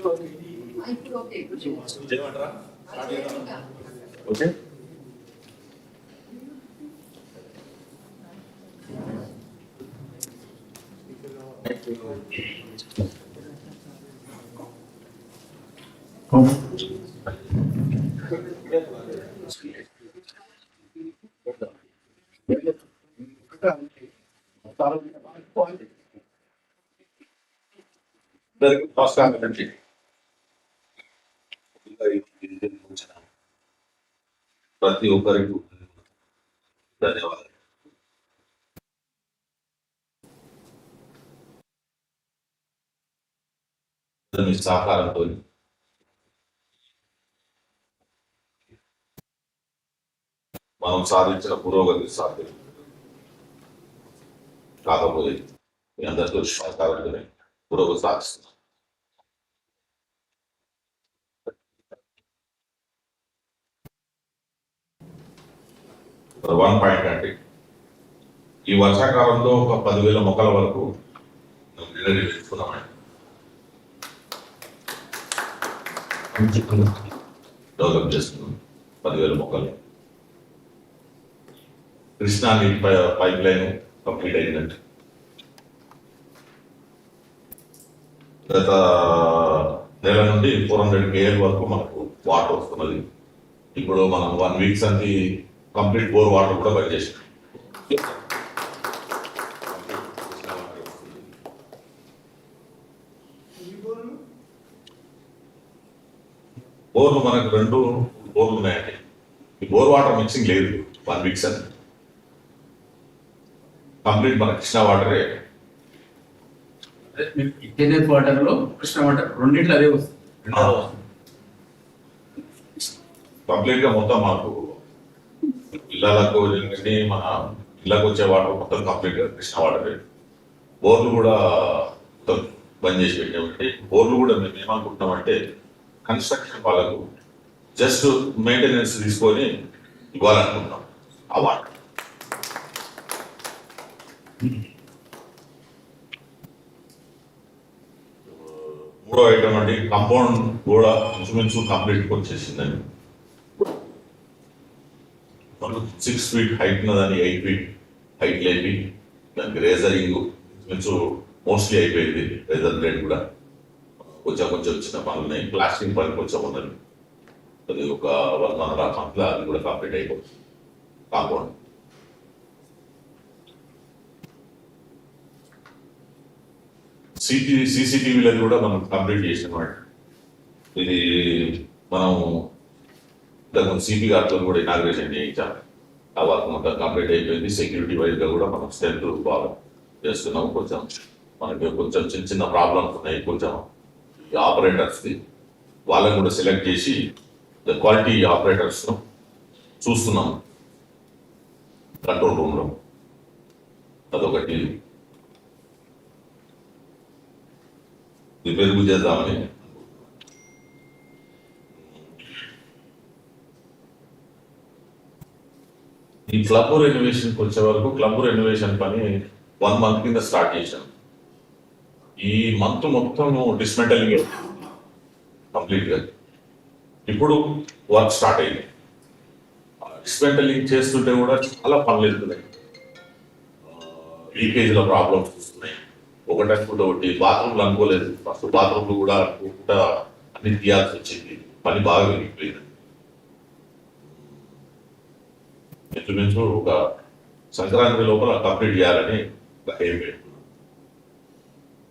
Okay నమస్కారం అండి. ప్రతి ఒక్కరికి ధన్యవాదాలు. మీ సహకారంతో మనం సాధించిన పురోగతి సాధ్యం కాకపోతే మీ అందరితో సహకారంతోనే పురోగతి సాధిస్తున్నాం. వన్ పాయింట్ అంటే ఈ వర్షాకాలంలో ఒక 10,000 మొక్కల వరకు గ్రీనరీ పెంచుకున్నామండి. డెవలప్ చేస్తున్నాం 10,000 మొక్కలు. కృష్ణా నీటి పైప్ లైన్ కంప్లీట్ అయిందండి. గత నెల నుండి 400 KL వరకు మనకు వాటర్ వస్తున్నది. ఇప్పుడు మనం 1 వీక్ అంది కంప్లీట్ బోర్ వాటర్ కూడా బంద్ చేసాం. బోర్లు మనకు 2 బోర్లు ఉన్నాయండి. ఈ బోర్ వాటర్ మిక్సింగ్ లేదు 1 వీక్ అని. కంప్లీట్ మన కృష్ణా వాటరే. వాటర్ లో కృష్ణ వాటర్ రెండింటిలో అదే వస్తుంది. కంప్లీట్ గా మొత్తం మాకు ఇళ్ళకు మన ఇళ్ళకు వచ్చే వాటర్ మొత్తం కంప్లీట్ గా కృష్ణ వాటరే. బోర్లు కూడా మొత్తం బంద్ చేసి పెట్టామంటే బోర్లు కూడా మేము ఏమనుకుంటున్నామంటే కన్స్ట్రక్షన్ వాళ్ళకు జస్ట్ మెయింటెనెన్స్ తీసుకొని ఇవ్వాలనుకుంటున్నాం ఆ వాటర్. మూడో ఐటమ్ అంటే కాంపౌండ్ కూడా ఇంచుమించు కంప్లీట్ వచ్చేసిందండి. 6 feet హైట్ ఉన్నదాన్ని 8 feet హైట్ లేపి దానికి రేజరింగ్ ఇంచుమించు మోస్ట్లీ అయిపోయింది. రేజర్ బ్లేడ్ కూడా కొంచెం చిన్న పనులు ఉన్నాయి. ప్లాస్టింగ్ పని కొంచెం ఉన్నది. అది ఒక 1.5 month అది కూడా కంప్లీట్ అయిపోతుంది కాంపౌండ్. CCTVలను కూడా మనం కంప్లీట్ చేసినమాట. ఇది మనం సిపి గారితో కూడా ఇనాగ్రేషన్ చేయించాం. ఆ వర్క్ మొత్తం కంప్లీట్ అయిపోయింది. సెక్యూరిటీ వైజ్ గా కూడా మనం స్ట్రెంత్ బాగా చేస్తున్నాం. కొంచెం మనకి కొంచెం చిన్న ప్రాబ్లమ్స్ ఉన్నాయి. కొంచెం ఆపరేటర్స్ది వాళ్ళని కూడా సెలెక్ట్ చేసి క్వాలిటీ ఆపరేటర్స్ చూస్తున్నాం కంట్రోల్ రూమ్ లో. అదొకటి మెరుగు చేద్దామని. ఈ క్లబ్ రెనోవేషన్కి వచ్చే వరకు క్లబ్ రెనోవేషన్ పని 1 month కింద స్టార్ట్ చేశాం. ఈ మంత్ మొత్తం డిస్మెంటలింగ్ కంప్లీట్ గా. ఇప్పుడు వర్క్ స్టార్ట్ అయింది. డిస్మెంటలింగ్ చేస్తుంటే కూడా చాలా పనులు వెళ్తున్నాయి. లీకేజ్ల ప్రాబ్లమ్స్ వస్తున్నాయి. ఒకటి బాత్రూమ్లు అనుకోలేదు. ఫస్ట్ బాత్రూమ్లు కూడా అనుకుంటా అన్ని తీయాల్సి వచ్చింది. పని బాగా పెరిగిపోయింది. ఇంచుమించు ఒక సంక్రాంతి లోపల కంప్లీట్ చేయాలని ఏం పెట్టుకున్నాం.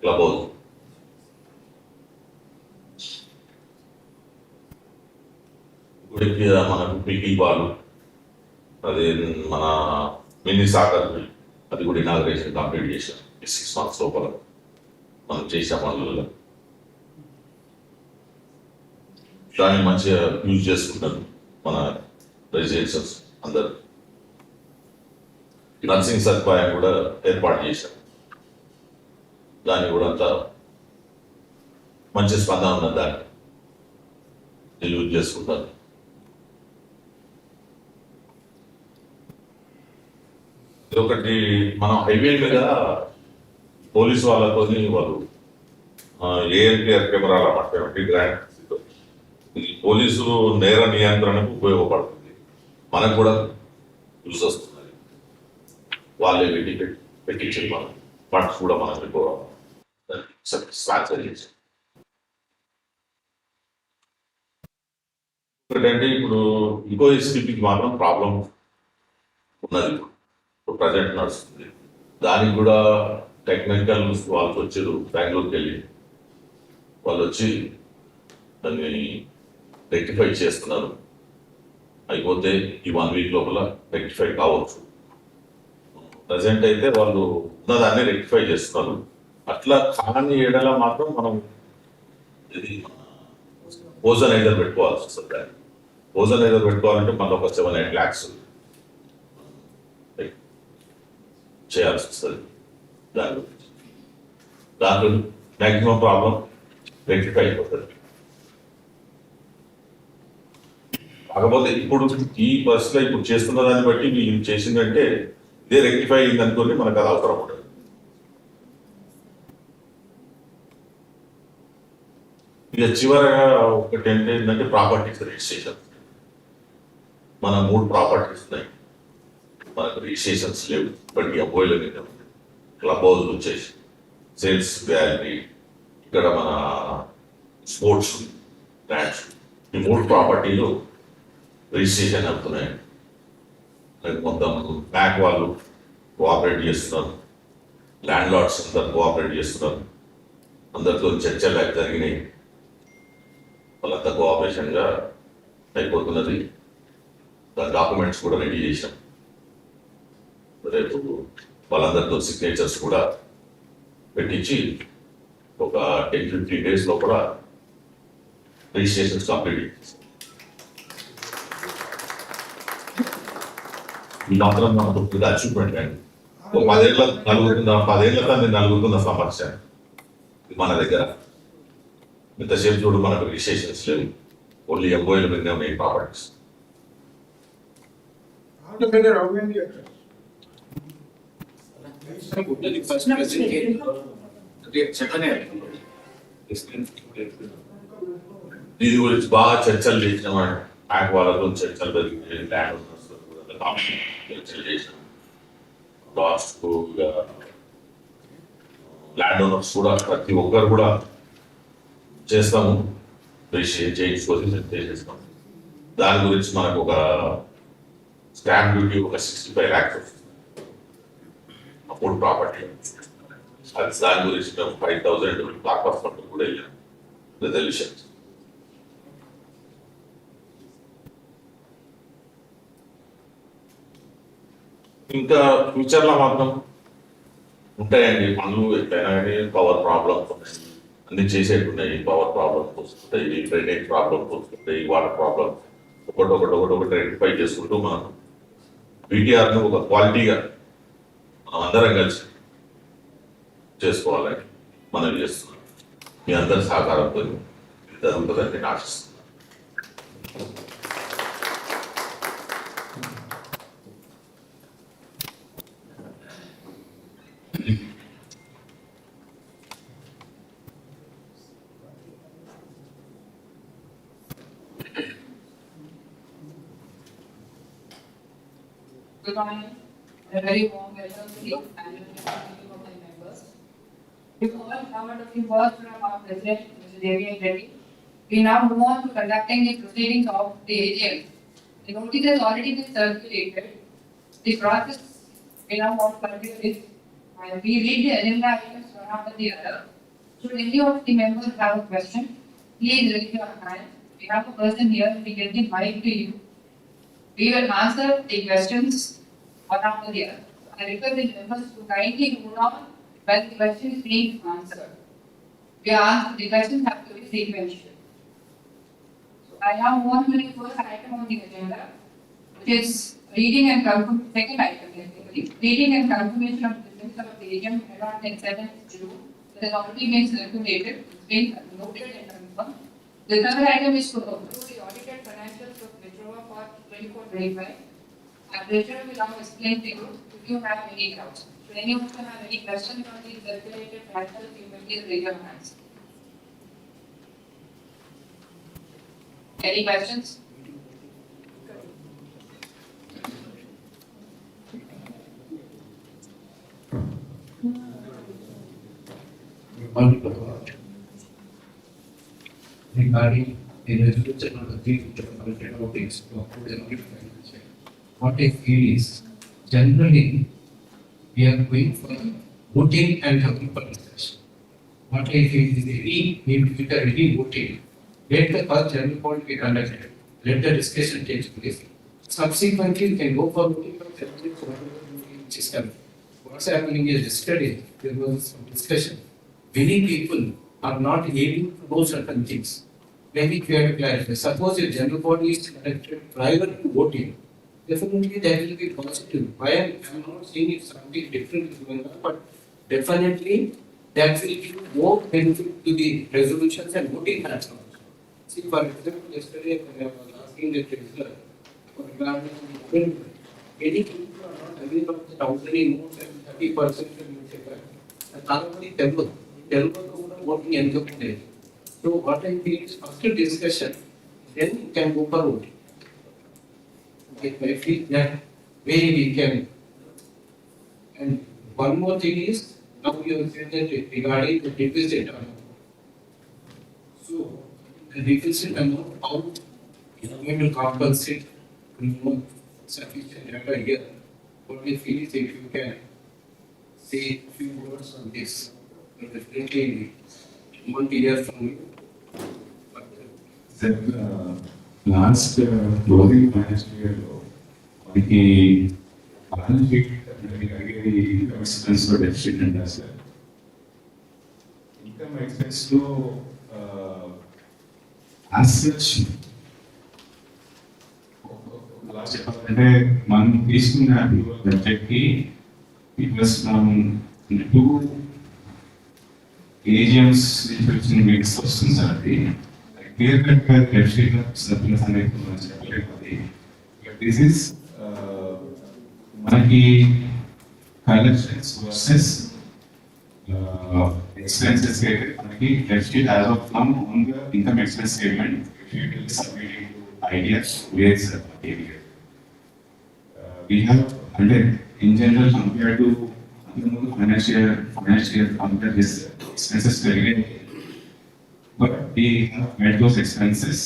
క్లబ్ హౌస్ గుడికి మనకు పికిల్ బాల్, అది మన మినీ సాకర్ అది కూడా ఇనాగ్రేషన్ కంప్లీట్ చేశాం. 6 months లోపల మనం చేసే పనులలో దాన్ని మంచిగా యూజ్ చేసుకుంటారు మన రెసిడెన్షియల్స్ అందరు. నర్సింగ్ సదుపాయం కూడా ఏర్పాటు చేశారు. దాన్ని కూడా అంతా మంచి స్పందన ఉన్నది. దాన్ని యూజ్ చేసుకుంటారు. ఒకటి మనం హైవే మీద పోలీసు వాళ్ళతో వాళ్ళు ఏఎన్టీఆర్ కెమెరాల మట్టి గ్రాండ్ ఇది పోలీసులు నేర నియంత్రణకు ఉపయోగపడుతుంది. మనకు కూడా యూజ్ వస్తున్నది. వాళ్ళే పెట్టించింది మనం ఫండ్స్ కూడా మనం స్పాన్సర్ చేసి. ఒకటంటే ఇప్పుడు ఇంకో ఎస్టీపీకి మాత్రం ప్రాబ్లం ఉన్నది. ఇప్పుడు ప్రజెంట్ నడుస్తుంది. దానికి కూడా టెక్నికల్ వాళ్ళు వచ్చారు బెంగళూరుకి వెళ్ళి, వాళ్ళు వచ్చి దాన్ని రెక్టిఫై చేస్తున్నారు. అయిపోతే ఈ 1 వీక్ లోపల రెక్టిఫై కావచ్చు. ప్రజెంట్ అయితే వాళ్ళు ఉన్నదాన్ని రెక్టిఫై చేస్తున్నారు. అట్లా కాని ఏడల మాత్రం మనం ఇది ఓజనైజర్ పెట్టుకోవాల్సి వస్తుంది. దాన్ని ఓజనైజర్ పెట్టుకోవాలంటే మళ్ళీ ఒక 7-8 lakhs చేయాల్సి వస్తుంది. దాని గురించి దాంట్లో మ్యాక్సిమం ప్రాబ్లం రెక్టిఫై అయిపోతుంది. కాకపోతే ఇప్పుడు ఈ బస్సులో ఇప్పుడు చేస్తున్న దాన్ని బట్టి మీరు చేసిందంటే ఇదే రెక్టిఫై అయింది అనుకోండి, మనకు అది అవసరం ఉండదు. ఇక చివరగా ఒకటి ఏంటంటే ప్రాపర్టీస్ రిజిస్ట్రేషన్. మన 3 ప్రాపర్టీస్ ఉన్నాయి, మనకు రిజిస్ట్రేషన్స్ లేవు. ఇప్పటికీ అపోయిలో క్లబ్ హౌస్ వచ్చేసి సేల్స్ గ్యాలరీ, ఇక్కడ మన స్పోర్ట్స్ ల్యాండ్స్, ఈ 3 ప్రాపర్టీలు రిజిస్ట్రేషన్ అవుతున్నాయి. మొత్తం బ్యాంక్ వాళ్ళు కోఆపరేట్ చేస్తున్నారు, ల్యాండ్ లార్డ్స్ అందరు కోఆపరేట్ చేస్తున్నారు. అందరితో చర్చలు జరిగినాయి, వాళ్ళంతా కోఆపరేషన్గా అయిపోతున్నది. దాని డాక్యుమెంట్స్ కూడా రెడీ చేశాం. రేపు వాళ్ళందరితో సిగ్నేచర్స్ కూడా పెట్టించి ఒక 10-15 days లోపల రిజిస్ట్రేషన్స్ కంప్లీట్ చేస్తాం. ఈ మాత్రం మనకు పెద్ద అచీవ్మెంట్ అండి. ఒక 10 ఏళ్ళ నలుగుతున్న సమస్య మన దగ్గర. ఇంతసేపు చూడు మనకు రిజిస్ట్రేషన్స్ లేవు, ఓన్లీ ఎంఓఏల మీద ఉన్నాయి ప్రాపర్టీస్. దీని గురించి బాగా చర్చలు చేసినామండి. బ్యాంక్ వాళ్ళతో చర్చలు జరిగినాయి, ల్యాండ్ చర్చలు చేసినాం. లాస్ట్ ల్యాండ్ ఓనర్స్ కూడా ప్రతి ఒక్కరు కూడా చేస్తాము, చేయించుకొని చేసేస్తాం. దాని గురించి మనకు ఒక స్టాంప్ డ్యూటీ ఒక 65 lakhs వస్తుంది అప్పుడు ప్రాపర్టీ. అది దాని గురించి మేము 5,000 బ్లాక్ ఆఫ్ ఫండ్ కూడా వెళ్ళాం రెజల్యూషన్. ఇంకా ఫ్యూచర్లో మాత్రం ఉంటాయండి పనులు ఎట్లయినా కానీ. పవర్ ప్రాబ్లమ్స్ ఉన్నాయి, అన్ని చేసేట్టున్నాయి. పవర్ ప్రాబ్లమ్స్ వస్తుంటాయి, డ్రైనేజ్ ప్రాబ్లమ్స్ వస్తుంటాయి, వాటర్ ప్రాబ్లమ్స్ ఒకటి రెక్టిఫై చేసుకుంటూ మనం బీటీఆర్ను ఒక క్వాలిటీగా మనం అందరం కలిసి చేసుకోవాలని మనం చేస్తున్నాం. మీ అందరి సహకారంతో జరుగుతుందని నేను ఆశిస్తున్నాను. Good morning. A very warm welcome to the annual meeting of the members. You all have the words from our President, Mr. Devi Reddy. We now move on to conducting the proceedings of the AGM. The notice has already been circulated. The process we now want to continue this, and we read the agenda items one after the other. Should any of the members have a question, please raise your hand. We have a person here, we get the mic to you. We will answer the questions one after the other. I request the members to kindly move on when the question is being answered. We ask the questions have to be sequential. So I now move on to the first item on the agenda, which is reading and confirmation. Second item, basically, reading and confirmation of the minutes of the AGM held on 7th June. That has already been circulated, it's been noted and confirmed. The third item is to approve the audited financials of Btrowa for 24-25. Our treasurer will now explain to you if you have any doubts. Should any of you have any questions on the circulated financials, you may please raise your hands. Any questions? Regarding the resolution of the three future topics to uphold the notification. What I feel is generally we are going for voting and having discussion. What I feel is any voting. Let the first general point be conducted. Let the discussion take place. Subsequently, we can go for voting for which is coming. What's happening is yesterday there was some discussion. Many people are not able to know certain things. Maybe we have to clarify. Suppose if general body is conducted prior to voting, definitely that will be positive. Why I'm not saying if something different is going on, but definitely that will give more benefit to the resolutions and voting platforms. See, for example, yesterday when I was asking the treasurer for regarding many people are not aware of the thousand notes and 30% newspaper. And normally Telugu voting encoded. So what I feel is after discussion, then you can go for voting. I feel that way we can. And one more thing is, now you have said that regarding the deficit amount. So the deficit amount, how we will compensate sufficient data here. What we feel is if you can say a few words on this, definitely want to hear from you. Sir, last closing financial year లో మనకి balance sheet అడిగేది income expense లో deficit అంటారు sir. Income expense లో as such last చెప్పాలంటే మనం తీసుకున్న budget కి ఇట్ వాస్ ఫ్రమ్ 2 ఏజిఎంస్ నుంచి వచ్చిన మిక్స్ వస్తుంది సార్. అది క్లియర్ కట్ గా డెఫిసిట్ సర్ప్లస్ అనేది మనం చెప్పలేదు. అది బట్ దిస్ ఇస్ మనకి కలెక్షన్స్ వర్సెస్ ఎక్స్పెన్సెస్ అయితే మనకి deficit as of now on the income expense statement if you will submit to ideas where sir we have అంటే in general compared to financial year compared this expenses పెరిగాయి. But we have met those expenses.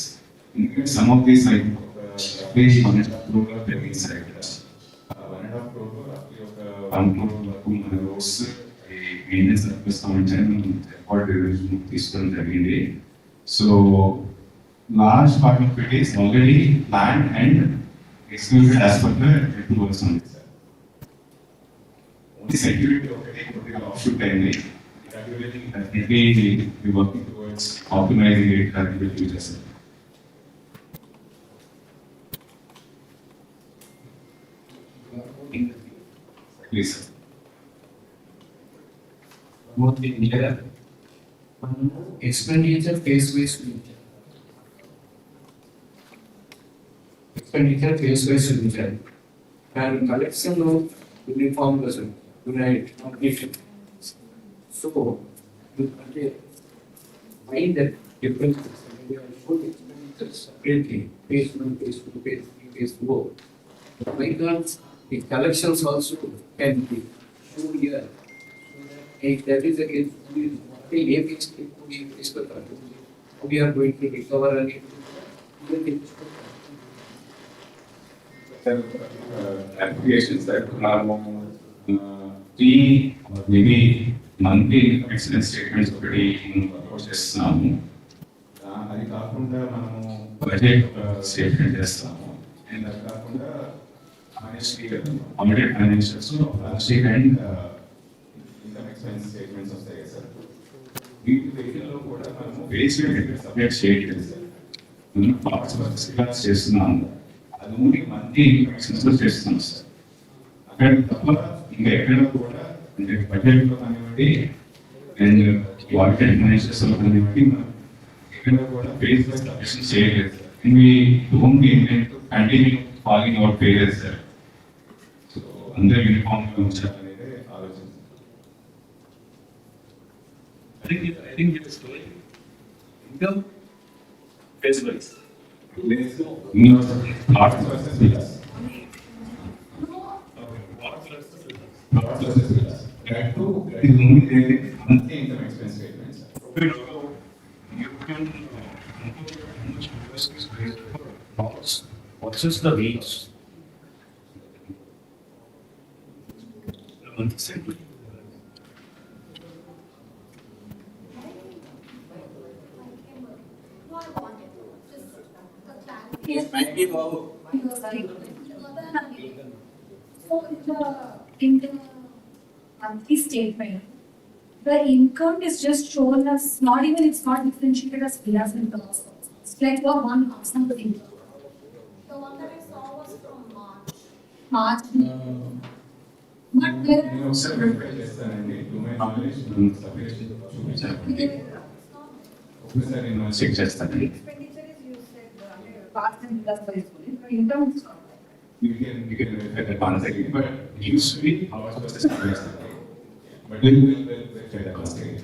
Some of these like page 1.5 crore savings right. 1.5 crore roughly of 1 crore వరకు మన roads maintenance service effort తీసుకోవడం జరిగింది. So large part of it is already plan and excluded as per the approvals on this. Only security ఒకటి కొద్దిగా ఆఫ్షూట్ అయింది. Definitely we working towards optimizing it in the future, sir. Please, sir. More thing here. Expenditure phase-wise. Expenditure phase-wise future. And collection of uniform person unite completion. So find that differences and we are full expenditures separately, phase 1, phase 2, phase 3, phase 4. Why not the collections also can be shown here? If that is the case, we are going to recover and Applications that are 3 or maybe monthly expense statements ఒకటి upload చేస్తున్నాము. అది కాకుండా మనము budget statement చేస్తాము. And అది కాకుండా audited financials last year and income expense statements వస్తాయి కదా సార్. వీటిలో కూడా మనము బేసిక్ సబ్జెక్ట్ చేయట్లేదు సార్. మనం పార్ట్స్ వర్క్స్ చేస్తున్నాము. అది ఓన్లీ మంత్లీ ఇన్కమ్ ఎక్స్పెన్స్ చేస్తున్నాం సార్. అక్కడ తప్ప ఇంకా ఎక్కడ కూడా అంటే బడ్జెట్లో కానివ్వండి అండ్ ఆడిటెడ్ ఫైనాన్షియల్స్ కానివ్వండి మనం ఎక్కడ కూడా ఫేస్ బై సబ్జెక్షన్ చేయలేదు sir. And we don't intend to continue following hour phases sir. So అందరూ యూనిఫామ్గా ఉంచాలనేది ఆలోచన. I think it is going income phase wise. Plots versus villas. Plots versus villas. That too, that is only there in monthly income expense statements. You can what is the reach? Yes, might be about. So in the monthly statement, the income is just shown as not even it's not differentiated as villas and blocks. It's like one person income. The one that I saw was from March. March. But నేను ఒకసారి verify చేస్తానండి. To my knowledge separate చూపించాను. ఒకసారి నేను check చేస్తానండి. Expenditure is you said, Parts and villas by school, but income is not. We can verify that once again, but it used to be hours versus hours. But we will verify that once again.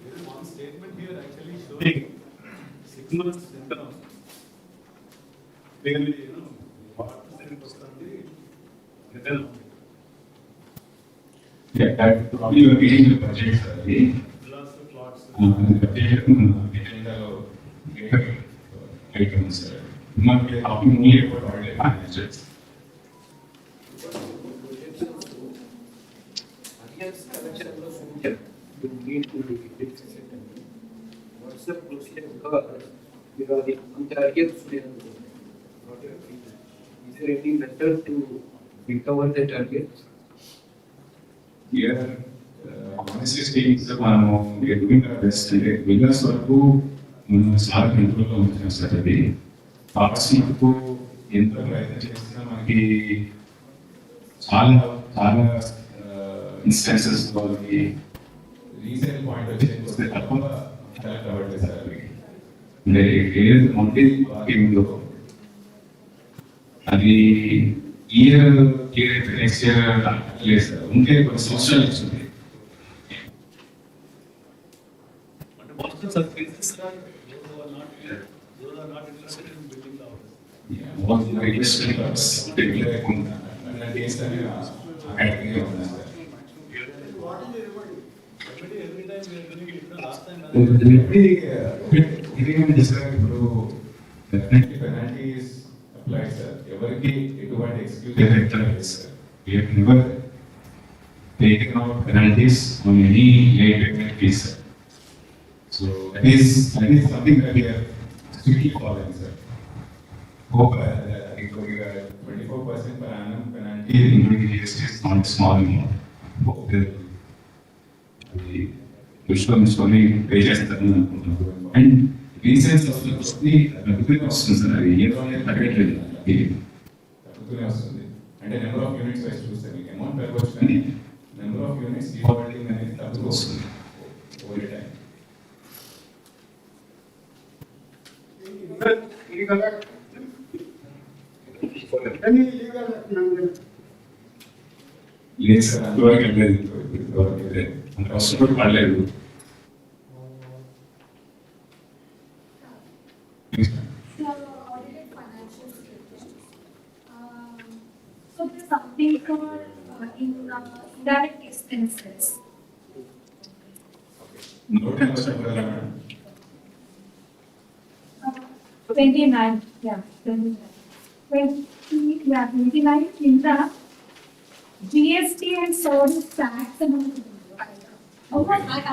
There is one statement here actually showing 6 months income. Really, what percent was the return? Yeah, that probably you are getting the budget, sir. Plus the plots. Items, sir. Not we are talking only about wildlife managers. You need to fix it. What's the procedure? Because the target student, is there any method to recover the target? Here, honestly speaking, sir, we are doing our best. Villas వరకు చాలా కంట్రోల్లో ఉంటున్నాం sir. అది parts మనకు ఎంత ప్రయత్నం చేసినా మనకి చాలా చాలా ఇన్స్టెన్సెస్ వాళ్ళకి రీసేల్ పాయింట్ వచ్చే తక్కువ కలెక్ట్ అవ్వట్లేదు సార్. అంటే ఏదైతే మంత్లీ బార్గెనింగ్ అది ఇయర్ నెక్స్ట్ ఇయర్ లేదు సార్. ఉంటే కొన్ని సంవత్సరాలు ఇస్తుంది. But most of the cases are those are not interested in building the houses. Every time we are doing it, last time penalties applied, sir. ఎవరికి ఎటువంటి excuse లేదు sir. We have never taken out penalties on any late payment fees, sir. So that is something that we are strictly following, sir. Hope I think 24% per annum penalty including GST is not small amount. Hope that the Vishwam is only pay చేస్తారని అనుకుంటున్నాను. And రీసెన్స్ వస్తుంది తగ్గుతూనే వస్తుంది sir. అది ఏదో అనేది తగ్గట్లేదు. తగ్గుతూనే వస్తుంది. అంటే నెంబర్ ఆఫ్ యూనిట్స్ వైస్ చూస్తే మీకు అమౌంట్ పెరగవచ్చు కానీ నెంబర్ ఆఫ్ యూనిట్స్ డిఫాల్టింగ్ అనేది తగ్గుతూ వస్తుంది ఓవర్ టైం. లేదు సార్, అంతవరకు వెళ్ళలేదు. ఇంతవరకు వెళ్ళలేదు. అంత అవసరం కూడా పడలేదు. the audited financial statements. So there's something called in indirect expenses. Note number చెప్పగలరా madam? 29, yeah, 29. 29 in the GST and service tax amount. Oh,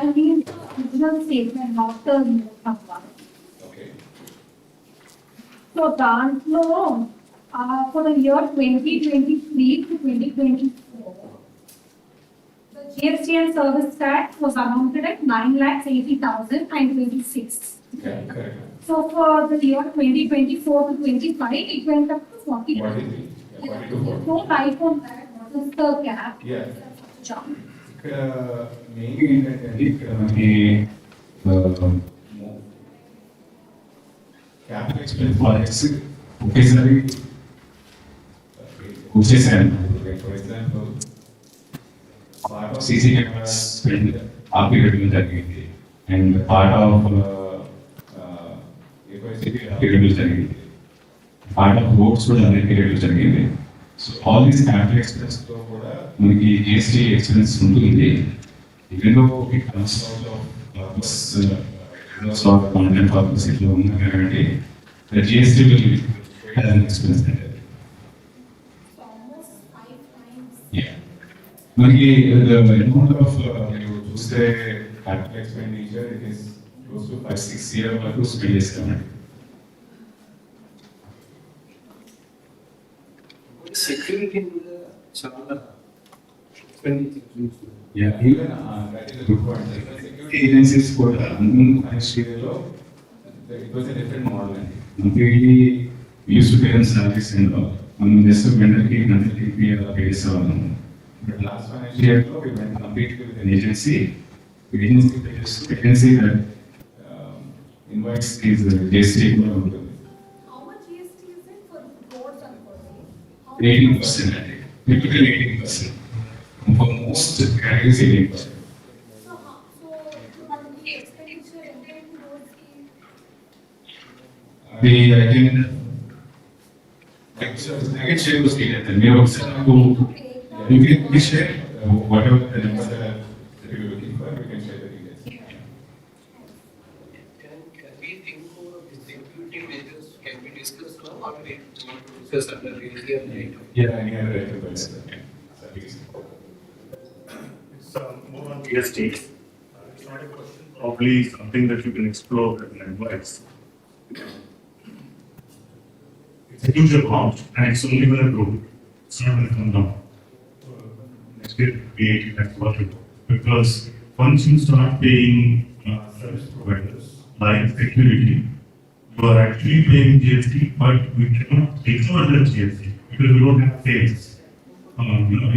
I mean the original statement, not the new number. Okay. So దాంట్లో for the year 2023 to 2024, the GST and service tax was amounted at 9,80,026. Yeah, correct. So for the year 2024 to 25, it went up to 40. 43. Yeah, 42, 40. So type on that, what is the gap? Yeah. Jump. ఇక్కడ main ఏంటంటే అండి, ఇక్కడ మనకి capital expense projects ఒకేసారి వచ్చేసాను. For example part of CC cameras spend ఆపేయడం జరిగింది and part of ఆపేయడం జరిగింది, పార్ట్ ఆఫ్ రోడ్స్ కూడా ఆపేయడం జరిగింది. So all these capital expense లో కూడా మనకి జిఎస్టీ ఎక్స్పెన్స్ ఉంటుంది. Even though it comes out of purpose content purpose ఇట్లా ఉంది కాబట్టి GST will have an expense అంటే. So almost 5 times. మనకి అమౌంట్ ఆఫ్ మీరు చూస్తే capital expenditure it is close to 5-6 years వరకు స్పెండ్ చేస్తామండి. సెక్యూరిటీ కూడా చాలా expenditure. Even that is good point. Security agencies కూడా ఫైనాన్షియల్ ఇయర్లో it was a different model అండి. Completely use to parents service and మనం జస్ట్ వెండర్కి గంటలకి పే చేసేవాళ్ళం. But last financial year, we went completely with an agency. The agency that invites these GST. How much GST is it for roads and for the? 18%. Typically 18%. For most categories, 18%. So the expenditure entering roads scheme. I can share those data. Then we have also you can share whatever the numbers that you're looking for. We can share the details. Can we think more of the security measures can be discussed now or we want to discuss under earlier night? Yeah, any other items? It's more on GST. It's not a question, probably something that you can explore and advise. It's a huge amount and it's only going to grow. It's not going to come down. Next year, it will be 80 lakhs worth. Because once you start paying service providers like security, you are actually paying GST, but we cannot ignore the GST because we don't have sales.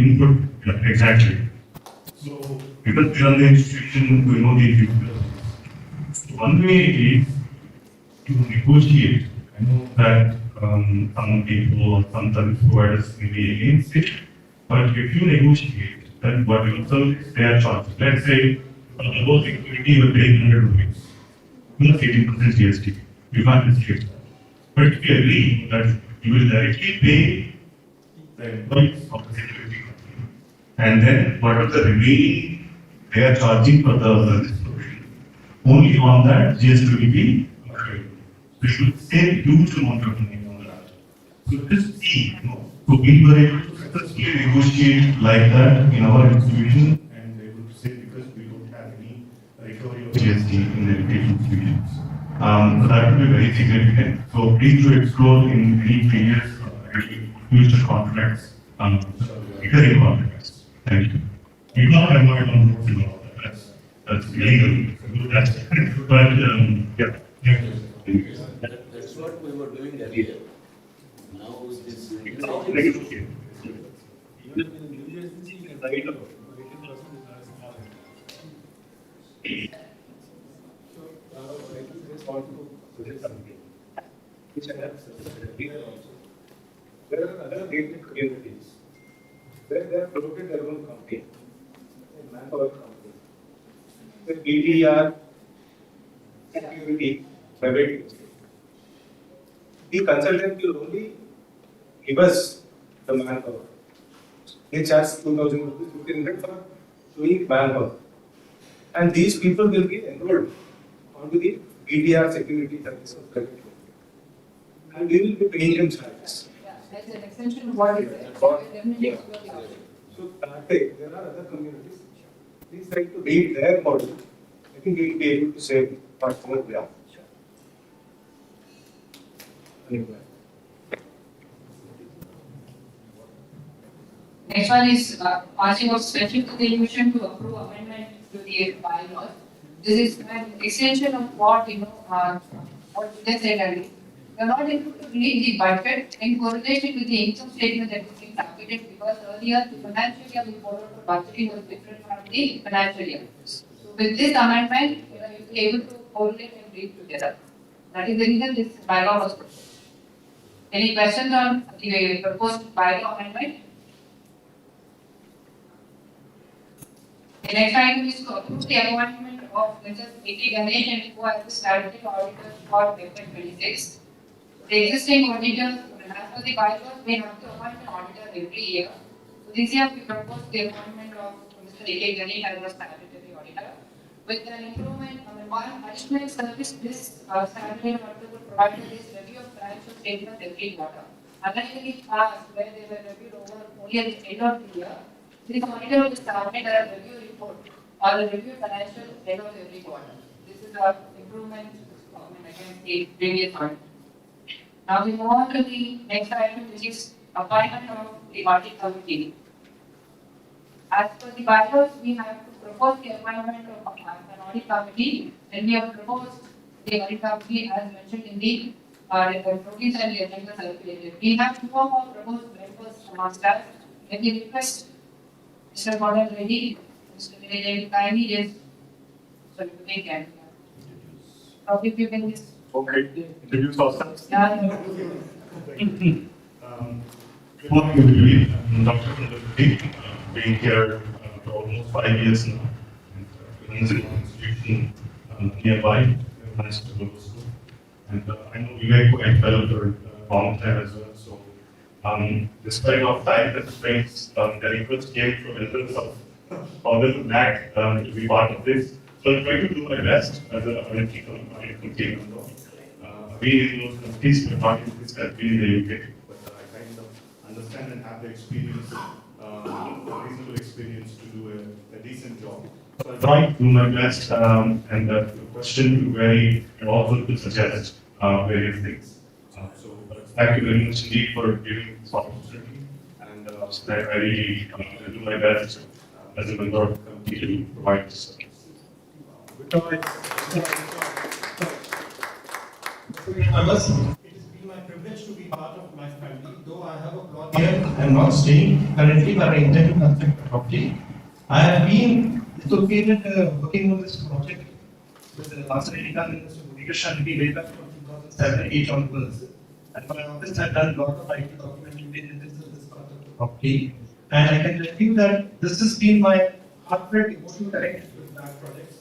Input, exactly. So, because we run the institution, we know the future. One way is to negotiate. I know that some people or some service providers may be against it, but if you negotiate, then what you observe is their charges. Let's say, above security, you are paying 100 rupees, plus 18% GST. You can't restrict that. But if you agree that you will directly pay the employees of the security company, and then what are the remaining they are charging for the service provision, only on that GST will be applied. So you will save huge amount of money on that. So this key, so we were able to successfully negotiate like that in our institution and able to say because we don't have any recovery of GST in the education institutions. So that will be very significant. So please do explore in any previous future contracts, recurring contracts. Thank you. You cannot avoid on roads and all that. That's illegal. That's, but yeah. That's what we were doing earlier. Now is this. Now negotiate. Even in New Jersey, you can write about 18% is not small. So, I just want to suggest something, which I have suggested earlier also. There are other gated communities where they have floated their own company, a manpower company. The BTR security private industry. The consultant will only give us the manpower. They charge 2,000 rupees, 1,500 for doing manpower. And these people will be enrolled onto the BTR security services private limited. And we will be paying them charges. Yeah, that's an extension of what is there. So we definitely explore the option. So that way, there are other communities. Please try to read their model. I think we will be able to save much more. Yeah. Anyway. Next one is asking of special resolution to approve amendment to the bylaws. This is an extension of what what they said earlier. We are not able to read the budget in correlation with the income statement that is being submitted because earlier the financial year we followed the budgeting was different from the financial year. So with this amendment, you'll be able to correlate and read together. That is the reason this bylaw was proposed. Any questions on the proposed bylaw amendment? The next item is to approve the appointment of Mrs. Vicky Ganesh and who as the statutory auditor for FY 26. The existing auditors, as per the bylaws, we have to appoint an auditor every year. So this year we propose the appointment of Mr. A.K. Ganesh as the statutory auditor. With an improvement, one additional service, this statutory auditor will provide this review of financial statements every quarter. Unlike in the past, where they were reviewed over only at the end of the year, this auditor will submit a review report or a review financial end of every quarter. This is an improvement against the previous audit. Now we move on to the next item, which is appointment of the audit committee. As per the bylaws, we have to propose the appointment of an audit committee, and we have proposed the audit committee as mentioned in the notice and the agenda circulated. We have 2 more proposed members amongst us. Let me request Mr. Gordon Reddy, Mr. Vinay, kindly just, sorry, to take care. Probably if you can just. Okay, introduce ourselves. Yeah. Good morning, everybody. I'm Dr. Reddy, being here for almost 5 years now. And in an institution nearby, nice to go to school. And I know Vivek quite well for a long time as well. So, despite of time constraints, the request came from elders of a little back to be part of this. So I'll try to do my best as a committee member. We in those countries, but not in this country in the UK. But I kind of understand and have the experience, reasonable experience to do a decent job. So I'll try to do my best and question to vary and also to suggest various things. So thank you very much indeed for giving this opportunity. And I really will do my best as a member of the committee to provide this service. Members, it has been my privilege to be part of my family. Though I have a plot here, I am not staying currently, but I intend to construct a property. I have been associated working on this project with the Master Editor and Mr. Murikashan way back from 2007-8 onwards. And my office had done a lot of IT document due diligence of this part of the property. And I can tell you that this has been my heartfelt emotional connection with that project.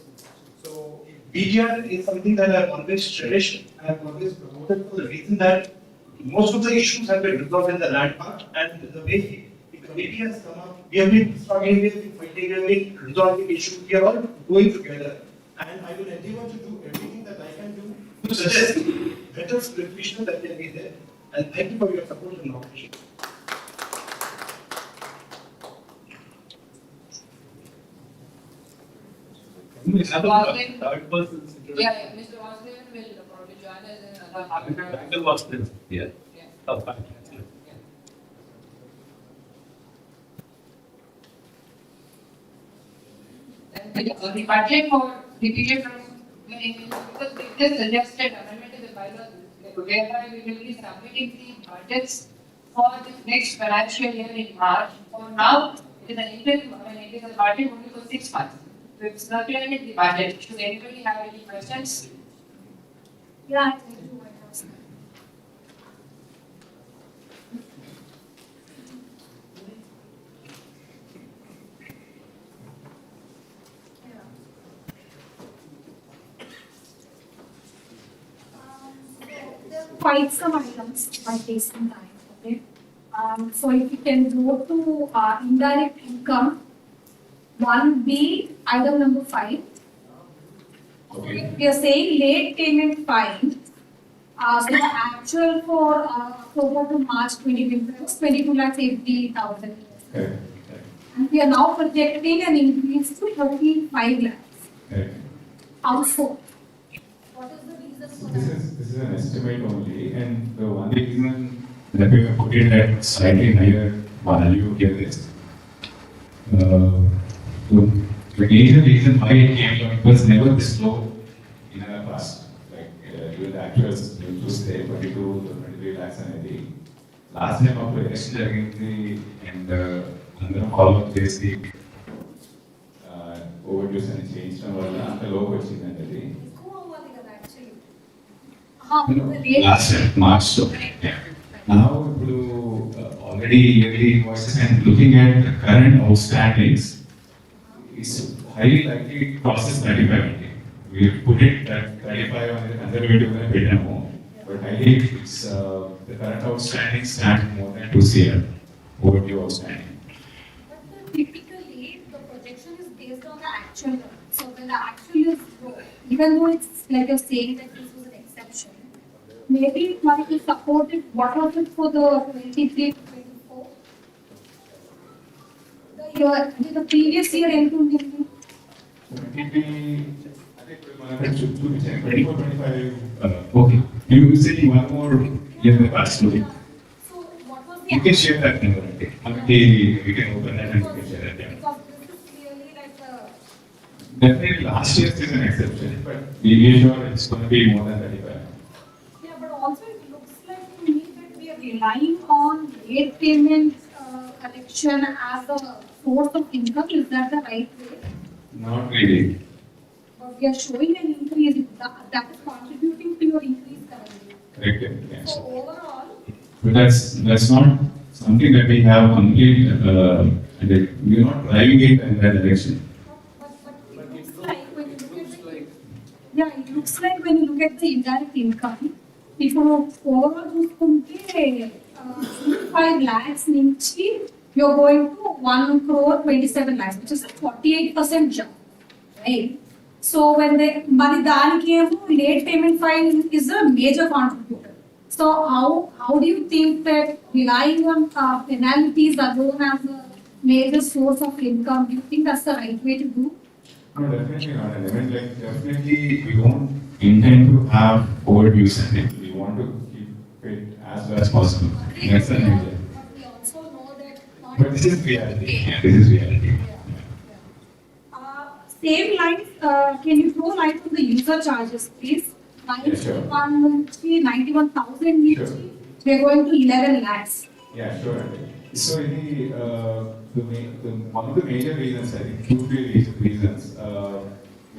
So BGR is something that I've always cherished. I've always promoted for the reason that most of the issues have been resolved in the land part, and the way the committee has come up, we have been struggling, we have been fighting, we have been resolving issues, we are all going together. And I will endeavor to do everything that I can do to suggest better solutions that can be there. And thank you for your support and cooperation. Vasudevan? Yeah, Mr. Vasudevan will probably join us in another half an hour. Yeah. Yeah. Oh, fine. And the budget for the period from, because they just suggested amendment to the bylaws, whereby we will be submitting the budgets for the next financial year in March. For now, it is an interim, it is a budget only for 6 months. So it's circulated the budget. Should anybody have any questions? Yeah, I do. Quite some items by tasting time, okay? So if you can go to indirect income, 1B, item number 5. Okay. We are saying late payment fine. The actual for October to March 2025 was 22,80,000. Okay. And we are now projecting an increase to 35 lakhs. Okay. How so? What is the reason for This that? is an estimate only, and the one reason that we have put it at slightly higher value here is the major reason why it came down, it was never this low in our past. Like even the actuals used to say 22 to 23 lakhs and I think last time of election జరిగింది and అందరం follow up చేసి over dues అని చేయించడం వల్ల అంత లోకి వచ్చిందండి అది. ఎక్కువ అవ్వాలి కదా actually. The rate- Last year, March. So, yeah. now already yearly invoices and looking at current outstandings, it's highly likely to process 35 only. We put it at 35 on the conservative demo, but highly the current outstanding stand more than 2 CR overdue outstanding. But typically, the projection is based on the actual level. So when the actual is low, even though it's like you're saying that this was an exception, maybe it might be supported, what was it for the 23 to 24? The previous year end to Okay. You say one more year in the past. So what was the You can share that number. We can open that and we can share that. Yeah. Because this is clearly like a. Definitely last year is an exception, but we are sure it's going to be more than 35. Yeah, but also it looks like to me that we are relying on late payment collection as a source of income. Is that the right way? Not really. But we are showing an increase that is contributing to your increase currently. Correct. Yeah. So overall, But that's not something that we have complete. And we are not driving it in that direction. but it looks like when you look at it looks like when you look at the indirect income, if you overall చూసుకుంటే 5 lakhs నుంచి you're going to 1 crore 27 lakhs, which is a 48% jump, right? So when they money దానికి ఏమో late payment file is a major contributor. So how do you think that relying on penalties alone as a major source of income, do you think that's the right way to do? No, definitely not. I mean, like, definitely we don't intend to have overuse in it. We want to keep it as low as possible. That's the idea. But we also know that But this is reality. Yeah, this is reality. Same lines, can you throw light on the user charges, please? sure. 91,000 each, Sure. they're going to 11 lakhs. Yeah, sure. So, one of the major reasons, I think, 2-3 reasons,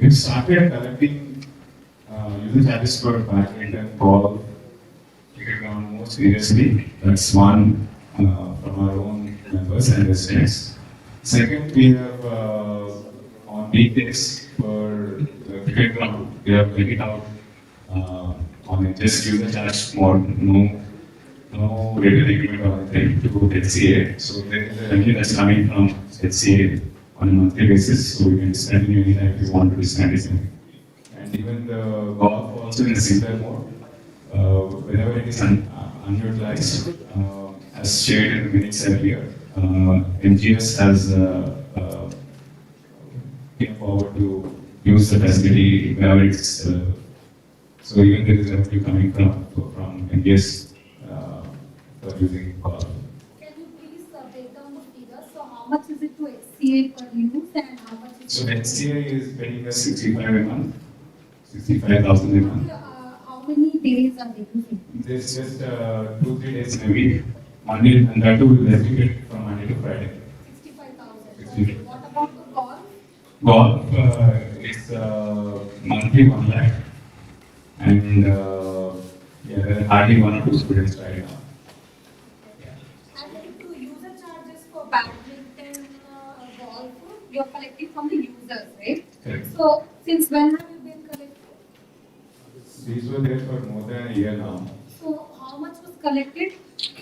we started collecting user charges for back return call, take it down more seriously. That's one from our own members and residents. Second, we have on weekdays for cricket ground, we have break it out on just user charge more, no regular agreement or anything to HCA. So there is a revenue that's coming from HCA on a monthly basis, so we can discontinue anytime if we want to discontinue. And even the golf also in a similar mode. Whenever it is unutilized, as shared in the minutes earlier, MGS has came forward to use the facility whenever it's. So even there is revenue coming from MGS for using golf. Can you please break down the figures? So how much is it to HCA per use and how much is So HCA is paying us 65 a month, 65,000 a month. how many days are they using? There's just 2-3 days in a week. Monday and that too will replicate from Monday to Friday. 65,000. What about the golf? Golf is monthly 1 lakh, and yeah, there are hardly 1 or 2 students right now. And to user charges for badminton, golf, you're collecting from the users, right? Correct. So since when have you been collecting? These were there for more than a year now. So how much was collected?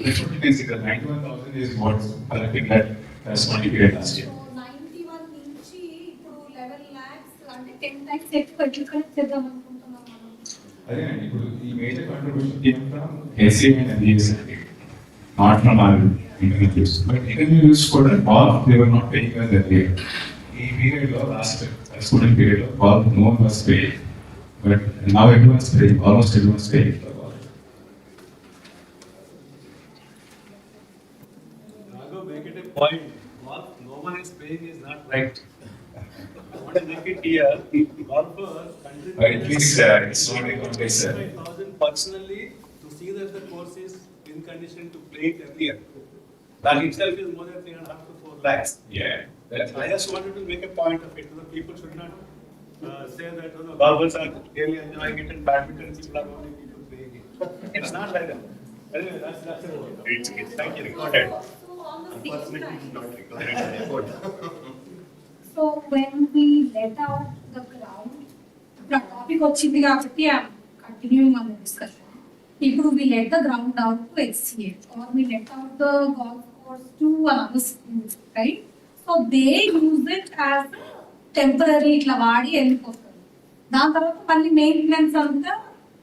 That's what you can see. The 91,000 is what's collected that corresponding period last year. So 91 నుంచి ఇప్పుడు 11 lakhs అంటే 10 lakhs ఎక్కువ ఎట్లా collect చేద్దాం అనుకుంటున్నాం మనం? అదేనండి ఇప్పుడు ఈ major contribution came from SC and MBS అండి, not from our internal use. But internal use కూడా all they were not paying as earlier. ఈ పీరియడ్ లో లాస్ట్ స్టూడెంట్ పీరియడ్ లో all no one was paying, but now everyone's paying, almost everyone's paying for all. Raghav, make it a point. What no one is paying is not right. I want to make it clear. Golfers At least it's not a contest, sir. 25,000 personally to see that the course is in condition to play it earlier. That itself is more than 3.5 to 4 lakhs. Yeah. I just wanted to make a point of it. The people should not say that golfers are really enjoying it and badminton people are only people playing it. It's not like that. Anyway, that's it. It's Thank you, recorded. So on the same Unfortunately, it's line, not recorded. So when we let out the ground, the topic వచ్చింది కాబట్టి I'm continuing on the discussion. ఇప్పుడు we let the ground out to HCA or we let out the golf course to another school, right? So they use it as temporary ఇట్లా వాడి వెళ్ళిపోతారు. దాని తర్వాత మళ్ళీ maintenance అంతా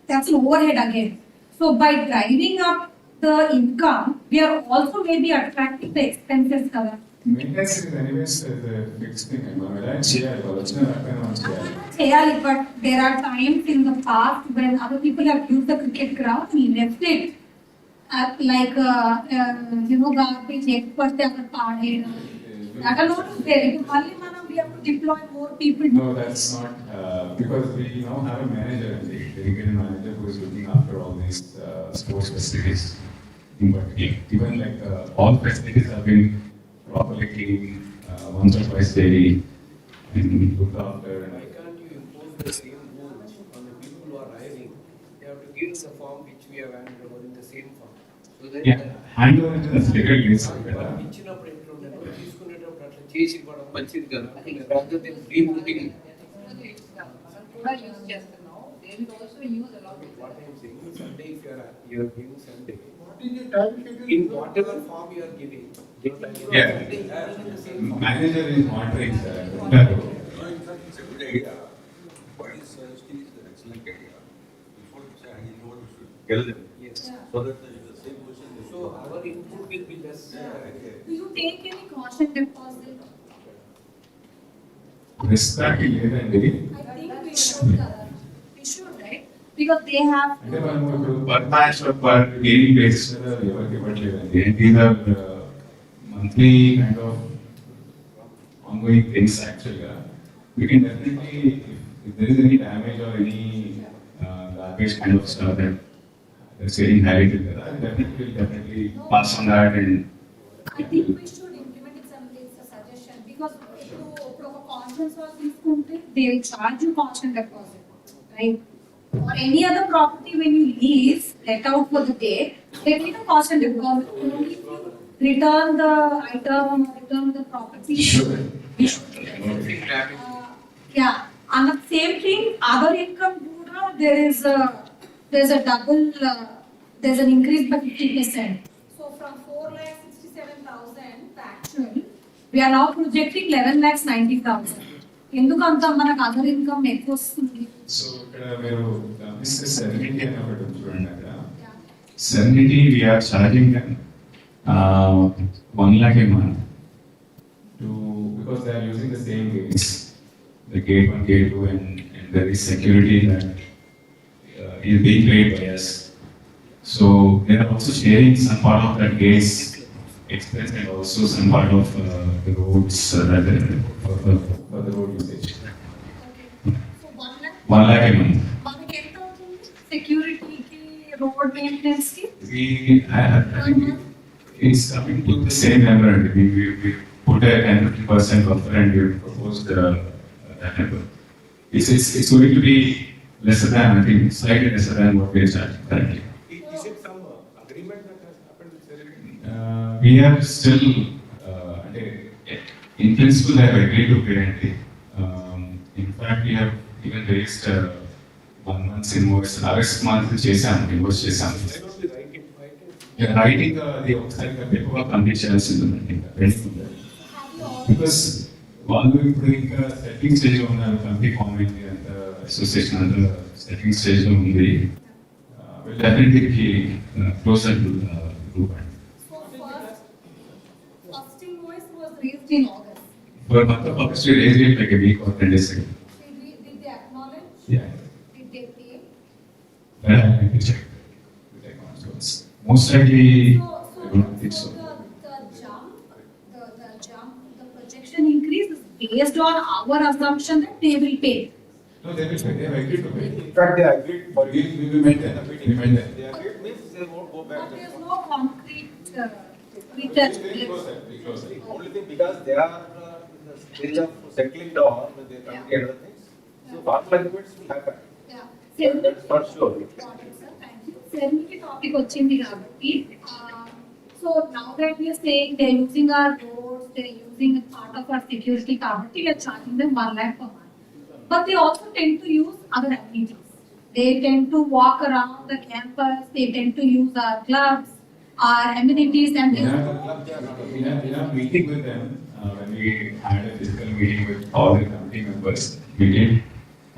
that's an overhead again. So by driving up the income, we are also maybe attracting the expenses కదా. Maintenance is anyways a fixed thing. మనం ఎలా చేయాలి వాళ్ళు వచ్చిన రకమైన మనం చేయాలి. చేయాలి, but there are times in the past when other people have used the cricket ground and left it like garbage ఎక్కడితే అక్కడ పాడేయడం. That alone is there. మళ్ళీ మనం we have to deploy more people. No, that's not because we now have a manager, a dedicated manager who is looking after all these sports facilities. But even like all facilities have been properly cleaned once or twice daily and looked after. Why can't you impose the same rules on the people who are hiring? They have to give us a form which we have handed over in the same form. So that Yeah, hand over to the secretary is better. వాళ్ళు ఇచ్చినప్పుడు ఎట్లా ఉండదు, తీసుకునేటప్పుడు అట్లా చేసి ఇవ్వడం మంచిది కదా. Rather than rebooting. మనం కూడా యూజ్ చేస్తున్నాం. They will also use a lot of What I am saying is Sunday, if you are giving Sunday, What is the time schedule? in whatever form you are giving, Yeah. Sunday you are in the same form. Manager is monitoring sir. No, in fact, it's a good idea. What is still is an excellent idea. Before you say, I know what you should tell them. Yes. So that the same question is. So our input will be less. Do you take any caution deposit? Risk tracking లేదండి. I think we should, we should, right? Because they have అంటే మనము ఇప్పుడు per match per game basis మీద ఎవరికి ఇవ్వట్లేదండి. These are monthly kind of ongoing things యాక్చువల్గా. We can definitely, if there is any damage or any garbage kind of stuff that's getting inherited, definitely will definitely pass on that and. I think we should implement it some it's a suggestion because ఇప్పుడు ఒక conference hall తీసుకుంటే they will charge you constant deposit, right? Or any other property when you lease, let out for the day, they need a constant deposit. Only if you return the item or return the property. Sure. Yeah, and the same thing, other income కూడా there's a double, there's an increase by 50%. so from 4,67,000, the Actual, we are now projecting 11,90,000. ఎందుకు అంత మనకు other income ఎక్కువ వస్తుంది? So ఇక్కడ మీరు గమనిస్తే serenity అని ఒకటి ఉంది చూడండి అక్కడ. Serenity we're charging 1 lakh a month to because they are using the same gates, the gate 1, gate 2, and there is security that is being paid by us. So they are also sharing some part of that gates expense and also some part of the roads for the road usage. So 1 lakh 1 lakh a month. మనకి ఎంత అవుతుంది సెక్యూరిటీకి, road maintenance కి? I think it's coming to the same number. We put a 10-15% buffer and we proposed that number. It's going to be lesser than, I think, slightly lesser than what we are charging currently. Is it some agreement that has happened with Serenity? We are still, in principle, they have agreed to pay. In fact, we have even raised 1 month's invoice. Last month, invoice chesam. Why don't we write it? Yeah, writing the outside paperwork complete చేయాల్సింది because వాళ్ళు ఇప్పుడు ఇంకా setting stage లో ఉన్నారు. Committee form అయింది, అంత association అంతా setting stage లో ఉంది. Will definitely closer to group. So first invoice was raised in August. For month of August, we raised it like a week or 10 days ago. Did they acknowledge? Yeah, Did they pay? that I need to check with the accounts. Most likely, I don't think so. The jump, the projection increase is based on our assumption that they will pay. No, they will pay. They have agreed to pay. In fact, they agreed for We will maintain. We maintain. They agreed means they won't go back. But there's no concrete return. We close it. Only thing because they are in the stage of settling down when they come to other things. So formal agreements will happen. Yeah. That's for sure. Got it, sir. Thank you. serenity topic వచ్చింది కాబట్టి so now that we are saying they're using our roads, they're using part of our security కాబట్టి we are charging them 1 lakh per month. But they also tend to use other amenities. They tend to walk around the campus, they tend to use our clubs, our amenities, and they In a meeting with them, when we had a physical meeting with all the committee members, we did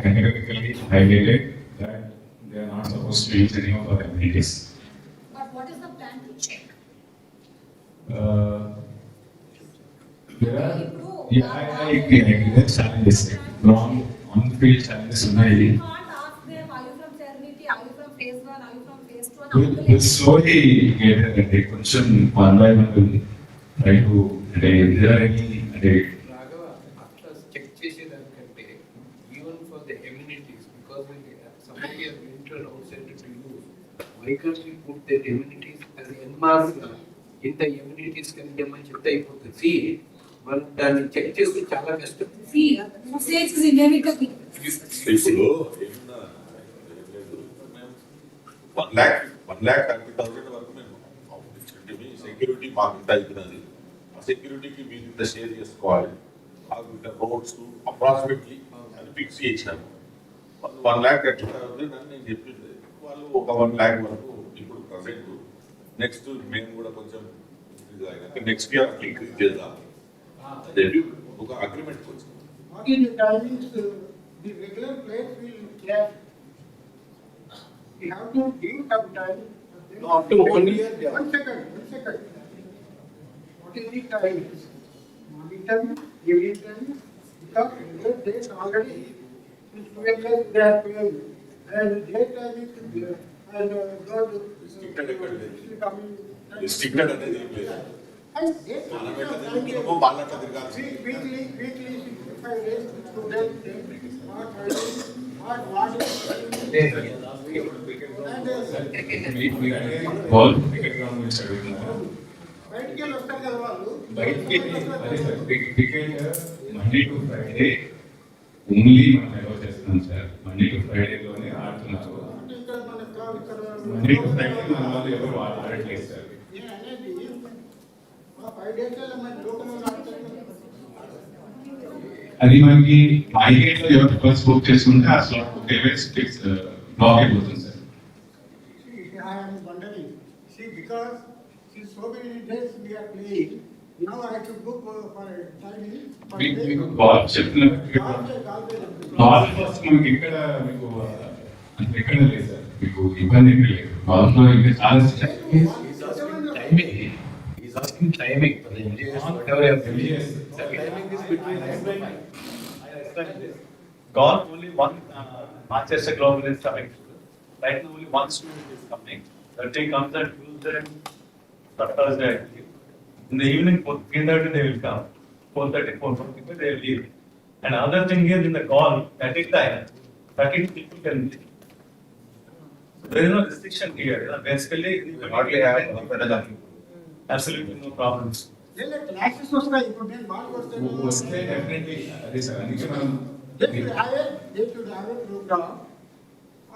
categorically highlighted that they are not supposed to use any of our amenities. but what is the plan to check? Uh, there are, yeah, I agree. There are challenges, wrong on-field challenges. You can't ask them, are you from Serenity, are you from phase 1, are you from phase 2? We'll slowly get there. They question one by one will try to. There are any. Raghava అట్లా check చేసేదానికంటే even for the amenities because somebody has entered outside to use, why can't we put their amenities as ఎన్మార్క్ ఇంత amenities కనిపించమని చెప్తే అయిపోతుంది. See, మనం దాన్ని check చేస్తే చాలా కష్టం. See, usage is inevitable. ఇప్పుడు ఏమన్నా లేదు. 1,30,000 వరకు మేము సెక్యూరిటీ మాకు ఇంత అయిపోయినది. ఆ సెక్యూరిటీకి మీరు ఇంత షేర్ చేసుకోవాలి. రోడ్స్ అప్రాక్సిమేట్లీ అది ఫిక్స్ చేసినాము. 1,30,000 అని నేను చెప్పింది. వాళ్ళు ఒక 1 lakh వరకు ఇప్పుడు ప్రజెంట్. నెక్స్ట్ మేము కూడా కొంచెం నెక్స్ట్ ఇయర్ ఇంక్రీజ్ చేద్దాం. ఒక అగ్రిమెంట్ కొంచెం. What is the timings? The regular players will have. We have to give some time. Up to 1 year. One second. What is the timings? Morning time, evening time, because regular days already, in 12 years they are playing. And daytime is, and God is coming. Restricted అనేది ఏం లేదు. And daytime మనం is ఎట్లా a తిరుగుతున్నామో వాళ్ళట్లా తిరగాల్సి. weekly 65 days to them, not Friday, not morning. Ball cricket ground will start with now. బయటికి వెళ్ళి వస్తారు కదా వాళ్ళు. బయటికి అదే sir cricket Monday to Friday only మనం అలౌ చేస్తున్నాం సార్. మండే టు ఫ్రైడేలోనే ఆడుతున్నారు. ఇక్కడ మన క్లబ్ ఇక్కడ మండే టు ఫ్రైడే మన వాళ్ళు ఎవరు ఆడట్లేదు సార్. నేను అనేది మా 5 days లో మన లోకల్ ఆడతారు. అది మనకి మార్కెట్ లో ఎవరు ఫస్ట్ బుక్ చేసుకుంటే ఆ స్లాట్ బుక్ అయిపోయి బ్లాక్ అయిపోతుంది sir. I am wondering, see, because since so many days we are playing, now I have to book for a timing. మీకు బాల్ చెప్తున్నారు బాల్ ఫస్ట్ మనకి ఇక్కడ మీకు అంటే ఎక్కడ లేదు సార్. మీకు ఇబ్బంది ఎక్కడ లేదు. బాల్ లో ఇంకా చాలా He's asking timing for the MGS, whatever you have to do. The timing is between I explain this. Golf only one Manchester Global is coming. Right now only one student is coming. That day comes on Tuesday and Thursday. In the evening, 3:30 they will come. 4:30, 4:45 they will leave. And other thing is in the golf, at a time, 13 people can leave. So there is no restriction here. Basically, hardly have absolutely no problems. వీళ్ళ classes వస్తాయి ఇప్పుడు నేను ball వస్తే definitely అదే sir. అందుకే మనం programme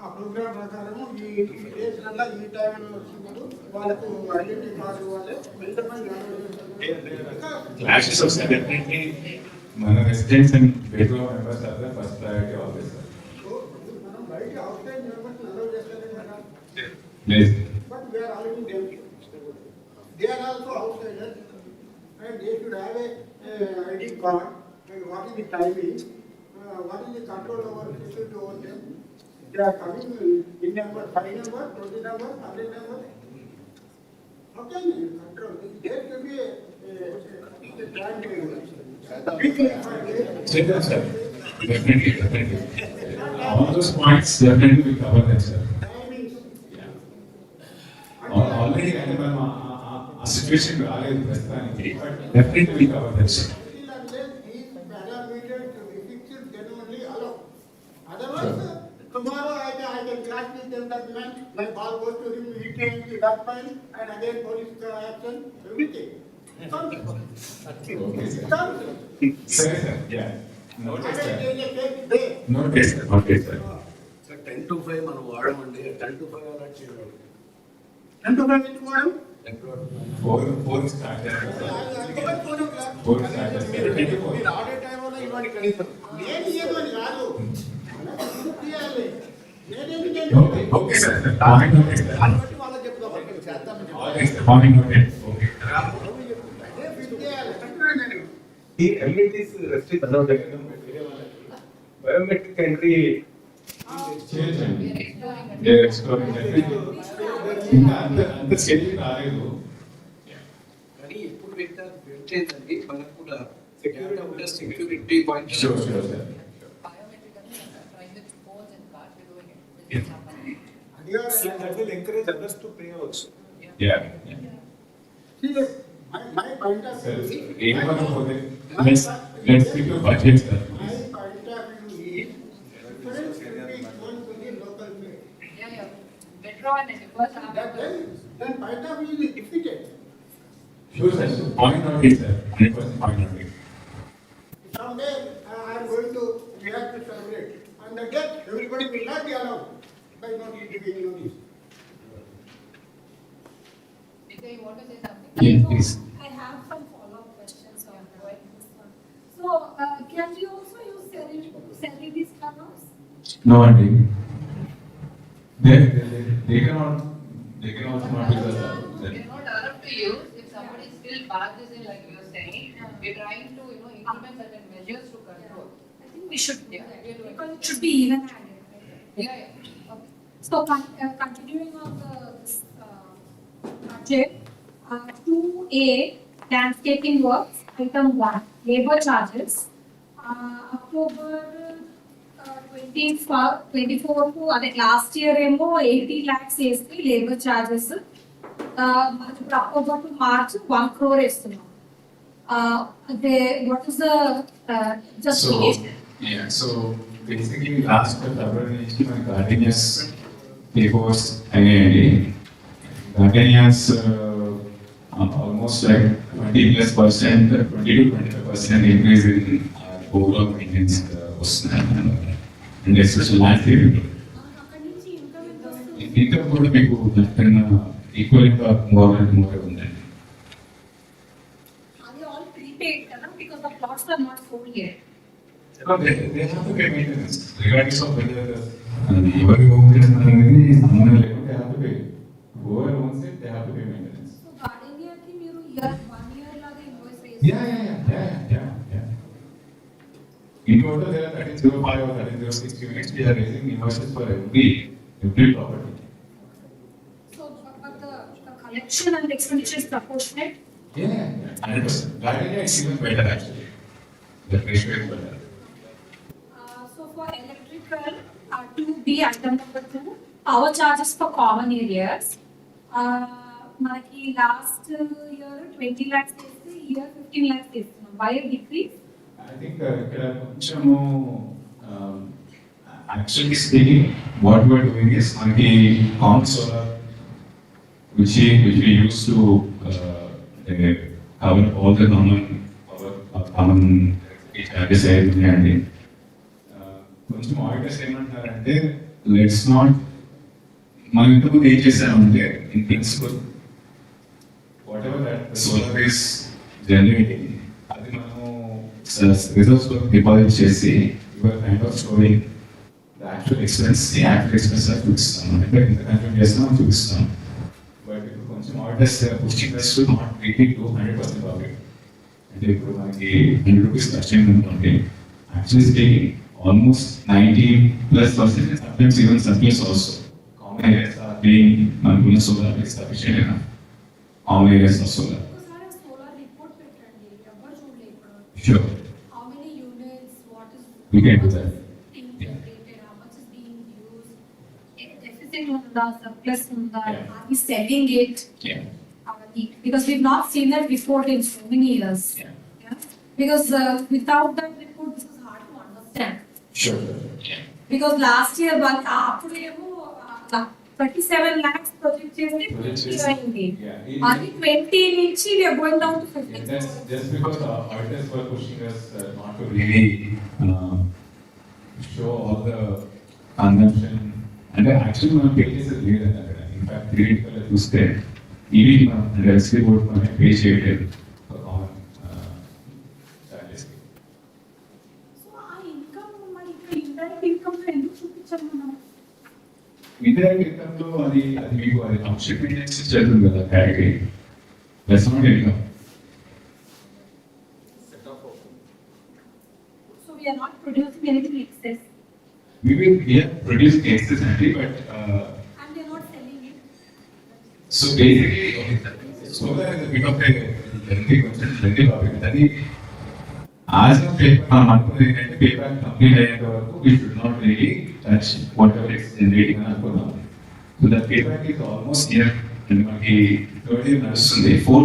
ఆ programme ప్రకారము ఈ డేస్లలో ఈ టైంలో వచ్చినప్పుడు వాళ్ళకు ఐడెంటిటీ కార్డు ఇవ్వాలి. క్లాషెస్ వస్తే డెఫినెట్లీ మన రెసిడెంట్స్ అండ్ బెట్రోవా members are the first priority always sir. మనం బయట అవుట్ సైడ్ మెంబర్స్ అలౌ చేస్తారే కదా. లేదు But we are allowing them. They are also outsiders, and they should have a ID card. And what is the timing? What is the control over facility over them? They are coming in number 5 number, 20 number, 100 number. How can you control? There should be a timetable. Weekly, sir. Definitely. All those points definitely will cover them, sir. timings. Already అంటే మనం ఆ situation రాలేదు ప్రస్తుతానికి. Definitely will cover them, sir. Until unless these parameters to be fixed, then only allow. Otherwise, tomorrow I can clash with them that man, my ball goes to him, he takes the duck fine, and again police action, everything. Okay, sir. Comes. Sir, yeah. Noted, sir. There. Noted, sir. So 10 to 5 మనం వాడమండి 10 to 5 అలా చేయాలి. ఎంత ఉపయోగించుకోవడం four start మీరు ఆడే టైంలో ఇవ్వండి కనీసం నేను ఇవ్వమని కాదు తీయాలి నేనేమి okay sir point okay sir దాన్ని బట్టి వాళ్ళకి చెప్తాం చేద్దామని పాయింట్ ఓకే ఓకే ఈ ఎమ్యూనిటీస్ రెస్ట్రిక్ట్ బయోమెట్రిక్ ఎంట్రీ చేయండి We are exploring it. Exploring ఇంకా అంత స్కేల్ రాలేదు కానీ ఎప్పుడు పెట్టేదండి మనకు కూడా security point sure sure sir Biometric and trying with phones and cards, we're doing it. This is happening. that will encourage others to pay also. Yeah See, my point of sir view, ఏమనుకోతే let's stick to budget sir my point of view is difference will be shown to the local way. Yeah. Btrowa and the first That then point of view is defeated. Sure sir point not it sir 100% point not it Someday I am going to, we have to celebrate. On the death, everybody will not be allowed by not giving notice. Did you want to say something? Yes, please. I have some follow-up questions on this one. So, can we also use salaries clubhouse? No, Andy. They cannot not use the. We're not allowed to use if somebody still parks this in like you were saying. We're trying to, implement certain measures to control. I think we should do Yeah, that, we're doing because it should be even handed. Yeah. Okay. So, continuing on this budget, 2A, landscaping works, item 1, labor charges. October 24 to, last year, 80 lakhs is the labor charges. October to March, 1 crore is the what is the justification? Yeah, so basically last February నుంచి మన gardenias papers అయ్యాయండి gardenias almost like 20+%, 20 to 25% increase in overall maintenance వస్తున్నాయి and special landscaping అక్కడి నుంచి income ఎంత వస్తుంది? Income కూడా మీకు దానికన్నా ఈక్వల్ ఇంకా మోర్ ఉందండి Are they all prepaid, because the plots are not sold yet? they have to pay maintenance regardless of whether ఎవరి హోమ్ చేస్తున్నారు అనేది సంబంధం లేకుండా they have to pay whoever owns it they have to pay maintenance. So Gardenia ki మీరు year 1 year లాగా invoice raise Yeah. In total there are 1305 or 1306 units. We are raising invoices for every property. So but the collection and expenditure is proportionate. Yeah. 100%. Gardenia is even better actually. The ratio is better. So for electrical, 2B item number 2, power charges for common areas. మనకి last year 20 lakhs చేస్తే year 15 lakhs చేస్తున్నాం. Why a decrease? I think ఇక్కడ కొంచెము actually speaking what we are doing is మనకి common solar which we use to cover all the common charges and కొంచెం auditors ఏమంటున్నారంటే let's not మనం ఇంతకుముందు ఏం చేసామంటే in principle whatever that solar is generating అది మనము రిజర్వ్స్ లో డిపాజిట్ చేసి your kind of storing the actual expense చూపిస్తాం అంటే ఎంత కన్ఫ్యూమ్ చేస్తామో చూపిస్తాం బట్ ఇప్పుడు కొంచెం orders pushing thus to not reach to 100% profit అంటే ఇప్పుడు మనకి 100 రూపీస్ ఖర్చు అయిందనుకోండి actually speaking almost 90+%, and sometimes even surplus also. Common areas are being Manipula solar is sufficient enough. Common areas of solar. ఒకసారి solar report పెట్టండి. ఎవరు చూడలేదు ఇప్పుడు. Sure, How many units, what is we can do that. being generated, how much is being used, deficit ఉందా, surplus ఉందా, Yeah. are we selling it? Yeah, Because we've not seen that report in so many years. yeah. Yeah? Because without that report, this is hard to understand. Sure. Yeah. Because last year, అప్పుడు ఏమో 37 lakhs project చేస్తే Project 20 చేసి- అయింది. Yeah. అది 20 నుంచి we are going down to 15. And that's just because our auditors were pushing us not to really show all the consumption. And actually, మనం pay చేసేది లేదండి అక్కడ. In ఇన్ఫాక్ట్ థియరిటికల్గా చూస్తే ఇవి మనం ఎలక్ట్రిసిటీ బోర్డు మనం పే చేయలేదు కామన్ ఛార్జెస్కి. సో ఆ ఇన్కమ్ మరి ఇక్కడ ఇండైరెక్ట్ ఇన్కమ్ ఎందుకు చూపించాలి మనం? ఇండైరెక్ట్ ఇన్కమ్లో అది మీకు అది ఫంక్షన్ మెయింటెనెన్స్ చేస్తుంది కదా category plus not income. So we are not producing anything excess We are producing excess only, but and they are not selling it. so basically, solar is a bit of a lengthy topic. That is, as of payback complete ayyanత వరకు we should not really touch whatever is generating అని అనుకున్నాం. So the payback is almost near. And మనకి third year నడుస్తుంది. four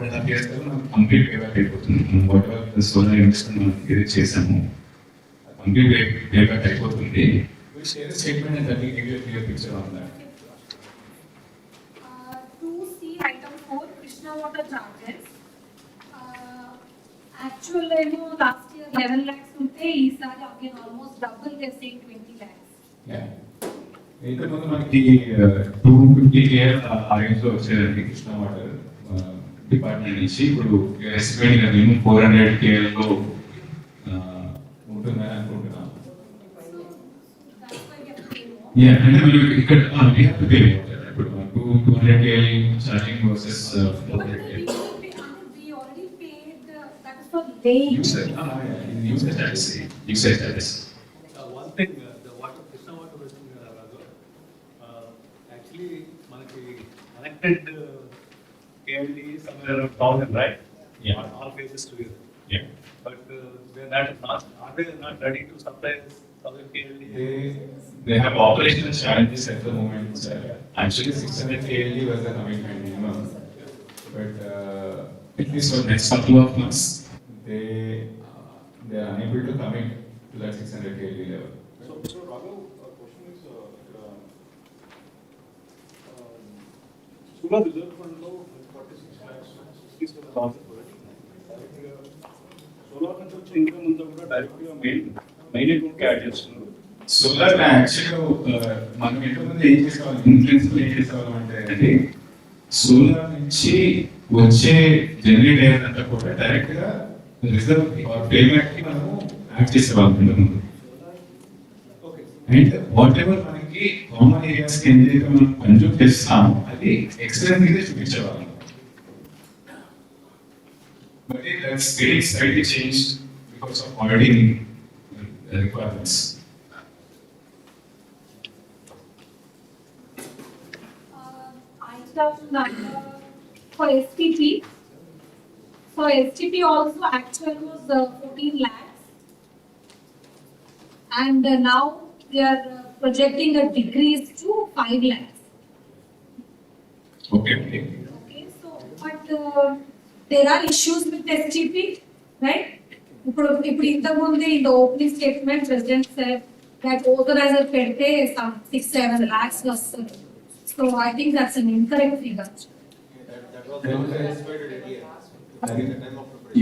and a half years కల్లా మనకి complete payback అయిపోతుంది. Whatever the solar investment మనం ఏదైతే చేసామో కంప్లీట్ payback అయిపోతుంది. We share a statement and that will give you a clear picture on that. 2C item 4 Krishna water charges. Actual last year 11 lakhs ఉంటే ఈసారి again almost double they saying 20 lakhs. Yeah. ఇంతకుముందు మనకి 250 KL ఆ range లో వచ్చేదండి Krishna water department నుంచి. ఇప్పుడు estimating అది 400 KL లో ఉంటుందని అనుకుంటున్నాం. That's why we have to pay more. Yeah, అంటే మనం ఇక్కడ we have to pay more. ఇప్పుడు 200 KL charging versus But 400 KL. we already paid that is for laying. Usage charges. One thing, the water, Krishna water was actually మనకి connected KLD somewhere around 1,000, right? Yeah. All phases together. Yeah. But that is not, are they not ready to supply 1,000 KLD? They have operational challenges at the moment. Actually, 600 KLD was the commitment minimum, but at least for next couple of months, they are unable to commit to that 600 KLD level. So Raghav, our question is, Solar Reserve Fund లో 46 lakhs, 67,000 డైరెక్ట్గా solar నుంచి వచ్చే income అంతా కూడా డైరెక్ట్గా main అకౌంట్కి add చేస్తున్నారు. Solar యాక్చువల్గా మనం ఎంతమంది ఏం చేసుకోవాలి, ఇన్ఫ్లుయెన్స్ ఏం చేసుకోవాలి అంటే సోలార్ నుంచి వచ్చే జనరేట్ అయ్యేదంతా కూడా డైరెక్ట్ గా రిజర్వ్ పేమెంట్ కి మనము యాడ్ చేసేవాళ్ళం ముందు. అండ్ వాట్ ఎవర్ మనకి కామన్ ఏరియాస్ కి ఏదైతే మనం కన్జ్యూమ్ చేస్తామో అది ఎక్స్టర్నల్ మీద చూపించేవాళ్ళం. But that's getting slightly changed because of auditing requirements. Item number for STP. For STP also actual was 14 lakhs. And now they are projecting a decrease to 5 lakhs. Okay. Okay, so but there are issues with STP, right? ఇప్పుడు ఇంతకుముందు in the opening statement president said that authorizer పెడితే some 6-7 lakhs వస్తుంది. So I think that's an incorrect figure.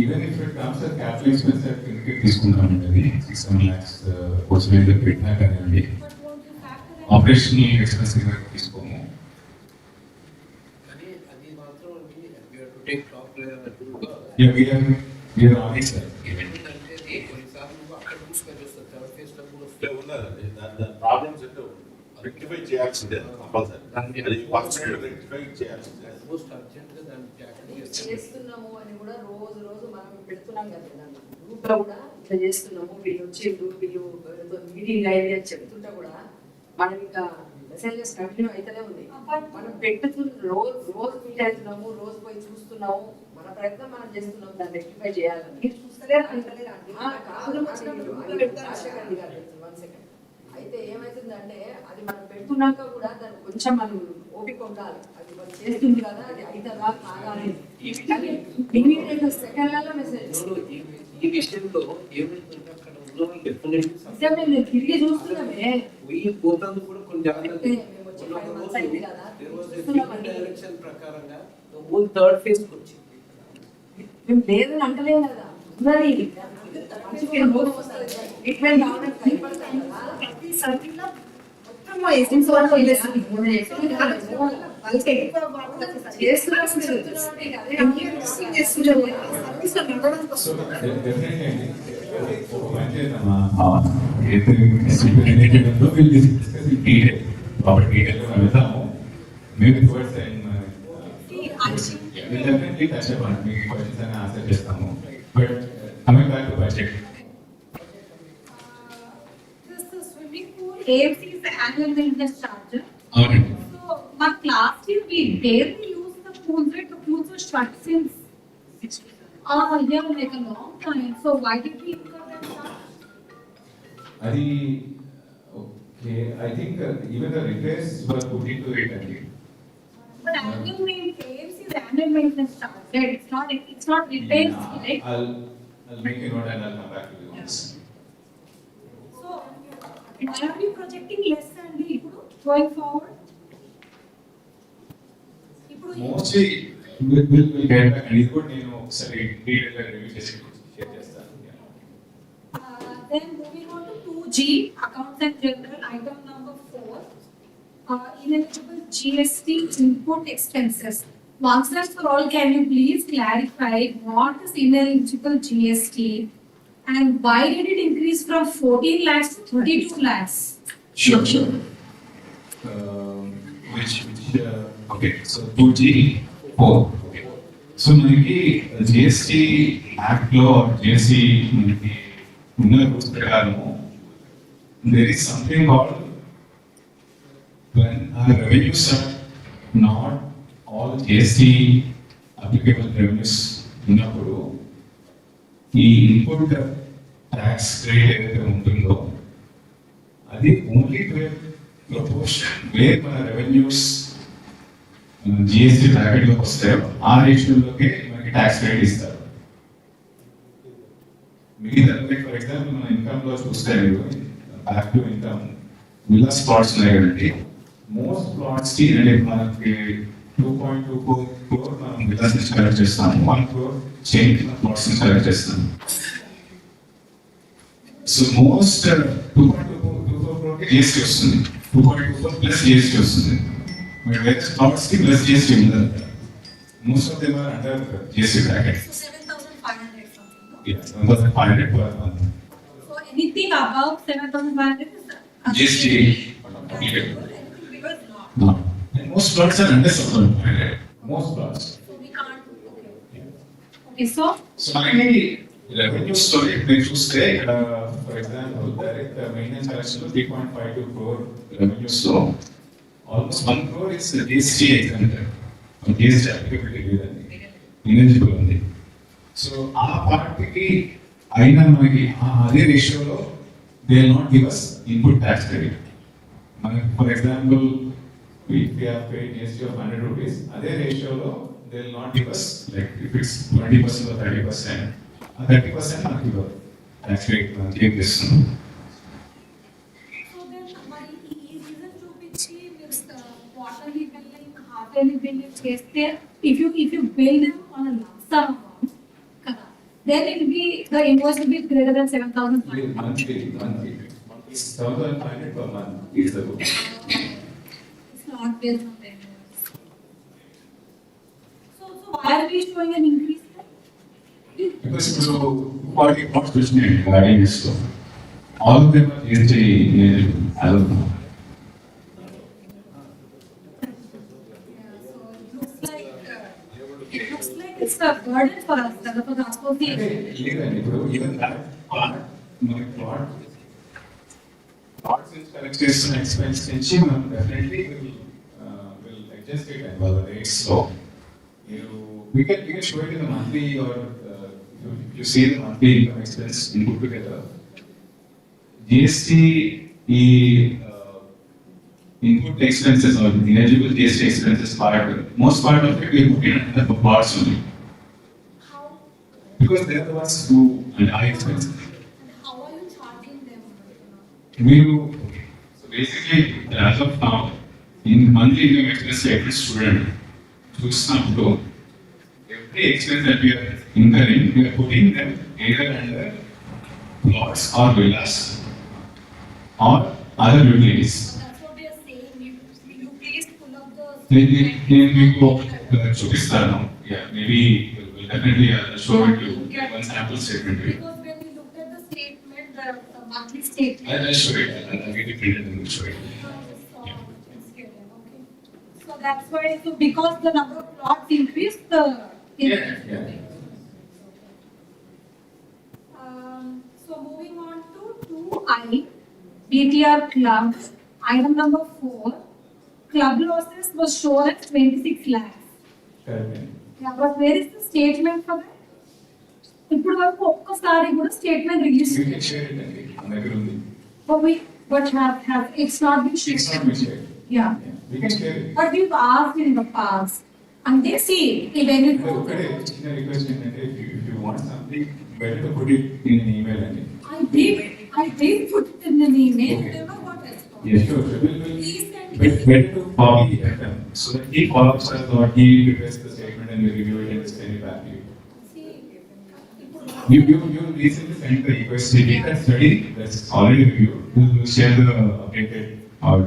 Even if it comes as capital expense, I think తీసుకుంటామండి 6-7 lakhs course మీద పెట్టినా కానివ్వండి, operational expense కింద తీసుకోము. అది మాత్రం we have to take top Yeah, we are on it, sir. అంటే కొన్నిసార్లు అక్కడ చూసుకొని వస్తారు థర్డ్ ఫేజ్ లో కూడా ఇట్లా ఉన్నదండి. దాని ప్రాబ్లమ్స్ ఏంటో రెక్టిఫై చేయాల్సిందే కంపల్సరీ. అది ఫస్ట్ రెక్టిఫై చేయాల్సిందే. మోస్ట్ అర్జెంట్ గా దాన్ని ట్యాకిల్ చేస్తున్నాము అని కూడా రోజు రోజు మనం పెడుతున్నాం కదా దాన్ని గ్రూప్ లో కూడా ఇట్లా చేస్తున్నాము, వీళ్ళు వచ్చిండు, వీళ్ళు మీటింగ్ అయింది అని చెప్తుంటే కూడా మనం ఇంకా మెసేజెస్ కంటిన్యూ అయితేనే ఉంది. మనం పెట్టుతున్న రోజు మీట్ అవుతున్నాము, రోజు పోయి చూస్తున్నాము, మన ప్రయత్నం మనం చేస్తున్నాం దాన్ని రెక్టిఫై చేయాలని. మీరు చూస్తలేరు అంటలేరు అండి. అయితే ఏమైతుందంటే అది మనం పెడుతున్నాక కూడా దాన్ని కొంచెం మనం ఓపిక ఉండాలి. అది మనం చేస్తుంది కదా, అది అవుతుందా కాదా అనేది ఇమీడియట్ సెకండ్లలో మెసేజ్. ఈ విషయంలో ఏమైందంటే అక్కడ ఉన్న వాళ్ళు డెఫినెట్లీ నేను తిరిగి చూస్తున్నామే పోతాను కూడా కొన్ని జాగ్రత్తలు డైరెక్షన్ ప్రకారంగా హోల్ థర్డ్ ఫేజ్ వచ్చింది. మేము లేదని అంటలేము కదా, ఉన్నది ట్రీట్మెంట్ రావడానికి భయపడతాం కదా. ప్రతి సర్వీలో మొత్తం Definitely అండి. ఒక పని చేద్దామా? ఏదైతే super related ఉందో we'll discuss in detail. Proper detail గా వెళ్దాము. Maybe towards the end, we'll definitely touch upon me questions and answer చేస్తాము. But coming back to budget. This swimming pool, AMC is the annual maintenance charge. అవునండి. So, my last year we barely used the pool, right? The pools were shut since yeah, like a long time. So why did we incur that charge? అది okay. I think even the repairs were put into it అండి. But annual maintenance, AMC is annual maintenance charge, right? It's not repairs, right? I'll make a note and I'll come back to you on this. So, why are we projecting less and going forward? Mostly we'll get back and ఇది కూడా నేను ఒకసారి detail గా review చేసి share చేస్తాను. Then moving on to 2G, accounts and general, item number 4, ineligible GST input expenses. Once and for all, can you please clarify what is ineligible GST and why did it increase from 14 lakhs to 32 lakhs? Sure. Which okay, so 2G 4. So మనకి GST act లో GST మనకి ఉన్న rules ప్రకారము there is something called when our revenues are not all GST applicable revenues ఉన్నప్పుడు ఈ input tax rate ఏదైతే ఉంటుందో అది ఓన్లీ టు ప్రపోర్షన్ వేర్ మన రెవెన్యూస్ జిఎస్టీ బ్రాకెట్ లోకి వస్తాయో ఆ రేషియోలోకి మనకి ట్యాక్స్ రేట్ ఇస్తారు. మిగతా ఫర్ ఎగ్జాంపుల్ మన ఇన్కమ్ లో చూస్తే మీరు back to income villas plots ఉన్నాయి కదండి. మోస్ట్ ప్లాట్స్ కి అంటే మనకి 2.24 crore మనం విల్లాస్ నుంచి కలెక్ట్ చేస్తాము, 1 crore చైన్ ప్లాట్స్ నుంచి కలెక్ట్ చేస్తాము. సో మోస్ట్ 2.24 crore కి జిఎస్టీ వస్తుంది, 2.24 ప్లస్ జిఎస్టీ వస్తుంది. But various plots ki plus GST under. Most of them are under GST bracket. So 7,500 something, no? Yeah, 7,500 per month. So anything above 7,500 is GST. anything below is not. No. And most plots are under 7,500. Most plots. So we can't, okay, so So finally, revenue story, they choose take, for example, direct maintenance collection of 3.52 crore revenue. So almost 1 crore is GST exempted. GST applicability leదండి, ineligible ఉంది. So ఆ పార్టీకి అయినా మనకి అదే రేషియోలో they will not give us input tax credit. మనకి for example if we have paid GST of 100 rupees, అదే రేషియోలో they will not give us like if it's 20% or 30%, ఆ 30% మనకి ట్యాక్స్ క్రెడిట్ మనకి ఏం చేస్తున్నాం. quarterly billing, half-yearly billing, if you bill them on a lump sum amount, then it will be, the invoice will be greater than 7,500. Monthly. 7,500 per month is the book. It's not based on the invoice. So why are we showing an increase there? Because what question regarding this, so all of them are GST ineligible as of now. It looks like it's a burden for us, for the association. Even that part, my plot since collect చేస్తున్న expense నుంచి మనం definitely will adjust it and our rates. So we can show it in the monthly or if you see the monthly income expense input together. GST input expenses or ineligible GST expenses part, most part of it we put in under the parts only. How? Because they are the ones who and high expenses. And how are you charging them? So basically, as of now, in monthly income expense every student choose some to every expense that we are incurring, we are putting them either under plots or villas or other utilities. That's what we are నేను మీకు చూపిస్తాను. Maybe definitely show it you one sample statement. Because when we looked at the statement, the monthly statement. I'll show it. I'll get it printed and show it. Okay. So that's why, so because the number of plots increased, the. Yeah. So moving on to 2I, BTR club, item number 4, club losses was shown at 26 lakhs. Correct. Yeah, but where is the statement for that? ఇప్పుడు వరకు ఒక్కసారి కూడా statement release You can share it అండి. మన దగ్గర ఉంది. but have it's not been shared. It's not been shared. Yeah. We can share it. But we've asked in the past, and they see when it అంటే ఒకటే చిన్న request ఏంటంటే if you want something better to put it in an email అండి. I did put it in an email, Okay. never got response. Yes, sure. Please send me. Better to copy FM so that he follows us or he prepares the statement and we review it and send it back to you. See, You recently sent the request. We did that study that's already reviewed. We'll share the updated or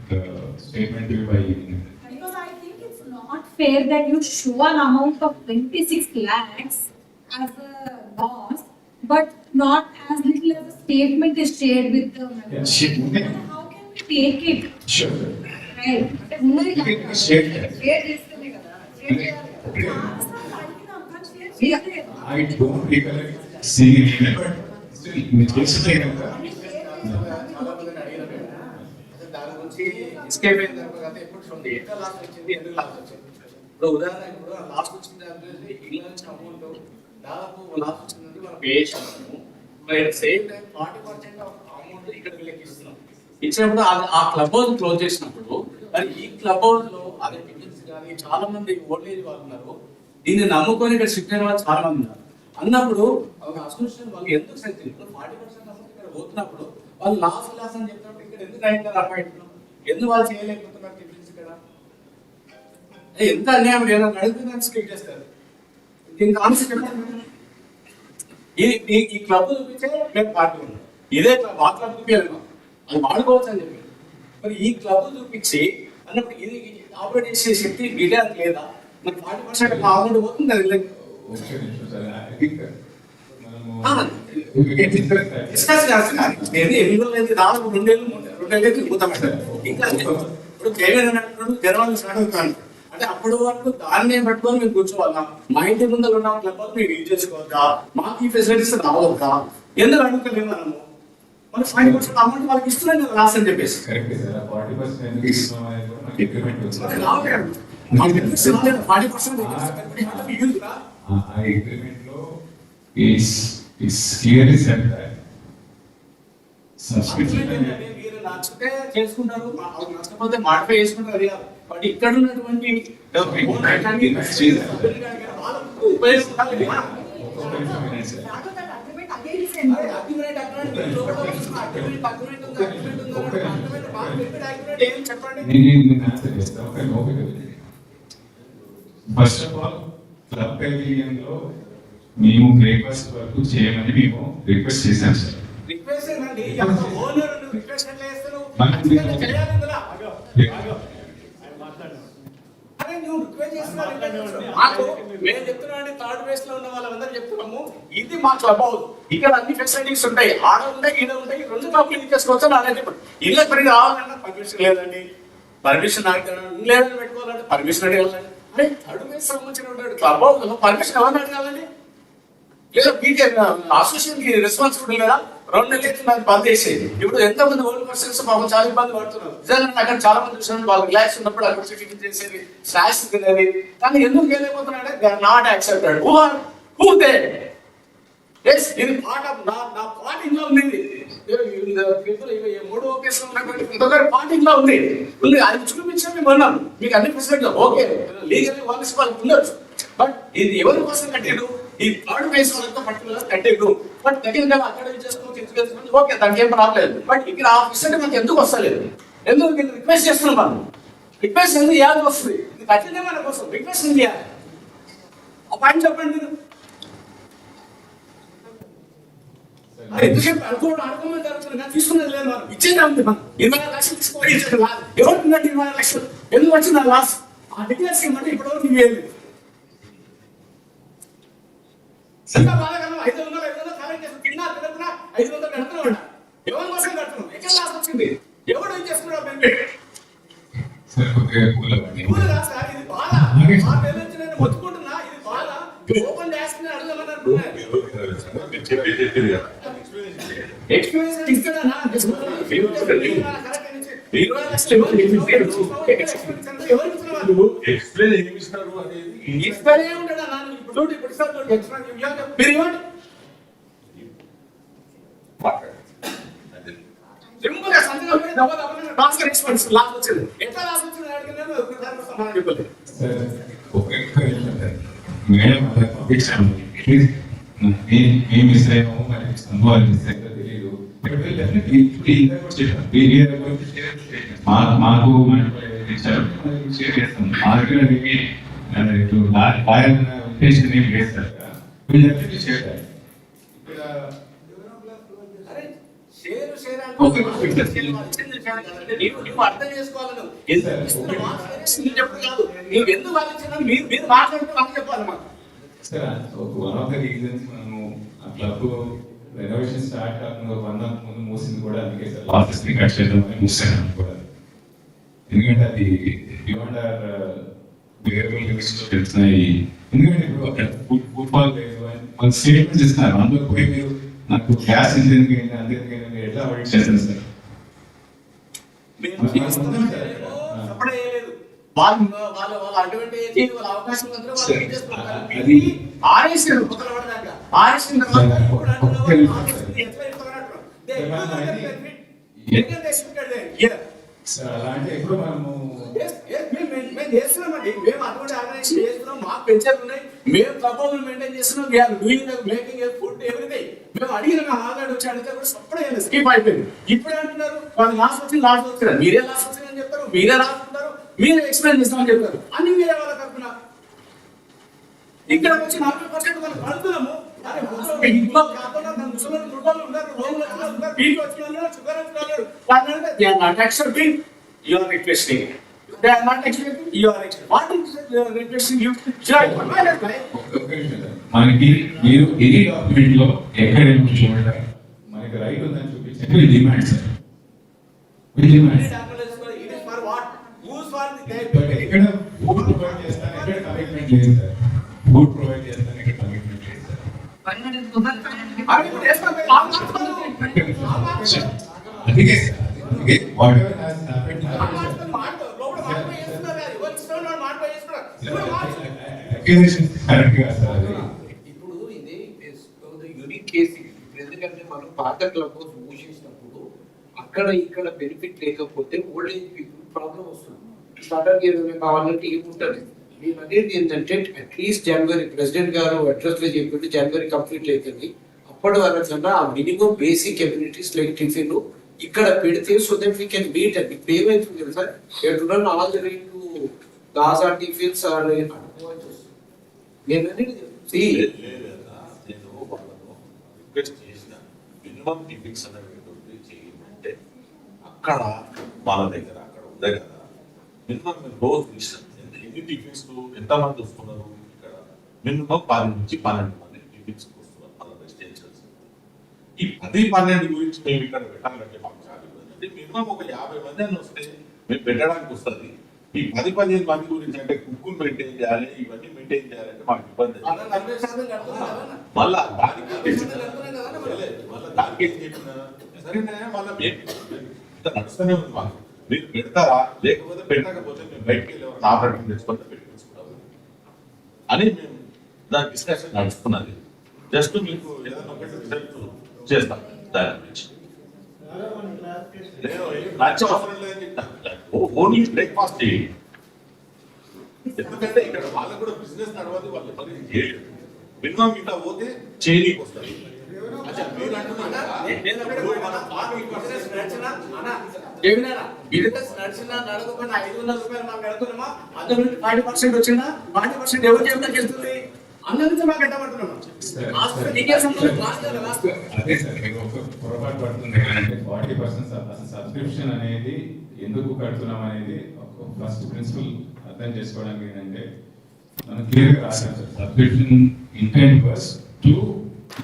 the statement to you by email. because I think it's not fair that you show an amount of 26 lakhs as a loss, but not as little as a statement is shared with the member. Yeah, share. How can we take it? Sure. Right. You can share that. I don't recollect seeing an email, but still, it's like చాలా మందిని అడిగిన మేము అసలు దాని గురించి escape అయిన తర్వాత ఎప్పుడు చూడండి ఎక్కడ లాస్ వచ్చింది ఎందుకు లాస్ వచ్చింది. ఇప్పుడు ఉదాహరణ ఇప్పుడు లాస్ వచ్చిన దాని ఇలా నుంచి అమౌంట్ దాదాపు లాస్ వచ్చిందంటే మనం పే చేసాము. మరి సేమ్ టైం 40% ఆఫ్ అమౌంట్ ఇక్కడ వీళ్ళకి ఇస్తున్నాం. ఇచ్చినప్పుడు ఆ క్లబ్ హౌస్ క్లోజ్ చేసినప్పుడు మరి ఈ క్లబ్ హౌస్ లో అదే పిల్లర్స్ కానీ చాలా మంది ఓల్డ్ ఏజ్ వాళ్ళు ఉన్నారు. దీన్ని నమ్ముకొని ఇక్కడ షిఫ్ట్ అయిన వాళ్ళు చాలా మంది ఉన్నారు. అన్నప్పుడు ఒక అసోసియేషన్ వాళ్ళు ఎందుకు సైతం ఇప్పుడు 40% అమౌంట్ ఇక్కడ పోతున్నప్పుడు వాళ్ళు లాస్ అని చెప్పినప్పుడు ఇక్కడ ఎందుకు రైతులు అర్థమవుతున్నాం ఎందుకు వాళ్ళు చేయలేకపోతున్నారు టిఫిన్స్ ఇక్కడ ఎంత అన్యాయం లేదా అడుగుతుందని స్కిప్ చేస్తారు. దీనికి ఆన్సర్ చెప్పండి. ఈ క్లబ్ చూపించే మేము పార్టీ ఉన్నాం ఇదే క్లబ్ ఆ క్లబ్ చూపించాను అది వాడుకోవచ్చు అని చెప్పి మరి ఈ క్లబ్ చూపించి అన్నప్పుడు ఇది ఆపరేట్ చేసే శక్తి గిటార్ లేదా మరి 40% అమౌంట్ పోతుంది అది లేదు. డిస్కస్ చేస్తున్నారు ఎన్ని రోజులు దాదాపు 2 ఏళ్ళు పోతామంటారు. ఇంకా ఇప్పుడు కేవలం జనవరి స్టార్ట్ అవుతాను అంటే అప్పటి వరకు దాన్నే పట్టుకొని మేము కూర్చోవాలా మా ఇంటి ముందర ఉన్న క్లబ్ మేము యూజ్ చేసుకోవద్దా మాకు ఈ ఫెసిలిటీస్ రావద్దా ఎందుకు అడుగుతలేము మనము మన 40% అమౌంట్ వాళ్ళకి ఇస్తున్నాం కదా లాస్ అని చెప్పేసి కరెక్ట్ సార్. 40% ఎందుకు ఇస్తున్నాం అనేది కూడా మనకి అగ్రిమెంట్ ఉంది. 40% యూజ్ రా ఆ అగ్రిమెంట్ లో is clearly said that subscription మీరు నచ్చితే చేసుకుంటారు నచ్చకపోతే మాడిఫై చేసుకుంటారు అది కాదు. బట్ ఇక్కడ ఉన్నటువంటి first of all club pavilion లో మేము బ్రేక్ఫాస్ట్ వరకు చేయమని మేము రిక్వెస్ట్ చేశాం సార్. రిక్వెస్ట్ ఏంటండి ఓనర్ రిక్వెస్ట్ ఎట్లా చేస్తారు చేయాలి కదా అరే నువ్వు రిక్వెస్ట్ చేస్తున్నావు మాకు మేము చెప్తున్నాం థర్డ్ బేస్ లో ఉన్న వాళ్ళందరూ చెప్తున్నాము ఇది మా క్లబ్ హౌస్ ఇక్కడ అన్ని ఫెసిలిటీస్ ఉంటాయి ఆడ ఉంటాయి ఈడ ఉంటాయి 2 క్లబ్లు యూజ్ చేసుకోవచ్చు అని చెప్పి ఇళ్ళకి పెరిగి రావాలన్నా పర్మిషన్ లేదండి పర్మిషన్ లేదని పెట్టుకోవాలంటే పర్మిషన్ అడగాలండి అరే థర్డ్ బేస్ సంబంధించిన క్లబ్ హౌస్ లో పర్మిషన్ ఎవరిని అడగాలండి లేదా మీకే అసోసియేషన్ కి రెస్పాన్సిబిలిటీ లేదా 2 నెలలు దాన్ని బంద్ చేసేది. ఇప్పుడు ఎంతమంది ఓల్డ్ పర్సన్స్ పాపం చాలా ఇబ్బంది పడుతున్నారు. నిజంగా అక్కడ చాలా మంది చూసిన వాళ్ళు రిలాక్స్ ఉన్నప్పుడు అక్కడ టిఫిన్ చేసేది స్నాక్స్ తినేది కానీ ఎందుకు చేయలేకపోతున్నారంటే they are not accepted. Who they as ఇది పార్ట్ ఆఫ్ నా పార్ట్ ఇంట్లో ఉంది. మూడో కేసులో ఉన్నటువంటి ఇంకొకరి పార్ట్ ఇంట్లో ఉంది అది చూపించాం మేము అన్నాం మీకు అన్ని ఫెసిలిటీ ఓకే లీగల్ వాళ్ళకి ఉండొచ్చు బట్ ఇది ఎవరి కోసం కట్టిండు ఈ థర్డ్ ఫేజ్ వాళ్ళతో పర్టికులర్ కట్టిండు బట్ దగ్గర అక్కడ చేసుకోవచ్చు ఓకే దానికి ఏం రాలేదు బట్ ఇక్కడ ఆ ఫెసిలిటీ మనకి ఎందుకు వస్తలేదు ఎందుకు మీరు రిక్వెస్ట్ చేస్తున్నాం మనం రిక్వెస్ట్ ఎందుకు చేయాల్సి వస్తుంది ఇది కట్టిందే మన కోసం రిక్వెస్ట్ ఎందుకు చేయాలి ఆ పాయింట్ చెప్పండి మీరు ఎందుకంటే అనుకోమని జరుగుతుంది తీసుకున్నది లేదు మనం ఇచ్చేదే ఉంది మనం 24 లక్షలు తీసుకోవాలి ఎవరికి 24 లక్షలు ఎందుకు వచ్చింది లాస్ ఆ డిక్లేర్ స్కీమ్ అంటే ఇప్పటివరకు ఇవేది ఇంకా బాధకరం 500 కలెక్ట్ చేసి తిన్నా 500 కడుతున్నాం. ఎవరి కోసం కడుతున్నాం? ఎక్కడ లాస్ వచ్చింది? ఎవడు ఏం చేస్తున్నాడు బెనిఫిట్? పూలు కాదు సార్, ఇది బాధ. ఆ పేరు నుంచి నేను మొత్తుకుంటున్నా, ఇది బాధ. ఓపెన్ డాష్ ని అడగమని అంటున్నాను. ఎక్స్పీరియన్స్ ఇస్తాడా? ఎక్స్ప్లెయిన్ ఏమి ఇస్తారు అనేది ఇస్తానే ఉంటాడా? ఇప్పుడు ఇస్తారు మీరు ఇవ్వండి. సింపుల్ గా సంతకం పెట్టి దెబ్బ ట్రాన్స్ఫర్ ఎక్స్పెన్స్ లాస్ వచ్చింది. ఎట్లా లాస్ వచ్చింది అడిగినాను ఒకసారి సమాధానం చెప్పలేదు. మేడం మేము మిస్ అయ్యాము, మరి అనుభవాలు మిస్ అయ్యారో తెలియదు. మాకు ఇచ్చారు, షేర్ చేస్తాం. మా దగ్గర ఉద్దేశం ఏం లేదు సార్. వీళ్ళు డెఫినెట్లీ షేర్ చేయాలి. నువ్వు అర్థం చేసుకోవాలి. నువ్వు ఎందుకు ఆలోచన మీరు మాట్లాడితే మాకు చెప్పాలి. మాకు వన్ ఆఫ్ ద రీజన్స్ మనము ఆ క్లబ్ రెనోవేషన్ స్టార్ట్ కాకుండా 1 month ముందు మూసింది కూడా అందుకే సార్. లాస్ట్ ని కట్ చేద్దామని మూసాను కూడా. ఎందుకంటే అది బియాండ్ అవర్ వేరియబుల్ లిమిట్స్ లో వెళ్తున్నాయి. ఎందుకంటే ఇప్పుడు అక్కడ ఫుట్బాల్ లేదు వాళ్ళు స్టేట్మెంట్స్ ఇస్తున్నారు. అందులో పోయి మీరు నాకు గ్యాస్ ఇంజనీరింగ్ అయింది అందుకని మీరు ఎట్లా అవాయిడ్ చేస్తారు సార్? వాళ్ళ అడ్వాంటేజ్ వాళ్ళ అవకాశం ఆరేసారు. అలాంటి ఎప్పుడు మనము మేము చేస్తున్నామండి. మేము అటువంటి ఆర్గనైజేషన్ చేస్తున్నాం. మాకు పెన్షన్లు ఉన్నాయి. మేము ప్రపోజల్ మెయింటైన్ చేస్తున్నాం. We're doing making food everything. మేము అడిగిన ఆల్రెడీ వచ్చి అడిగితే కూడా సప్పుడే స్కిప్ అయిపోయింది. ఇప్పుడు అంటున్నారు వాళ్ళు లాస్ వచ్చింది. మీరే లాస్ వచ్చిందని చెప్తారు, మీరే రాసుకుంటారు, మీరే ఎక్స్ప్లెయిన్ చేస్తామని చెప్తారు. అన్ని మీరే వాళ్ళ తరఫున ఇక్కడ వచ్చి 40% మనం కడుతున్నాము. ఇంట్లో కాకుండా ముసలి కుటుంబాలు ఉన్నారు, రోగులు ఉన్నారు, బీపీ వచ్చిన వాళ్ళు, షుగర్ వచ్చిన వాళ్ళు, వాళ్ళంటే they are not accepting, you are requesting. They are not accepting, you are accepting. What is requesting you? మనకి మీరు ఏ డాక్యుమెంట్ లో ఎక్కడేమో చూడండి, మనకి రైట్ ఉందని చూపించండి. Will demand sir, will demand. It is for what? Who's for the but ఎక్కడ food provide చేస్తాను, ఎక్కడ కమిట్మెంట్ లేదు సార్. ఫుడ్ ప్రొవైడ్ చేస్తాను, ఎక్కడ కమిట్మెంట్ లేదు సార్. అందుకే what ever has happened correct గా సార్. అది ఇప్పుడు ఇది యూనిక్ కేసు. ఎందుకంటే మనం పాత క్లబ్ హౌస్ మూసేసినప్పుడు అక్కడ ఇక్కడ బెనిఫిట్ లేకపోతే ఓల్డ్ ఏజ్ పీపుల్ ప్రాబ్లం వస్తుంది. సడన్ ఏదైనా కావాలంటే ఏముంటుంది. నేను అనేది ఏంటంటే అట్లీస్ట్ జనవరి ప్రెసిడెంట్ గారు అడ్రస్ లో చెప్పి జనవరి కంప్లీట్ అవుతుంది. అప్పటి వరకు ఆ minimum basic amenities like tiffin ఇక్కడ పెడితే so that we can meet అండి. ఇప్పుడు ఏమైతుంది తెలుసా, ఎటున్న ఆల్ ద రైట్ టు గాజా టిఫిన్స్ ఆర్ నేను రిక్వెస్ట్ చేసిన మినిమం టిఫిన్స్ అనేటువంటి చేయమంటే అక్కడ వాళ్ళ దగ్గర అక్కడ ఉంది కదా మినిమం రోజు ఇష్టం ఎన్ని టిఫిన్స్ ఎంతమంది వస్తున్నారు. ఇక్కడ మినిమం 10 నుంచి 12 మంది టిఫిన్స్ వస్తున్నారు మన రెసిడెన్షియల్స్. ఈ 10-12 గురించి మేము ఇక్కడ పెట్టాలంటే మాకు చాలా ఇబ్బంది. అంటే మినిమం ఒక 50 మంది అని వస్తే మేము పెట్టడానికి వస్తుంది. ఈ 10-15 మంది గురించి అంటే కుక్కులు మెయింటైన్ చేయాలి, ఇవన్నీ మెయింటైన్ చేయాలంటే మాకు ఇబ్బంది. మళ్ళా దానికి ఏం చెప్పిన సరేనా, మళ్ళీ మేము నడుస్తూనే ఉంది. మాకు మీరు పెడతారా, లేకపోతే పెట్టకపోతే మేము బయటకు వెళ్ళి ఎవరైనా ఆపరేటింగ్ తెచ్చుకుంటే పెట్టించుకుంటాము అని మేము దాని డిస్కషన్ నడుస్తున్నది. జస్ట్ మీకు ఏదైనా ఒకటి రిజల్ట్ చేస్తాం దాని గురించి. లంచ్ అవసరం లేదని ఓన్లీ బ్రేక్ఫాస్ట్ చేయండి. ఎందుకంటే ఇక్కడ వాళ్ళకు కూడా బిజినెస్ నడవదు, వాళ్ళు పని చేయలేదు. మినిమం ఇట్లా పోతే చేయనీకి వస్తుంది. మీరు బిజినెస్ నడిచినా నడకపోయినా 500 రూపాయలు మాకు కడుతున్నామా, అందులో నుంచి 40% వచ్చిందా, 40% ఎవరు చేయడానికి వెళ్తుంది, అందులో నుంచి మాకు కట్టబడుతున్నామా. అదే సార్ మీకు ఒక పొరపాటు పడుతుంది. అంటే 40% సబ్స్క్రిప్షన్ అనేది ఎందుకు కడుతున్నాం అనేది ఫస్ట్ ప్రిన్సిపల్ అర్థం చేసుకోవడానికి ఏంటంటే మనం క్లియర్గా రాసాం sir subscription intent was to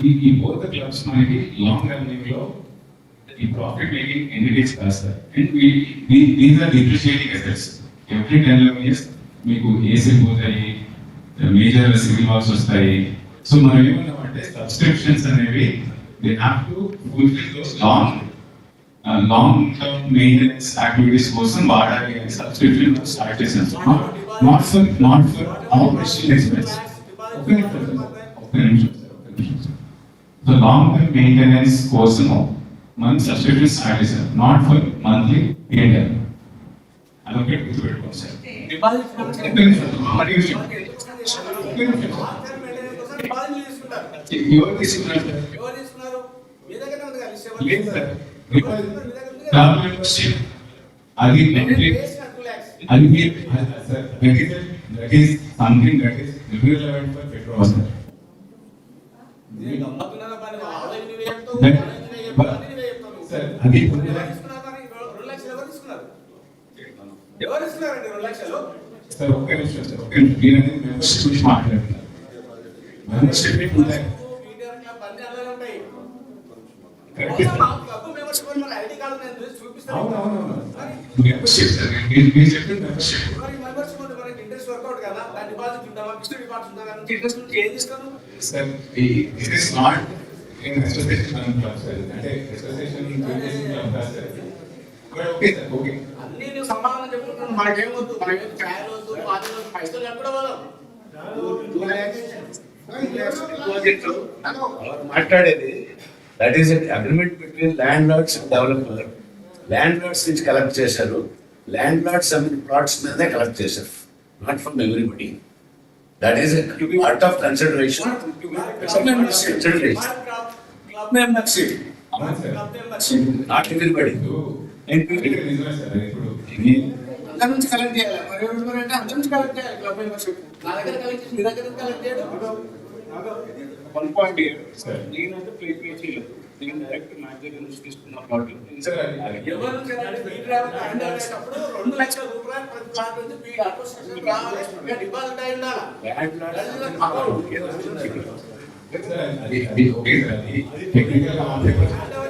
ఈ బోత్ క్లబ్స్ మనకి లాంగ్ రన్నింగ్ లో ఈ ప్రాఫిట్ మేకింగ్ ఎంటిటీస్ కాదు sir and these are depreciating assets every 10-11 years మీకు ఏసీ పోతాయి మేజర్ సివిల్ వర్క్స్ వస్తాయి. సో మనం ఏమన్నామంటే సబ్స్క్రిప్షన్స్ అనేవి they have to fulfil those long term maintenance activities కోసం వాడాలి అని సబ్స్క్రిప్షన్ స్టార్ట్ చేశాను. Not for operational expense. ఒక నిమిషం సో లాంగ్ టర్మ్ మెయింటెనెన్స్ కోసం మనం సబ్స్క్రిప్షన్ స్టార్ట్ చేశాం. నాట్ ఫర్ మంత్లీ ఏంటంటే అదొకే గుర్తుపెట్టుకోండి సార్. ఎవరు తీసుకున్నారు అది that is something that is irrelevant for Btrowa sir. Sir, అది ఎవరు ఇస్తున్నారండి 2 లక్షలు? సార్ ఒక్క నిమిషం సార్, ఒక్క నిమిషం. నేను అనేది మెంబర్షిప్ గురించి మాట్లాడుతున్నాను. మెంబర్షిప్ మీడియా క్లబ్ అన్ని అలాగే ఉంటాయి. క్లబ్ మెంబర్షిప్ మన ఐడి కార్డు నేను చూపిస్తాను. అవునవును మెంబర్షిప్ సార్, మీరు చెప్పిన మెంబర్షిప్ మరి మెంబర్షిప్ అంటే మనకి ఇంట్రెస్ట్ వర్కౌట్ కదా, దాని డిపాజిట్ ఉండాలా, ఫిక్స్డ్ డిపాజిట్ ఉండాలా, ఇంట్రెస్ట్ నుంచి ఏం చేస్తాను sir? It is not in association club sir, అంటే అసోసియేషన్ క్లబ్ కాదు సార్. ఓకే సార్, ఓకే అన్ని నేను సమాధానం చెప్పుకుంటున్నాను. మనకేమొద్దు, మనకేం ఛాయలు వద్దు, పాలు వద్దు, పైసలు ఎక్కడ పోదాం. మాట్లాడేది that is agreement between landlords and developer. Landlords నుంచి కలెక్ట్ చేశారు, ల్యాండ్ లార్డ్స్ ప్లాట్స్ మీదే కలెక్ట్ చేశారు, not from everybody. That is part of consideration. Club membership not everybody. అందరి నుంచి కలెక్ట్ చేయాలి. మరి ఏమంటారంటే అందరి నుంచి కలెక్ట్ చేయాలి క్లబ్ మెంబర్షిప్. నా దగ్గర కలెక్ట్ చేసి మీ దగ్గర కలెక్ట్ చేయడం 1.8 నేనైతే ప్లేట్ పేజీ లేదు, నేను డైరెక్ట్ మ్యానేజర్ నుంచి తీసుకున్న ప్లాట్ ఎవరు అప్పుడు 2 లక్షల రూపాయలు ప్రతి ప్లాట్ నుంచి వీడి అసోసియేషన్ రావాలి, డిపాజిట్ అయి ఉండాలి.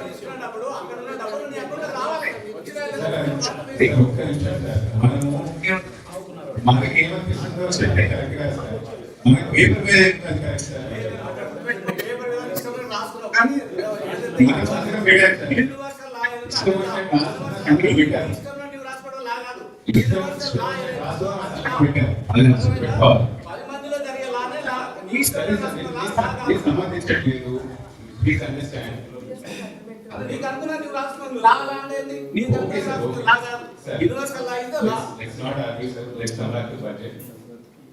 తీసుకున్నప్పుడు అక్కడ ఉన్న డబ్బులు నీ అకౌంట్ రావాలి. మనకి ఏమనిపిస్తుందో చెప్పే కరెక్ట్ కాదు సార్. మనకి పేపర్ మీద రాసుకున్నావు కానీ రాసుకోవడం లా కాదు. 10 మందిలో జరిగే లానే లా. సంబంధించట్లేదు. Please understand. నీకు అనుకున్నా నువ్వు రాసుకున్నావు, లా లా అనేది నీకు అనుకున్నా లా కాదు. Universal law is the law. Let's not argue sir, let's come back to budget.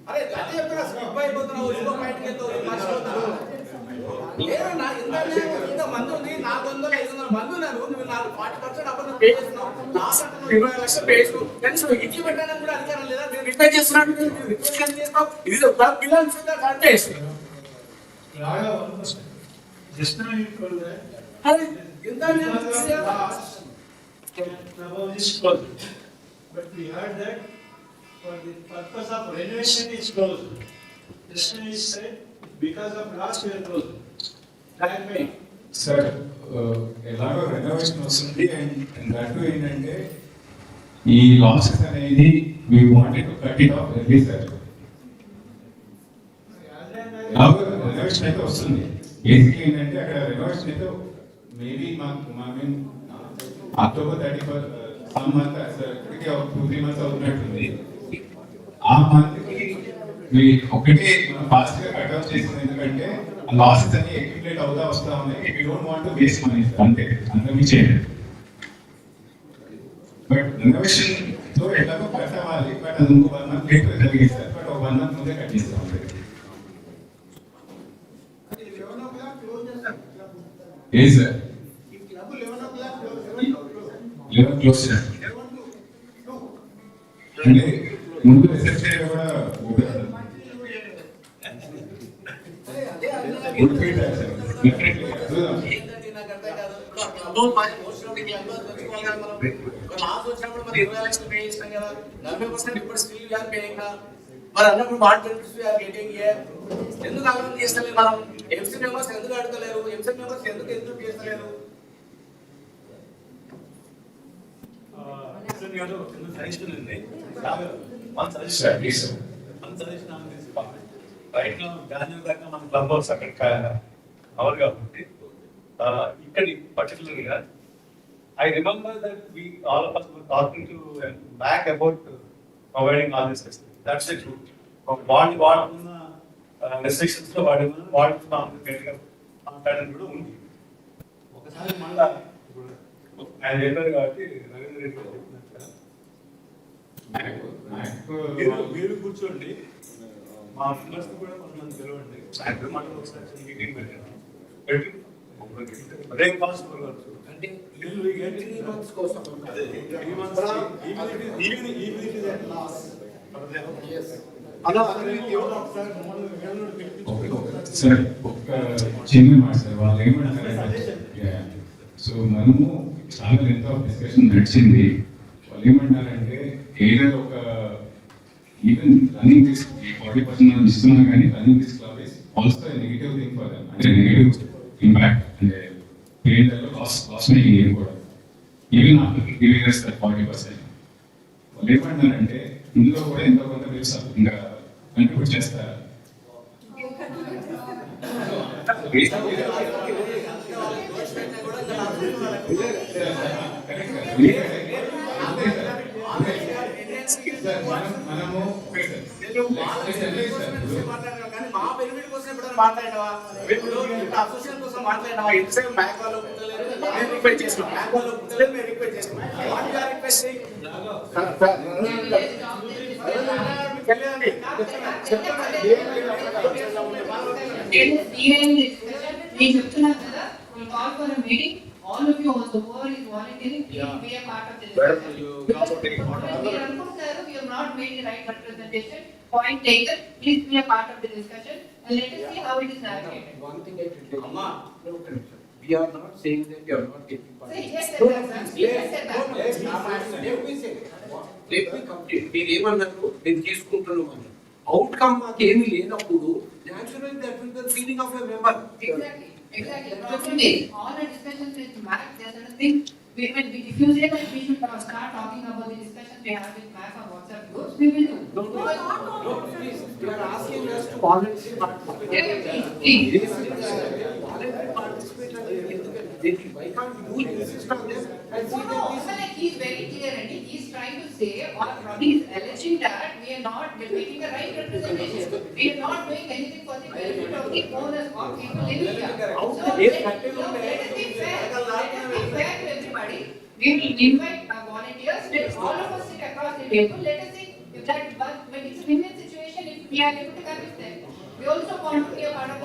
అరే అదే చెప్తున్నా, స్కిప్ అయిపోతున్నావు, ఇంకో బయటకి వెళ్తావు, మర్చిపోతావు. లేదన్నా, ఇంత మంది ఉంది, 400-500 మంది ఉన్నారు, నువ్వు 40% అప్పుడు నువ్వు పే చేస్తున్నావు, లాస్ట్ అంటే నువ్వు 20 లక్షలు పే చేస్తున్నావు. కానీ నువ్వు ఇచ్చి పెట్టడానికి కూడా అధికారం లేదా? నేను రిక్వెస్ట్ చేస్తున్నాను, రిక్వెస్ట్ చేస్తావు. ఇది belongs to the contest. Just now you told that. అరే ఇంత About this closed. But we heard that for the purpose of renovation is closed. Just now you said because of loss we are closed. That way. Sir ఎలాగో renovation వస్తుంది and that ఏంటంటే ఈ losses అనేది we wanted to cut it of early sir. ఎలాగో renovation అయితే వస్తుంది. Basically ఏంటంటే అక్కడ రెనోవేషన్ అయితే మేబీ మేము అక్టోబర్ 31 సమ్ మంత్ ఇప్పటికే 2-3 months అవుతున్నట్టుంది. ఆ మంత్కి ఒకటే మనం ఫాస్ట్ గా కట్ ఆఫ్ చేసింది, ఎందుకంటే లాసెస్ అన్ని అక్యుములేట్ అవుతా వస్తా ఉన్నాయి. We don't want to waste money అంతే, అంతమీ చేయండి. బట్ రెనోవేషన్ తో ఎలాగో కట్ అవ్వాలి, బట్ అది ఇంకో 1 month లేట్ జరిగింది సార్. బట్ ఒక 1 month ముందే కట్ చేస్తాం. ఏ సార్ 11 క్లోజ్ సార్. అంటే ముందు రిసెప్షన్ కూడా లాస్ వచ్చినప్పుడు మరి 20 లక్షలు పే చేస్తాం కదా. 40% ఇప్పుడు స్టిల్ వీఆర్ పేయింగ్. మరి అన్నప్పుడు what benefits we're getting here. ఎందుకు అర్థం చేస్తలేదు మనం? ఎంసీ మెంబర్స్ ఎందుకు అడగలేరు? ఎంసీ మెంబర్స్ ఎందుకు చేస్తలేరు? సజెషన్ ఉంది. One suggestion on this point. Right now Gandhi దాకా మన క్లబ్ హౌస్ అక్కడ కవర్ కాబట్టి ఇక్కడ పర్టికులర్ గా I remember that we all of us were talking to back about providing all this facility. That's the truth. వాడుతున్న restrictions లో వాడుతున్న మాట్లాడడం కూడా ఉంది. ఒకసారి మళ్ళా ఇప్పుడు ఆయన చెప్పారు కాబట్టి రవీంద్ర రెడ్డి గారు చెప్పినట్టుగా మీరు కూర్చోండి, మా మెంబర్స్ కూడా కొంతమంది పిలవండి, సాయంత్రం మళ్ళీ ఒకసారి మీటింగ్ పెట్టి బ్రేక్ఫాస్ట్ కావచ్చు. అంటే 3 months కోసం సార్ ఒక చిన్న మాట సార్, వాళ్ళు ఏమంటారంటే సో మనము చాలా లెంత్ ఆఫ్ డిస్కషన్ నడిచింది. వాళ్ళు ఏమంటారంటే ఏదో ఒక ఈవెన్ రన్నింగ్ దిస్ 40% ఇస్తున్నా కానీ running this club is also negative thing for them. అంటే నెగిటివ్ ఇంపాక్ట్ అంటే పేర్లలో లాస్ మేకింగ్ ఏం కూడా even after giving us that 40%. వాళ్ళు ఏమంటారంటే ఇందులో కూడా ఎంతో కొంత మీరు ఇంకా కంట్రిబ్యూట్ చేస్తారు. మనము మా బెనిఫిట్ కోసం ఎప్పుడైనా మాట్లాడవా? అసోసియేషన్ కోసం మాట్లాడవా? ఎంతసేపు బ్యాంక్ వాళ్ళు రిక్వెస్ట్ చేస్తున్నాం, బ్యాంక్ వాళ్ళు మేము రిక్వెస్ట్ చేస్తున్నాం. All of you also who are volunteering, please be a part of this discussion. We have not made the right representation. Point taken. Please be a part of the discussion and let us see how it is navigated. One thing I should tell you, we are not saying that you are not getting part. Let me complete. మీరు ఏమన్నారు? నేను తీసుకుంటున్నాం అని outcome మాకు ఏమీ లేనప్పుడు naturally that will be the feeling of a member. Exactly. Exactly. All the discussions with Mac, there are certain things. If you say that we should start talking about the discussions we have with Mac on WhatsApp groups, we will do. No, please. You are asking us to voluntarily participate. Please. Voluntarily participate. Why can't you insist on this? No, like he is very clear and he is trying to say, or he is alleging that we are not making the right representation. We are not doing anything for the benefit of the owners or people living here. So let us be fair. Let us be fair to everybody. We will invite volunteers. Let all of us sit across the table. Let us see if that, but it's a win-win situation if we are able to convince them. We also want to be a part of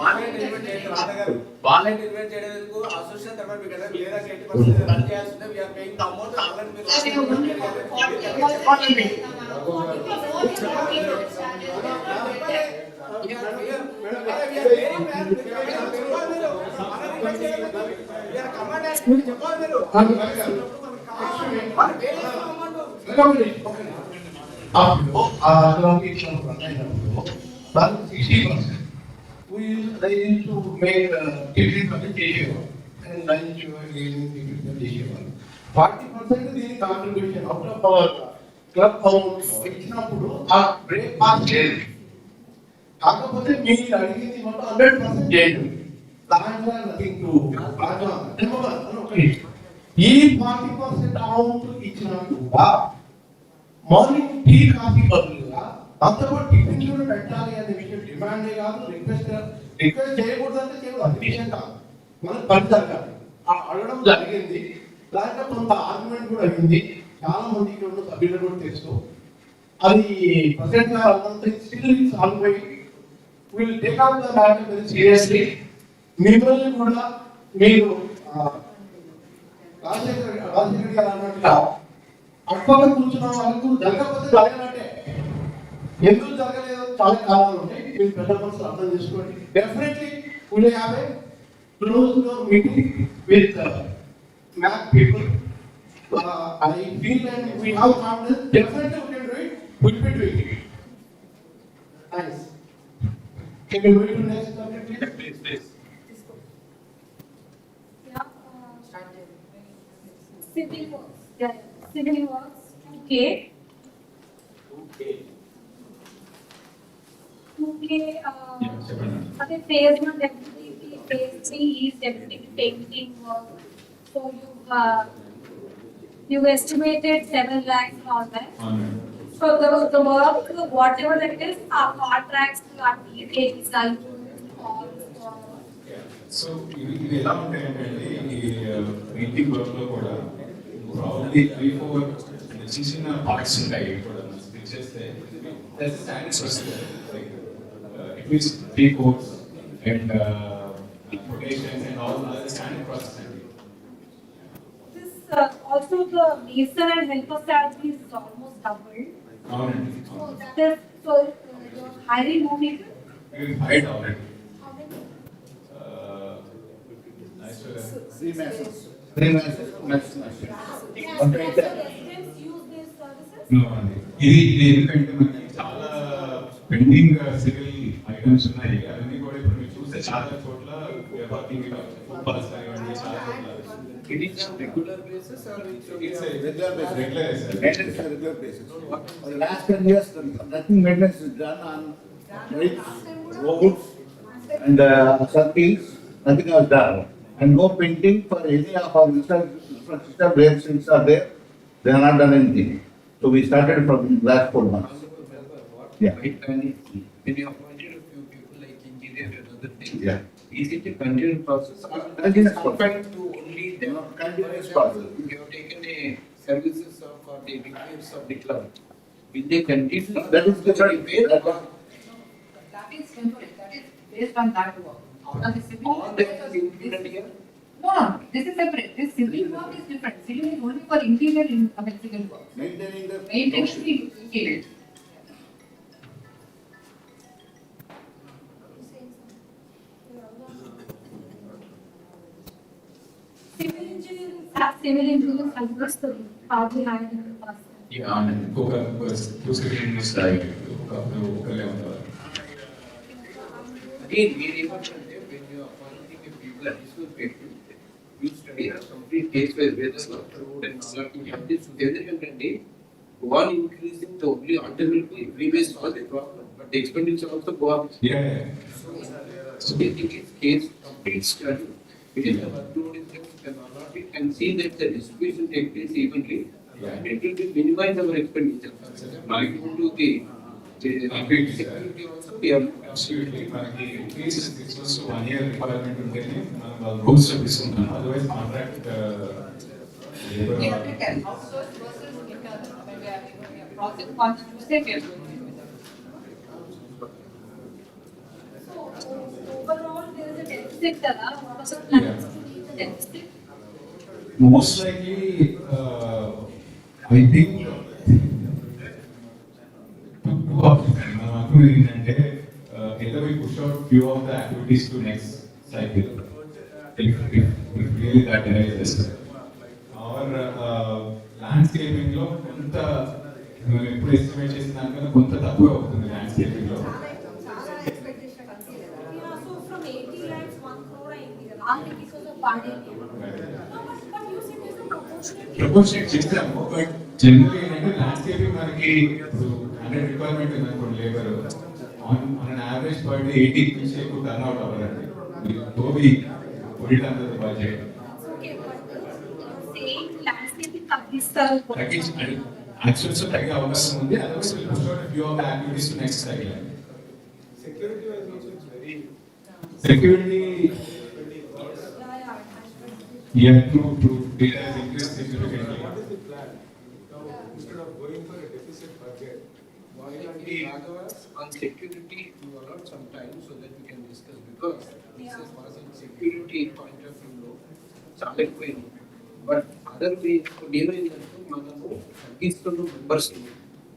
Volunteer event చేయడానికి association తరఫున మీకు కదా లేదా 80% run చేయాల్సిందే. we are paying the amount already మీరు we need to make degree presentation and lunch degree presentation. 40% is contribution out of our club amount. ఇచ్చినప్పుడు ఆ breakfast లేదు. కాకపోతే మీరు అడిగింది మొత్తం 100% చేయండి. దాంట్లో నథింగ్ టు ఈ 40% అమౌంట్ ఇచ్చినా కూడా మార్నింగ్ టీ కాఫీ బదులుగా అంతపాటు టిఫిన్ కూడా పెట్టాలి అనే విషయం డిమాండే కాదు, రిక్వెస్ట్ చేయకూడదు అంటే కేవలం అది విషయం కాదు, మనం పని జరగాలి అడగడం జరిగింది. దాంట్లో కొంత ఆర్గ్యుమెంట్ కూడా అయింది, చాలా మంది ఇక్కడ ఉన్న సభ్యులు కూడా తెలుసు. అది ప్రెసిడెంట్ గారు అన్నంత స్టిల్ సాల్వ్ అయ్యి will take off the matter very seriously. మిమ్మల్ని కూడా మీరు రాజశేఖర్ గారు అన్నట్టుగా అక్కడ కూర్చున్న వాళ్ళకు జరగకపోతే జరగనట్టే. ఎందుకు జరగలేదో చాలా కారణాలు ఉంటాయి, మీరు పెద్ద మనసులు అర్థం చేసుకోండి. Definitely will have a close door meeting with Mac people. I feel and we have confidence, definitely we can do it. We'll be doing it. Nice. Can you go to the next topic, please? Please. Yeah, civil works, yeah, civil works, 2K. 2K, okay, phase one definitely, phase three is definitely painting work. So you estimated 7 lakhs on that. So the work, whatever that is, our contracts are details, so ఇవి ఎలా ఉంటాయంటే ఈ painting work లో కూడా probably 3-4 చిన్న చిన్న parts ఉంటాయి కూడా స్ప్లిట్ చేస్తే స్టాండర్డ్స్ వస్తుంది like it means 3 courses and పొటేషన్స్ and all other standard process అండి. this also the mason and helper salary is almost doubled. అవునండి. So that is, so you're hiring more people? We've hired already. How many? Three masons. Three masons. Residents use these services? No అండి. ఇది ఎందుకంటే మనకి చాలా pending civil items ఉన్నాయి. అవన్నీ కూడా ఇప్పుడు మీరు చూస్తే చాలా చోట్ల వర్కింగ్ ఫుట్బాల్స్ కానివ్వండి చాలా చోట్ల. It is on regular basis or It's a regular basis? regular, sir. Maintenance on regular basis. For the last 10 years, nothing maintenance is done on bridges, roads, and circles, nothing was done. And no painting for any of our infrastructure where things are there, they are not done anything. So we started from last 4 months. Yeah. When you appointed a few people like engineer and other things, Yeah. is it a continuous process or Continuous confined to only them? No, continuous process. You have taken a services for the repairs of the club. Will they continue? That is different. That is temporary, that is based on that work. Out of the civil. All that is included here? No, this is separate, this civil work is different, civil is only for interior in, civil work. Maintaining the. Maintenance is interior. Civil engineering helpers, the hardly hired in the past. అవునండి. ఒక 2 వస్తాయి. ఒకళ్ళే ఉంటారు. Again, we remember when you are appointing a people, additional people, you study a complete case where whether not road and all that, you have this together and one increasing the only alternate way, we may solve the problem, but the expenditure also go up. Yeah. So we think it's case complete study. We can have workload in them, can allot it and see that the distribution takes place evenly. And it will be minimize our expenditure. Now you go to the security also, we have. Absolutely. మనకి at least 6 months to 1 year requirement ఉంటేనే మనం వాళ్ళ rules తీసుకుంటాం. Otherwise contract We have to tell outsourced versus internal, when we are process concept, we say we are doing it. So overall, there is a deficit, what was the plans to meet the deficit? most likely I think two options. మనం అనుకునేది ఏంటంటే either we push out few of the activities to next cycle if really that arises or landscaping లో కొంత మనం ఎప్పుడు estimate చేసిన దానికన్నా కొంత తక్కువ అవుతుంది landscaping లో. Yeah, so from 80 lakhs, 1 crore అయింది కదా. All because of bad area. No, but you said there's a proportionate. Proportionate చేస్తాము బట్ జనరల్ ఏంటంటే ల్యాండ్స్కేపింగ్ మనకి ఇప్పుడు 100 రిక్వైర్మెంట్ ఉంది అనుకోండి labour on an average per day 80 నుంచి ఎక్కువ టర్న్ అవుట్ అవ్వదండి. గోబీ పొడిట్ అంత budget Okay, but you're saying landscaping తగ్గిస్తారు. యాక్చువల్స్ తగ్గే అవకాశం ఉంది. Otherwise will push out few of the activities to next cycle. Security wise also it's very. Security true data has increased significantly. What is the plan? Now, instead of going for a deficit budget, why not we On security, you allot some time so that we can discuss because this is for security point of view, చాలా ఎక్కువైంది. But other way, ఏమైందంటే మనము తగ్గిస్తున్న members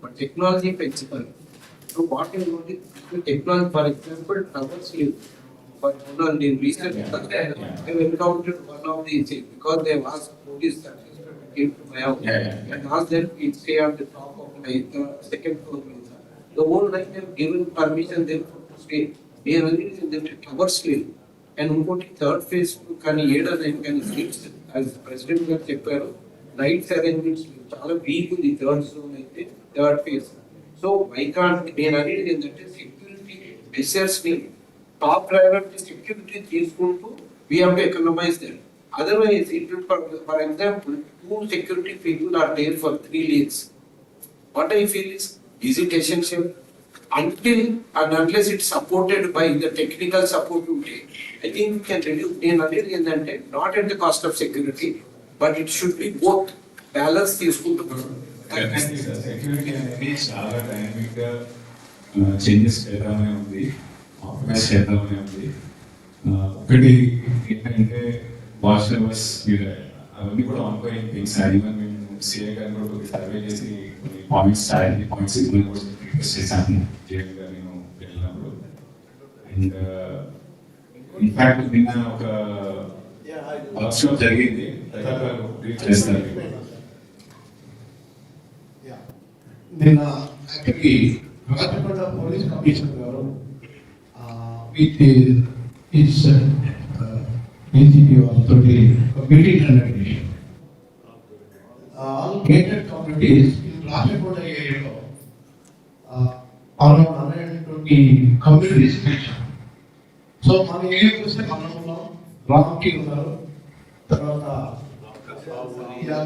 but technology పెంచుతారు. So what is technology, for example, towers leave. But in recent I have encountered one of these because they have asked police that came to my house and asked them to stay on the top of my second floor. The whole night they have given permission them to stay. We have only in the tower still. And ఇంకోటి third phase కానీ 7 కానీ seats as president గారు చెప్పారు lights arrangements చాలా weak ఉంది third zone అయితే third phase. So why can't నేను అనేది ఏంటంటే సెక్యూరిటీ మెషర్స్ ని టాప్ ప్రయారిటీ సెక్యూరిటీ తీసుకుంటూ we have to economise that. Otherwise, it will, for example, 2 security people are there for 3 lanes. What I feel is it essential? Until and unless it's supported by the technical support we take, I think we can reduce not at the cost of security, but it should be both balanced. Security అనేది చాలా dynamic గా changes చేద్దామనే ఉంది, optimise చేద్దామనే ఉంది. ఒకటి ఏంటంటే watch towers అవన్నీ కూడా ఆన్గోయింగ్ థింగ్స్. ఈవెన్ మేము సిఐ గారు కూడా కొద్దిగా సర్వే చేసి కొన్ని పాయింట్స్ సిగ్నల్ కూడా రిక్వెస్ట్ చేశాను జేఎం గారు నేను వెళ్ళినప్పుడు. అండ్ ఇన్ఫాక్ట్ నిన్న ఒక వర్క్ షాప్ జరిగింది, చేస్తారు. నిన్న యాక్చువల్లీ రాజకొండ పోలీస్ కమిషనర్ గారు విత్ హిస్ ఏసీపీ వాళ్ళతో మీటింగ్ కండక్ట్ చేశారు. ఆల్ గేటెడ్ కమ్యూనిటీస్ రాజకొండ ఏరియాలో అరౌండ్ 120 కమ్యూనిటీస్ పెంచారు. సో మన ఏరియాకి వస్తే మనం ఉన్నాం, రామ్కి ఉన్నారు, తర్వాత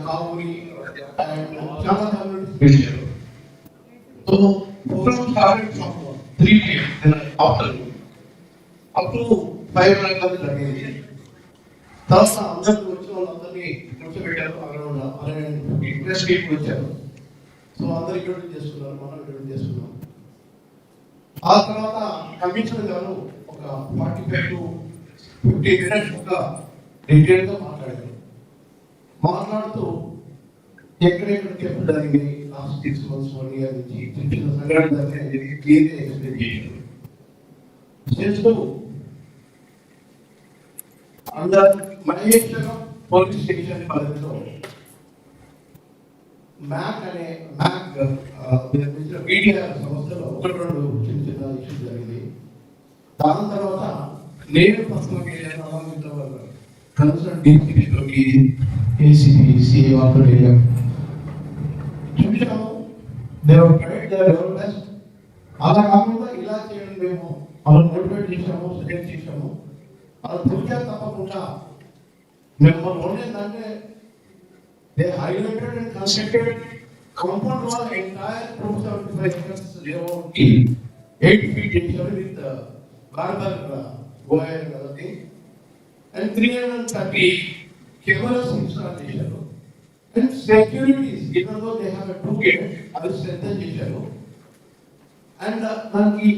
కావుని అండ్ చాలా కమ్యూనిటీస్ పెంచారు. So programme started from 3 PM afternoon up to 5 o'clock జరిగింది. తర్వాత అందరికి వచ్చిన వాళ్ళందరినీ కూర్చోబెట్టారు. అరౌండ్ ఇండస్ట్రీకి వచ్చారు. సో అందరు ఇంట్రొడ్యూస్ చేసుకున్నారు, మనం ఇంట్రొడ్యూస్ చేసుకున్నాం. ఆ తర్వాత కమిషనర్ గారు ఒక 45 to 50 minutes ఒక డీటెయిల్గా మాట్లాడారు. మాట్లాడుతూ ఎక్కడెక్కడ చెప్పు జరిగింది లాస్ట్ 6 months 1 year నుంచి చిన్న సంఘటన జరిగింది క్లియర్గా ఎక్స్ప్లెయిన్ చేశారు. చేస్తూ అందరు మహేశ్వరం పోలీస్ స్టేషన్ పరిధిలో మ్యాక్ మీడియా సంస్థలో 1-2 చిన్న చిన్న ఇష్యూస్ జరిగింది. దాని తర్వాత నేను పర్సనల్గా వెళ్ళాను, కన్సర్న్ డీసీపీకి ఏసీపీ సిఐ వాళ్ళతో వెళ్ళాము, చూసాము. అలా కాకుండా ఇలా చేయడం మేము అలా మోటివేట్ చేసాము, సజెస్ట్ చేసాము. అలా తొలిగా తప్పకుండా మేము మనం ఏంటంటే they highlighted and constructed compound wall entire 275 acres 8 feet చేశారు విత్ బార్బర్ వైర్ కాబట్టి అండ్ 330 cameras ఇన్స్టాల్ చేశారు. And securities even though they have 2 gates అది స్ట్రెంథెన్ చేశారు. అండ్ మనకి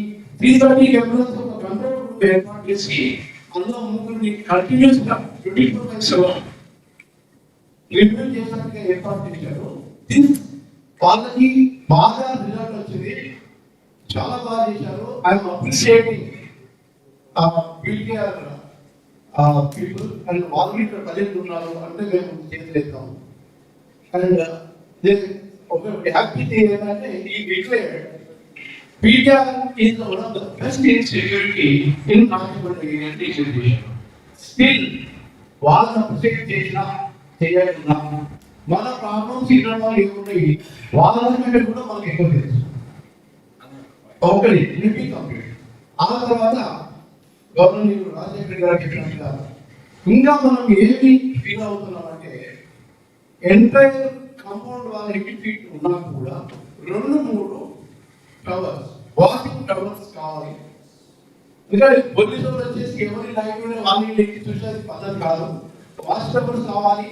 330 cameras ఒక కంట్రోల్ రూమ్ ఏర్పాటు చేసి అందులో ముగ్గురిని కంటిన్యూస్ గా 24/7 రివ్యూ చేయడానికి ఏర్పాటు చేశారు. వాళ్ళకి బాగా రిజల్ట్ వచ్చింది, చాలా బాగా చేశారు. I'm appreciating PTR people and వాళ్ళు ఇక్కడ ప్రజెంట్ ఉన్నారు అంటే మేము చేయలేస్తాం. అండ్ ఒక హ్యాపీ థింగ్ ఏంటంటే ఈ declared PTR is one of the best in security in Rajakonda area. Still వాళ్ళని అప్రిషియేట్ చేసినా చేయకుండా మన ప్రాబ్లమ్స్ ఇవ్వడం ఏమున్నాయి వాళ్ళ కంటే కూడా మనకు ఎక్కువ తెలుసు. ఒకటి లిపి కంప్లీట్. ఆ తర్వాత గవర్నమెంట్ రాజశేఖర్ గారు చెప్పినట్టుగా ఇంకా మనం ఏమి ఫీల్ అవుతున్నామంటే ఎంటైర్ కాంపౌండ్ వాళ్ళ 8 feet ఉన్నా కూడా 2-3 టవర్స్ వాకింగ్ టవర్స్ కావాలి. ఇంకా పోలీసు వాళ్ళు వచ్చేసి ఎవరి లైఫ్ వాళ్ళని చూసేది పద్ధతి కాదు. వాచ్ టవర్స్ కావాలి.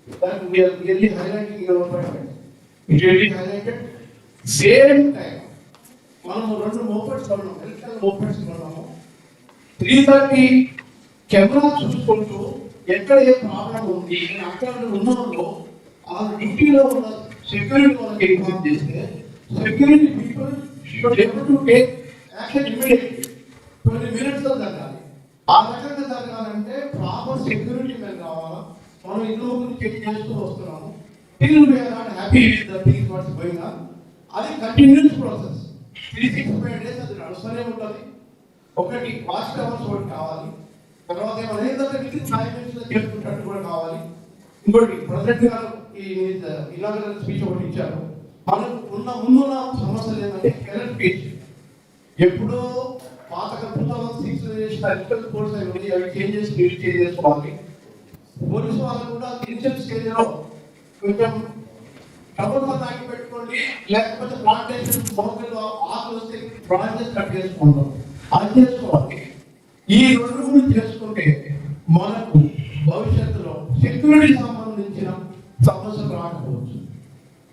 That we are really highlighting your appointment. It really highlighted. Same time, మనం 2 mopeds కొన్నాము, ఎలక్ట్రికల్ mopeds కొన్నాము. 330 కెమెరా చూసుకుంటూ ఎక్కడ ఏ ప్రాబ్లం ఉంది అక్కడ ఉన్న వాళ్ళు ఆ డ్యూటీలో ఉన్న సెక్యూరిటీ వాళ్ళకి ఇన్ఫార్మ్ చేస్తే security people should able to take action immediately 20 minutes లో జరగాలి. ఆ రకంగా జరగాలంటే ప్రాపర్ సెక్యూరిటీ మెన్ కావాలా. మనం ఇంట్లో చెక్ చేస్తూ వస్తున్నాము. Still we are not happy with the things what's going on. అది కంటిన్యూస్ ప్రాసెస్ 365 days అది నడుస్తూనే ఉంటుంది. ఒకటి ఫాస్ట్ అవర్స్ ఒకటి కావాలి, తర్వాత ఏమైనా ఏంటంటే విత్ 5 minutes చేసుకుంటట్టు కూడా కావాలి. ఇంకోటి ప్రెసిడెంట్ గారు ఈ ఇనాగరల్ స్పీచ్ ఒకటి ఇచ్చారు. మనకు ముందున్న సమస్యలు ఏంటంటే ఎలక్ట్రిఫికేషన్. ఎప్పుడో పాతగా 2006 చేసిన ఎలక్ట్రికల్ కోర్స్ అవి అవి చేంజ్ చేసుకోవాలి. పోలీసు వాళ్ళు కూడా ఇనిషియల్ స్టేజ్లో కొంచెం డబ్బులు తాగి పెట్టుకోండి, లేకపోతే ప్లాంటేషన్ మోకలు ఆకులు వస్తే ప్రాజెక్ట్ కట్ చేసుకుంటాం, అది చేసుకోవాలి. ఈ రెండు చేసుకుంటే మనకు భవిష్యత్తులో సెక్యూరిటీ సంబంధించిన సమస్యలు రాకపోవచ్చు.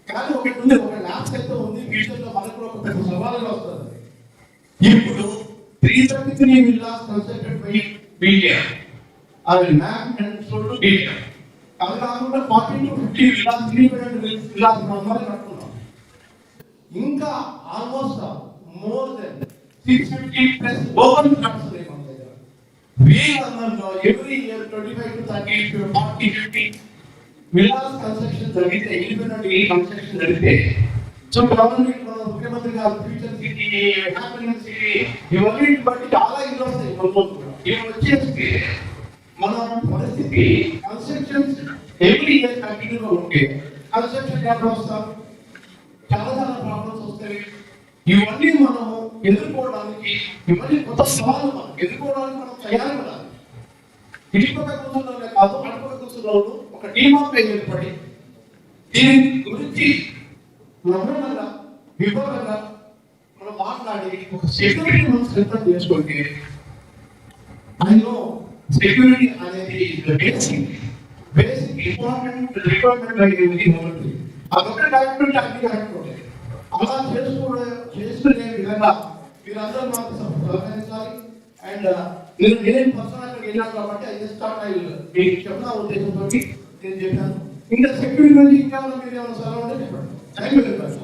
కానీ ఒకటి ఉంది, ఒక ల్యాబ్స్ అయితే ఉంది, ఫ్యూచర్లో మనకు ఒక పెద్ద సవాలుగా వస్తుంది. ఇప్పుడు 333 villas constructed by BTR. అది lab and sold to BTR. అది కాకుండా 40 to 50 villas, 300 villas మనం కట్టుకున్నాం. ఇంకా almost more than 650 plus open flats ఉన్నాయి మన దగ్గర. వీళ్ళందరిలో every year 25 to 30 to 40 50 villas construction జరిగితే, ఇండిపెండెంట్ కన్స్ట్రక్షన్ జరిగితే, సో గవర్నమెంట్ ముఖ్యమంత్రి గారు ఫ్యూచర్ సిటీ, హ్యాపీనెస్ సిటీ ఇవన్నీ బట్టి చాలా ఇల్లు వస్తాయి. ఇవి వచ్చేసి మన పరిస్థితి కన్స్ట్రక్షన్ ఎవ్రీ ఇయర్ కంటిన్యూగా ఉంటే కన్స్ట్రక్షన్ ఎక్కడ వస్తారు, చాలా ప్రాబ్లమ్స్ వస్తాయి. ఇవన్నీ మనము ఎదుర్కోవడానికి, ఇవన్నీ కొత్త సవాళ్ళు మనం ఎదుర్కోవడానికి మనం తయారు ఉండాలి. ఇటుపక్క కూర్చున్న కాదు, అటుపక్క కూర్చున్న ఒక టీమ్ ఆఫ్ ఏర్పడి దీని గురించి నమ్మకంగా వివరంగా మనం మాట్లాడి ఒక సెక్యూరిటీ మనం సిద్ధం చేసుకుంటే, అందులో సెక్యూరిటీ అనేది బేసిక్ ఇంపార్టెంట్ రిక్వైర్మెంట్ అనేది మొదటి. అదొక డాక్యుమెంట్ అన్ని కట్టుకోండి. అలా చేసుకునే విధంగా మీరందరూ మాకు సహకరించాలి. అండ్ నేను పర్సనల్గా వెళ్ళాను కాబట్టి అది మీకు చెప్పిన ఉద్దేశంతో నేను చెప్పాను. ఇంకా సెక్యూరిటీ గురించి ఇంకా మీరు ఏమైనా సలహా ఉంటే చెప్పండి. Thank you very much.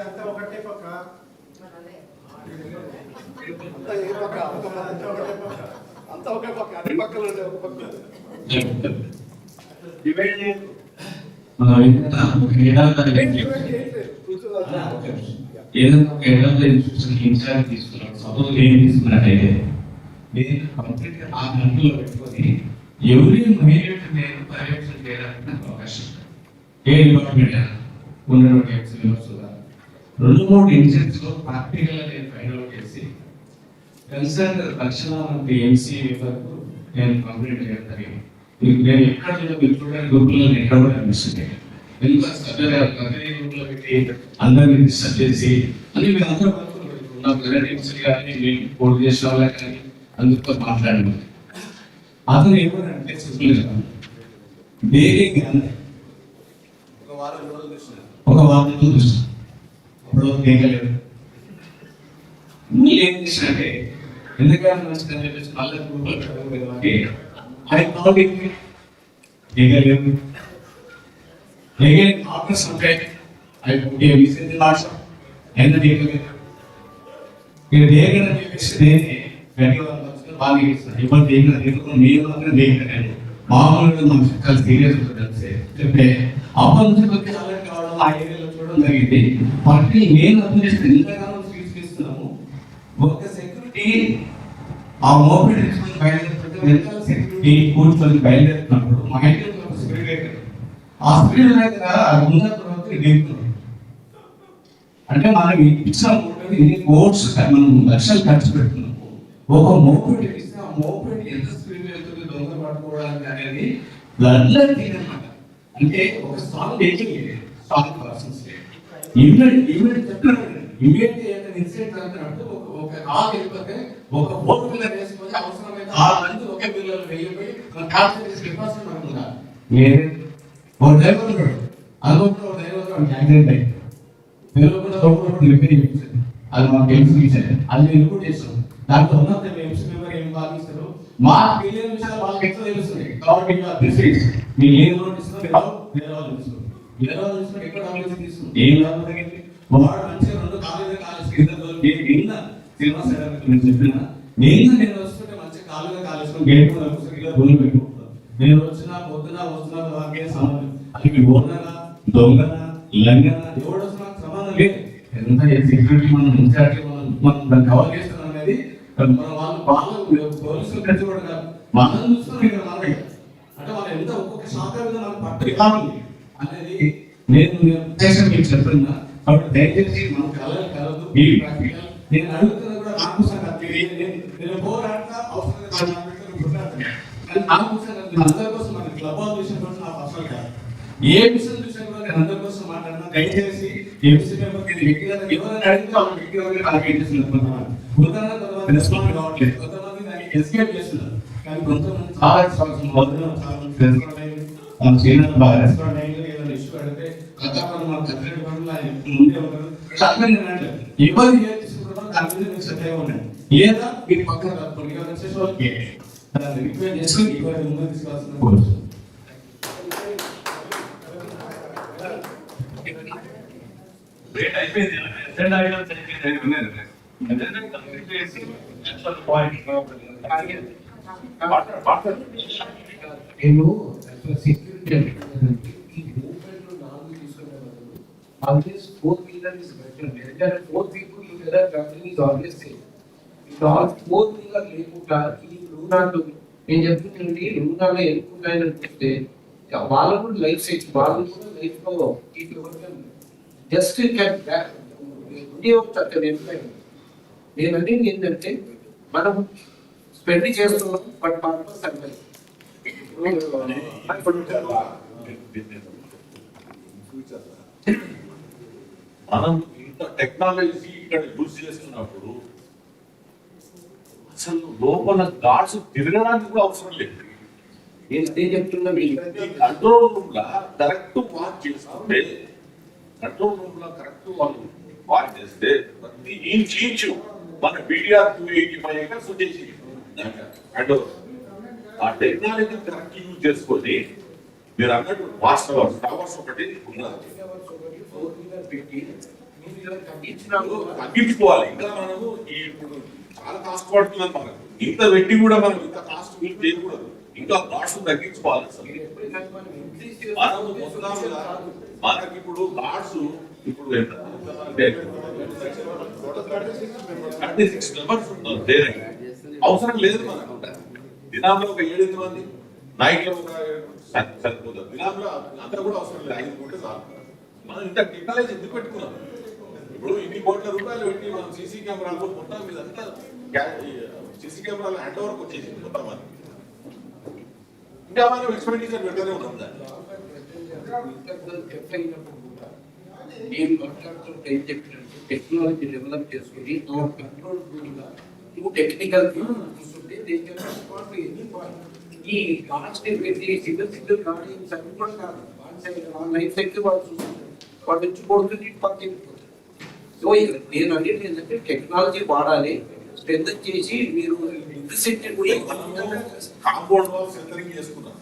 అంతా ఒకటే పక్క, అంతా ఒకే పక్క, అన్ని పక్కలు ఒక పక్క డివైడ్ చేయదు. ఏదైనా ఒక ఏడాది ఇన్ఛార్జ్ తీసుకున్నాడు. సపోజ్ ఏం తీసుకున్నట్టయితే నేను కంప్లీట్గా ఆ గంటలో పెట్టుకొని ఎవరి మైలేట్ నేను పర్యవేక్షణ చేయడానికి నాకు అవకాశం. ఏ డిపార్ట్మెంట్ ఉన్నటువంటి ఎక్స్పీరియన్స్ 2-3 ఇన్సిడెంట్స్లో ప్రాక్టికల్గా నేను ఫైండ్ అవుట్ చేసి కన్సర్న్ రక్షణ వంటి ఎంసీ వరకు నేను కంప్లీట్ చేయడం జరిగింది. నేను ఎక్కడ మీరు చూడడానికి గ్రూపులో నేను ఎక్కడ కూడా కనిపిస్తుంది. ఎందుకు గ్రూప్లో పెట్టి అందరినీ డిస్టర్బ్ చేసి అని మీరు అందరూ నాకు రిలేటివ్స్ కానీ మేము పోటీ చేసిన వాళ్ళకి కానీ అందరితో మాట్లాడము. అతను ఏమన్నాడంటే డైలీ ఒక వారం చూస్తాను, అప్పుడు చేయలేదు. ఏం చేసినట్టే ఎందుకంటే మంచిదని చెప్పేసి మళ్ళీ గ్రూప్లో చదవలేదు. I thought it again after some time I put a message in WhatsApp and the data in the data and the video బాగా ఇస్తారు. ఇప్పుడు దేనికి మీరు మాత్రం దేనికి మామూలుగా మనం చాలా సీరియస్ ఉంటుంది చెప్తే అప్పటి నుంచి కొద్దిగా అలర్ట్ కావడం, ఆ ఏరియాలో చూడడం జరిగింది. వాటిని నేను అర్థం చేస్తే ఎంతగానో స్వీకరిస్తున్నాము. ఒక సెక్యూరిటీ ఆ మోపెడ్ తీసుకొని బయలుదేరుతుంటే వెనకాల సెక్యూరిటీ కూర్చొని బయలుదేరుతున్నప్పుడు మా ఇంట్లో ఒక స్పీడ్ బ్రేకర్, ఆ స్పీడ్ బ్రేకర్ ఉన్న తర్వాత దిగుతున్నాం. అంటే మనం ఇచ్చిన ఇన్ని కోర్స్ మనం లక్షలు ఖర్చు పెడుతున్నాము. ఒక మోపెడ్ ఇస్తే ఆ మోపెడ్ ఎంత స్పీడ్ వెళ్తుంది దొంగ పట్టుకోవడానికి అనేది బ్లడ్ తీరన్నమాట. అంటే ఒక స్ట్రాంగ్ వెహికల్ లేదు, స్ట్రాంగ్ పర్సన్స్ లేదు. ఇమీడియట్ చెప్తున్నాను, ఇమీడియట్ ఏదైనా ఇన్సిడెంట్ జరుగుతున్నప్పుడు ఒక కార్ వెళ్ళిపోతే ఒక 4 వీలర్ వేసుకొని అవసరమైతే 6 మంది ఒకే వీలర్ వెళ్ళిపోయి కార్ సర్వీస్ డిపాజిట్ అనుకున్నారు. ఒక డ్రైవర్ ఉన్నాడు, అందులో ఒక డ్రైవర్ యాక్సిడెంట్ అయ్యింది. అది మాకు తెలిసి అది మేము రిపోర్ట్ చేస్తాం. దాంట్లో ఉన్న మెంబర్ ఏం భావిస్తారు, మా తెలియని విషయాలు వాళ్ళకి ఎక్కువ తెలుస్తుంది. కాబట్టి మీరు ఏం నోటిస్తున్నారు, వేరే వాళ్ళు చూస్తున్నారు, వేరే వాళ్ళు చూస్తున్నారు, ఎక్కడ ఆలోచన తీసుకున్నారు, ఏం లాభం తగ్గింది. వాడు మంచిగా 2 కాలేజ్ కింద సినిమా నేను చెప్పిన నేను వస్తుంటే మంచిగా కాలేజ్ గేట్ ఇలా భూమి పెట్టుకుంటాను. నేను వచ్చినా పొద్దున వస్తున్నా వాకే సంబంధం అది ఓనరా దొంగనా లంగనా ఎవడో సమానం లేదు. ఎంత సెక్యూరిటీ మనం ఇన్ఛార్జ్ మనం దాన్ని కవర్ చేస్తున్నాం అనేది మన వాళ్ళు పోలీసులు కలిసి కూడా కాదు, మనం చూస్తున్నాం ఇక్కడ మనమే. అంటే వాళ్ళు ఎంత ఒక్కొక్క శాఖ మీద మనకు పట్టు ఎలా ఉంది అనేది నేను ఉద్దేశం మీకు చెప్తున్నా. కాబట్టి దయచేసి మనం కలదు ఈ ప్రాక్టికల్ నేను అడుగుతున్నా కూడా నాకు నేను పోరాట అవసరం కానీ నా కోసం అందరి కోసం మన క్లబ్ విషయం కోసం నాకు అవసరం కాదు. ఏ విషయం చూసినా కూడా నేను అందరి కోసం మాట్లాడినా దయచేసి ఏ విషయం వ్యక్తిగత ఎవరైనా అడిగితే వాళ్ళ వ్యక్తిగతంగా టార్గెట్ చేస్తున్నారు. కొంతమంది రెస్పాండ్ కావట్లేదు, కొంతమంది దాన్ని ఎస్కేప్ చేస్తున్నారు. కానీ కొంతమంది చాలా రెస్పాండ్ బాగా రెస్పాండ్ అయ్యి ఏదైనా ఇష్యూ అడిగితే కథాపరం మన కథలు ముందే ఉంటారు. ఎవరు ఏ తీసుకుంటారో దాని మీద మీరు శ్రద్ధగా ఉండండి. ఏదా మీరు పక్కన తప్పకుండా వచ్చేసి వాళ్ళకి దాన్ని రిక్వెస్ట్ చేసుకుని ఇవాళ ముందు తీసుకోవాల్సిన కోర్సు. అయిపోయింది అజెండా ఐటమ్స్ అయిపోయింది. అజెండా కంప్లీట్ చేసి పాయింట్ నేను సెక్యూరిటీ ఈ మూవ్మెంట్ నాలుగు తీసుకునే బదులు always 4 wheeler is better. There are 4 people together, traveling is always safe. If all 4 wheeler లేకుండా ఈ రూనాలు నేను చెప్తున్నానండి, రూనాలు ఎన్నుకుంటాయని చూస్తే వాళ్ళు కూడా లైఫ్ సేఫ్, వాళ్ళు కూడా లైఫ్ లో జస్ట్ నేను అనేది ఏంటంటే మనం స్పెండ్ చేస్తున్నాం బట్ పర్పస్ అంటే మనం ఇంత టెక్నాలజీ ఇక్కడ యూజ్ చేస్తున్నప్పుడు అసలు లోపల గాడ్స్ తిరగడానికి కూడా అవసరం లేదు. నేను అదే చెప్తున్నా, కంట్రోల్ రూమ్ లా కరెక్ట్ వాచ్ చేస్తుంటే కంట్రోల్ రూమ్ లో కరెక్ట్ వాళ్ళు వాచ్ చేస్తే ప్రతి ఇంచ్ మన BDR 285 acres వచ్చేసి అండ్ ఆ టెక్నాలజీ కరెక్ట్ యూజ్ చేసుకొని మీరు అన్నట్టు వాచ్ టవర్స్ ఒకటి ఉన్నది తగ్గించుకోవాలి. ఇంకా మనము ఇప్పుడు చాలా కాస్ట్ పడుతున్నాం, మనకు ఇంత పెట్టి కూడా మనం ఇంత కాస్ట్ యూజ్ చేయకూడదు, ఇంకా గాడ్స్ తగ్గించుకోవాలి. అసలు మనము మొత్తంగా మనకి ఇప్పుడు గాడ్స్ ఇప్పుడు 36 మెంబర్స్ ఉన్నారు. అవసరం లేదు మనకు. దినాల్లో ఒక 7 మంది, నైట్ లో ఒక సరిపోతుంది. దినాల్లో అంతా కూడా అవసరం లేదు, 5 కోట్లు చాలు. మనం ఇంత టెక్నాలజీ ఎందుకు పెట్టుకున్నాం? ఇప్పుడు ఇన్ని కోట్ల రూపాయలు పెట్టి మనం సీసీ కెమెరాలు మొత్తం మీదంతా సీసీ కెమెరాలు హ్యాండ్ ఓవర్కి వచ్చేసింది మొత్తం మంది. ఇంకా మనం ఎక్స్పెండిచర్ పెట్టనే ఉన్నాం దాన్ని. నేను మాట్లాడుతుంటే ఏం చెప్పినట్టు టెక్నాలజీ డెవలప్ చేసుకుని కంట్రోల్ నువ్వు టెక్నికల్ చూస్తుంటే ఈ లాస్ట్ సింగిల్ గాడి సైకిల్ కూడా కాదు, వాళ్ళ లైఫ్ సైకిల్ వాళ్ళు చూస్తుంటారు, వాడు వచ్చి కొడుతుంది పక్కకి వెళ్ళిపోతారు. సో నేను అనేది ఏంటంటే టెక్నాలజీ వాడాలి, స్ట్రెంత్ చేసి మీరు కాంపౌండ్ వాల్ సెంటరింగ్ చేసుకున్నాం,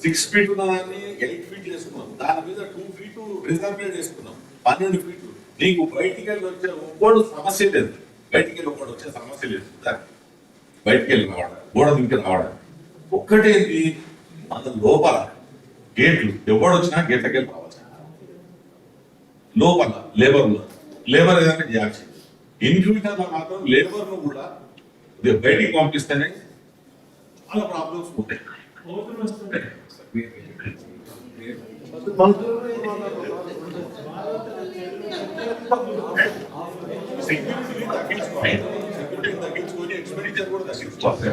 6 feet ఉన్నదాన్ని 8 feet చేసుకున్నాం, దాని మీద 2 feet రిజర్వ్ చేసుకున్నాం, 12 feet. నీకు బయటికి వెళ్ళి వచ్చే ఒక్కడు సమస్య లేదు, బయటికి వెళ్ళి ఒక్కడు వచ్చే సమస్య లేదు. బయటికి వెళ్ళి రావడం, గోడ దింకి రావడం ఒక్కటేంటి, మన లోపల గేట్లు ఎవడు వచ్చినా గేట్లకి వెళ్ళి రావచ్చు. లోపల లేబర్ ఏదైనా చేయాల్సింది. ఇన్ ఫ్యూచర్ లో మాత్రం లేబర్ ను కూడా బయటికి పంపిస్తేనే చాలా ప్రాబ్లమ్స్ ఉంటాయి. సెక్యూరిటీ తగ్గించుకొని ఎక్స్పెండిచర్ కూడా తగ్గించుకోవాలి.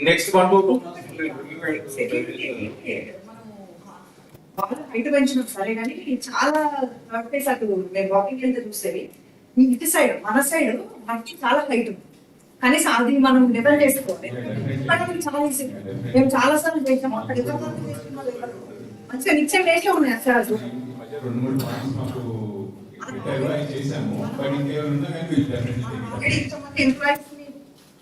నెక్స్ట్ 1 హైట్ పెంచడం సరే కానీ చాలా అటు నేను వాకింగ్ వెళ్తే చూసేది ఇటు సైడ్ మన సైడ్ మనకి చాలా హైట్ ఉంది. కనీసం అది మనం లెవెల్ చేసుకోవాలి. బట్ అది చాలా ఈజీ. మేము చాలా సార్లు చేసాము. అక్కడ ఎంతమంది చేసిన వాళ్ళు ఎవరు? మంచిగా నిత్యం వేసే ఉన్నాయి అసలు. ఈ మధ్య 2-3 పాయింట్స్ మాకు పెట్టారు, అవి చేశాము. బట్ ఇంకేమైనా ఉన్నా కానీ వీళ్ళు ఆల్రెడీ ఇంతమంది ఎంప్లాయీస్ ని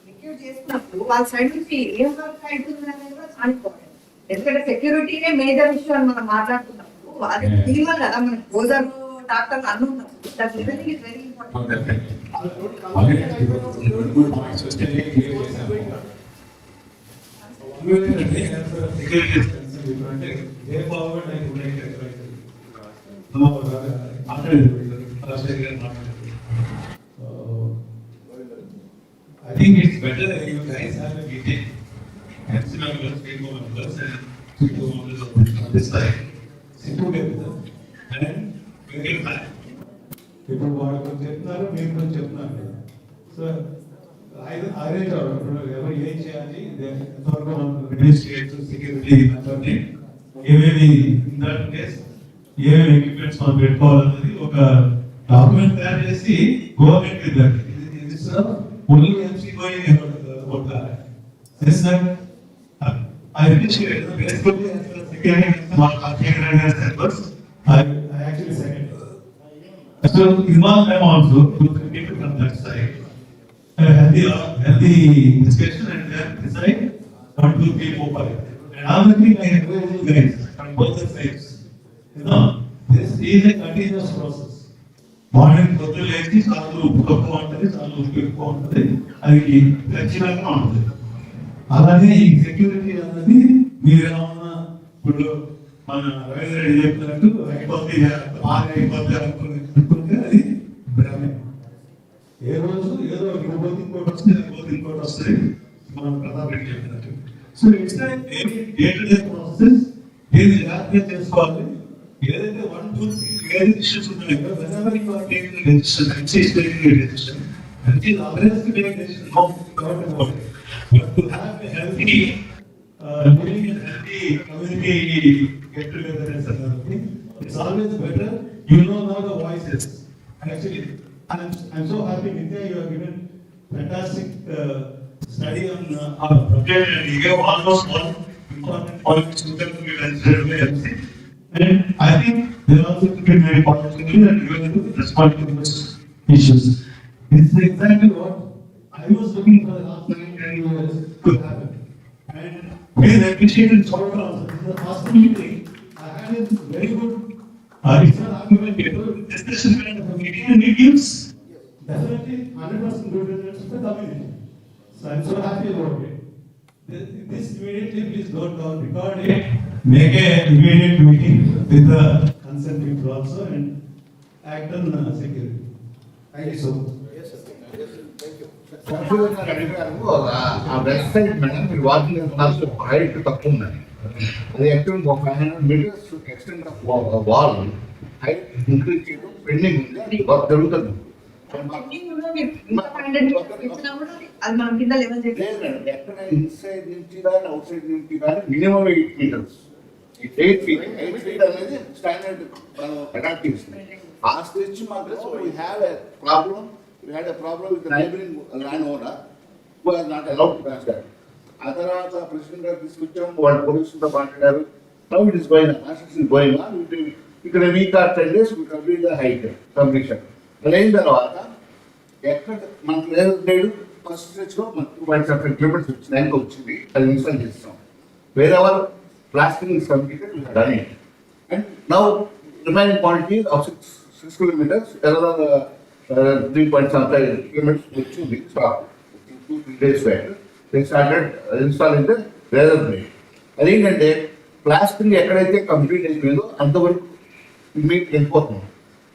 రిక్రూట్ చేసినప్పుడు వాళ్ళ సైడ్ నుంచి ఏం వర్క్ అవుతుంది అనేది కూడా చాలా ఇంపార్టెంట్. ఎందుకంటే సెక్యూరిటీనే మేజర్ ఇష్యూ అని మనం మాట్లాడుతున్నప్పుడు అది మినిమల్ కదా, మనకి గోదారు డాక్టర్లు అన్ని ఉన్నప్పుడు that everything is very important. 2-3 points వస్తే క్లియర్ చేశాము. అంటే ఏ forward I would like to advise I think it's better that you guys have a meeting. Maximum members, 3 more members, and 3 more members on this side. Sit together and bring it back. ఇప్పుడు వాళ్ళు కొంచెం చెప్తున్నారు, మీరు కొంచెం చెప్తున్నారు కదా. So అదే ఎవరు ఏం చేయాలి, ఎంతవరకు మనం రిలీజ్ చేయొచ్చు, సెక్యూరిటీ అన్నీ ఏమేమి ఇన్ దట్ కేస్ ఏమేమి ఎక్విప్మెంట్స్ మనం పెట్టుకోవాలన్నది ఒక డాక్యుమెంట్ తయారు చేసి గవర్నమెంట్ ఇద్దరు only MC going about that. Yes, sir. I appreciate it. Basically, security members, I actually second. So, involve them also to people from that side. Healthy discussion and then decide 1, 2, 3, 4, 5. And another thing I encourage you guys from both the sides. You know, this is a continuous process. Morning పొద్దున్న లేచి చాలు ఉప్పు తక్కువ ఉంటుంది, చాలు ఉప్పు ఎక్కువ ఉంటుంది, అది ఖచ్చితంగా ఉంటుంది. అలాగే ఈ సెక్యూరిటీ అన్నది మీరు ఏమన్నా ఇప్పుడు మన రవీంద్ర రెడ్డి చెప్పినట్టు అయిపోతే అనుకుంటే అది భ్రమే. ఏ రోజు ఏదో ఇంకోటి వస్తుంది, ఇంకోటి వస్తుంది, మనం ప్రతాప్ రెడ్డి చెప్పినట్టు. So it's day to day process. దీన్ని జాగ్రత్తగా చేసుకోవాలి. ఏదైతే 1, 2, 3 ఏదైతే ఇష్యూస్ ఉన్నాయో whenever you are taking a decision, MC is taking a decision, MC is always taking a decision, not about it. But to have a healthy living and healthy community get together and another thing, it's always better. You know now the voices. Actually, I'm so happy, Nitya, you have given fantastic study on our project, and you gave almost one important point to them to be considered by MC. And I think they also took it very positively and going to respond to those issues. This is exactly what I was looking for the last 9-10 years to happen. And please appreciate it so much. This is the first meeting. I had a very good argument, discussion kind of a meeting, and it gives definitely 100% good results to the community. So I'm so happy about it. This immediately please note down, record it, make a immediate meeting with the concerned people also and act on security. Thank you so much. Yes, sir. Thank you. సంశోధన అడిగారు, ఆ website madam మీరు walking వెళ్తున్నారు, height తక్కువ ఉన్నది. అది actual 500 meters extent of wall height increase చేయడం pending ఉంది, అది వర్క్ జరుగుతుంది. అది మనం కింద లెవెల్ చేసి ఎక్కడ ఇన్సైడ్ నుంచి కానీ అవుట్ సైడ్ నుంచి కానీ మినిమం 8 meters. 8 feet అనేది స్టాండర్డ్ మనం అడాప్ట్ చేస్తుంది. ఆ స్టేజ్ మాత్రం we had a problem with the neighboring landowner who was not allowed to pass that. ఆ తర్వాత ప్రెసిడెంట్ గారు తీసుకొచ్చాం, వాళ్ళు పోలీసులతో మాట్లాడారు. Now it is going on, construction is going on. ఇక్కడ week or 10 days we complete the height completion. అది అయిన తర్వాత ఎక్కడ మనకు లేదు ఫస్ట్ స్టేజ్లో మనకు 2.7 kilometers వచ్చింది, వచ్చింది, అది ఇన్స్టాల్ చేస్తాం. Wherever plastering is completed, we have done it. And now remaining quantity of 6 kilometers, another 3.75 kilometers వచ్చింది stock. 2-3 days later they started installing the razor blade. అదేంటంటే ప్లాస్టింగ్ ఎక్కడైతే కంప్లీట్ అయిపోయిందో అంతవరకు మీకు వెళ్ళిపోతున్నాం.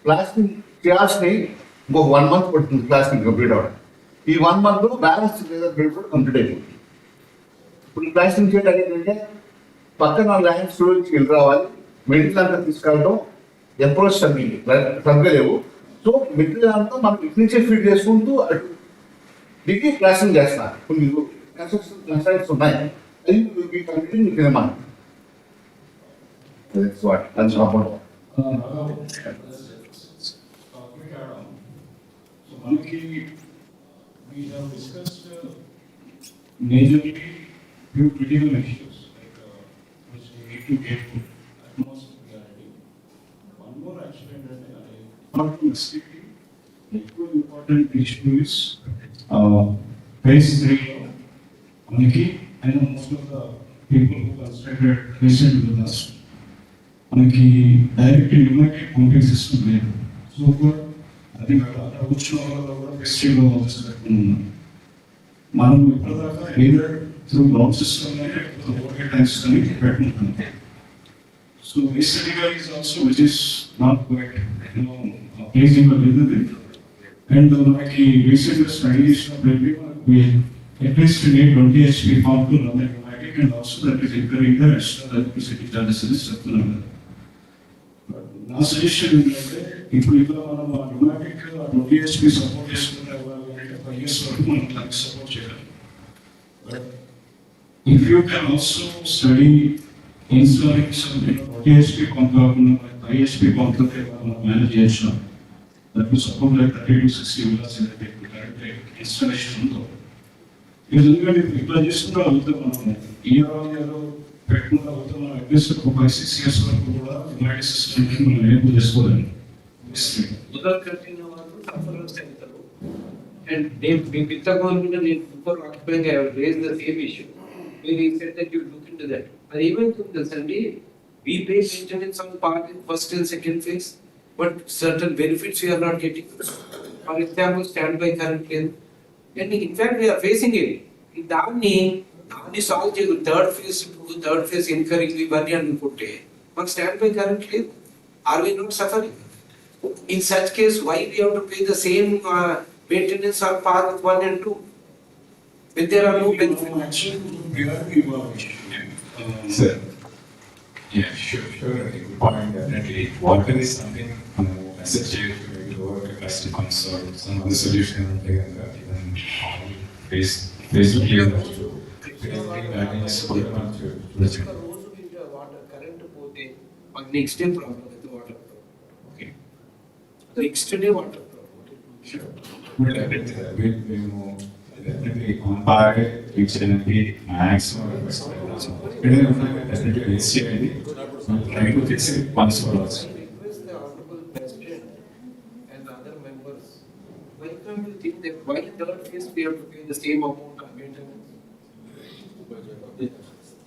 ప్లాస్టింగ్ చేయాల్సినవి ఇంకొక 1 month పడుతుంది ప్లాస్టింగ్ కంప్లీట్ అవ్వడం. ఈ 1 month బ్యాలెన్స్ రేజర్ బ్లేడ్ కూడా కంప్లీట్ అయిపోతుంది. ఇప్పుడు ఈ ప్లాస్టింగ్ చేయడం ఏంటంటే పక్కన ల్యాండ్ స్టోరేజ్కి వెళ్ళి రావాలి, మెటీరియల్ అంతా తీసుకెళ్ళడం అప్రోచ్ తగ్గలేవు. సో మెటీరియల్ అంతా మనం ఇటు నుంచే ఫీడ్ చేసుకుంటూ అటు దిగి ప్లాస్టింగ్ చేస్తున్నారు. కొన్ని కన్స్ట్రక్షన్ సైట్స్ ఉన్నాయి, అది కంప్లీట్ మీకు ఏమన్నా అది మనకి we have discussed majorly few critical issues which we need to get to utmost priority. One more actually, apart from STP, the equally important issue is phase 3 Maniki. I know most of the people who constructed recent with us. Maniki direct pneumatic pumping system లేదు. So far, I think వచ్చిన వాళ్ళలో కూడా festival వస్తున్నాం. మనం ఇప్పటిదాకా either through ground system కానీ water tanks కానీ పెట్టుకుంటున్నాం. So basically is also which is not quite pleasing a little bit. And మనకి recent study చేసినప్పుడు we at least need 20 HP pump to run the pneumatic and also that is incurring the extra electricity charges చెప్తున్నాను. నా suggestion ఏంటంటే ఇప్పుడు ఇలా మనం ఆ pneumatic 20 HP support చేసుకుంటే 5 years వరకు మనం దానికి సపోర్ట్ చేయాలి. But if you can also study installing some 20 HP pump కాకుండా 5 HP pump తో మనం మేనేజ్ చేయొచ్చు. That will support like 30 to 60 villas in the current installation ఉందో. ఎందుకంటే ఇట్లా చేసుకుంటూ అవుతాం మనం ఇయర్ పెట్టుకుంటూ అవుతాం మనం అట్లీస్ట్ ఒక 5-6 years వరకు కూడా న్యూమాటిక్ సిస్టమ్ మనం ఏర్పాటు చేసుకోవాలి. without continuing on sufferers center. And they with the government and before occupying, I have raised the same issue. Where he said that you look into that. But even to the Sunday, we pay maintenance on part in first and second phase, but certain benefits we are not getting. For example, standby current length. And in fact, we are facing it. In Dani solve third phase incurring we money and put a. But standby current length, are we not suffering? In such case, why we have to pay the same maintenance on par with 1 and 2? When there are no benefits. Sir. Yeah, sure. Good point, definitely. Water is something associated with lower capacity pumps or some other solution phase 2 Next day problem with the water. Okay. Next day water problem. Sure. Definitely on par reachability maximum. Definitely trying to fix it once for all. Request the honorable president and other members. Why can't you think that why third phase we have to pay the same amount of maintenance?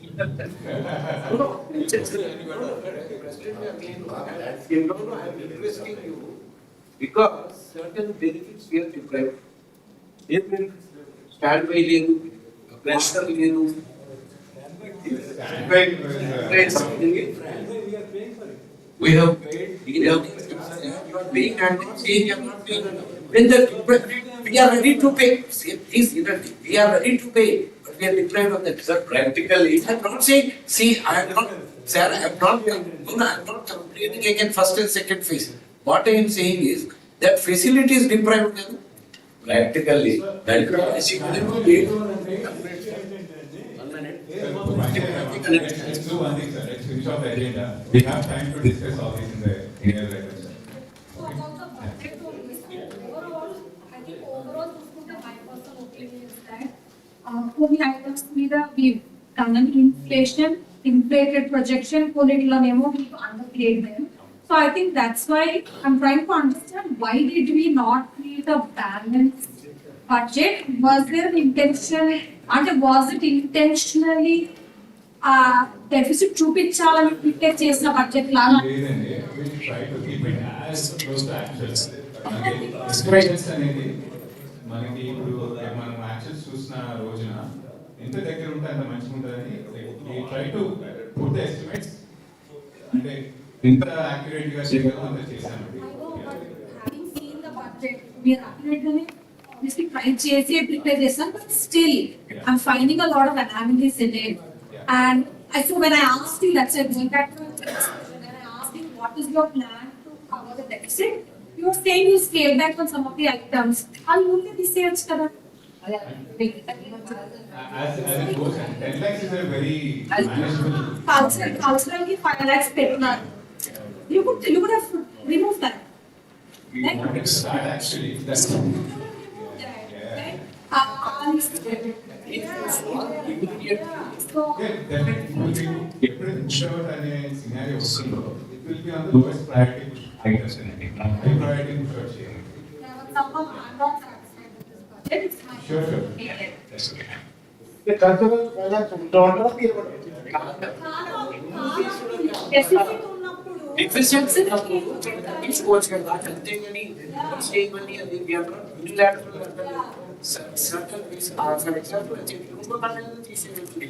I am requesting you because certain benefits we are deprived. Standby లేదు, water లేదు. We have paid. You are paying and not saying you are not paying. When we are ready to pay, please, we are ready to pay, but we are deprived of that. Sir, practically, I am not saying. See, I am not. Sir, I am not. I am not complaining against first and second phase. What I am saying is that facility is deprived. Practically, that is let's do one thing, sir. Let's finish off the agenda. We have time to discuss all this in the near record, sir. So about the budget only, overall, I think overall, my personal opinion is that for the items we've done an inflated projection, political memo, we've underplayed them. So I think that's why I'm trying to understand why did we not create a balanced budget? Was there an intention, and was it intentionally deficit చూపించాలని prepare చేసిన budget లాగా? We try to keep it as close to actuals. Estimations అనేది మనకి ఇప్పుడు మనం actuals చూసిన రోజున ఎంత దగ్గర ఉంటే అంత మంచిగా ఉంటుందని we try to put the estimates అంటే ఎంత యాక్యురేట్ గా చేయగలమో అంత చేశామండి. Having seen the budget, we are accurately obviously try చేసి prepare చేస్తాం, but still I'm finding a lot of anomalies in it. And so when I asked you, that's why going back to the discussion, and I asked you what is your plan to cover the deficit, you were saying you scale back on some of the items. Are you only the sales kada? As it goes, 10 lakhs is a very manageable. Culturally 5 lakhs petna. You could have removed that. We wanted to start actually. That's Right. So, Every introvert and scenario also, it will be on the lowest priority items in it. High priority push change. somehow I'm not satisfied with this budget. It's my. Sure. That's okay. The cultural finance, don't deficit ఉన్నప్పుడు Efficiency తీసుకోవచ్చు కదా అంతేగాని చేయమని అది circle for example ఇంకొక తీసేయండి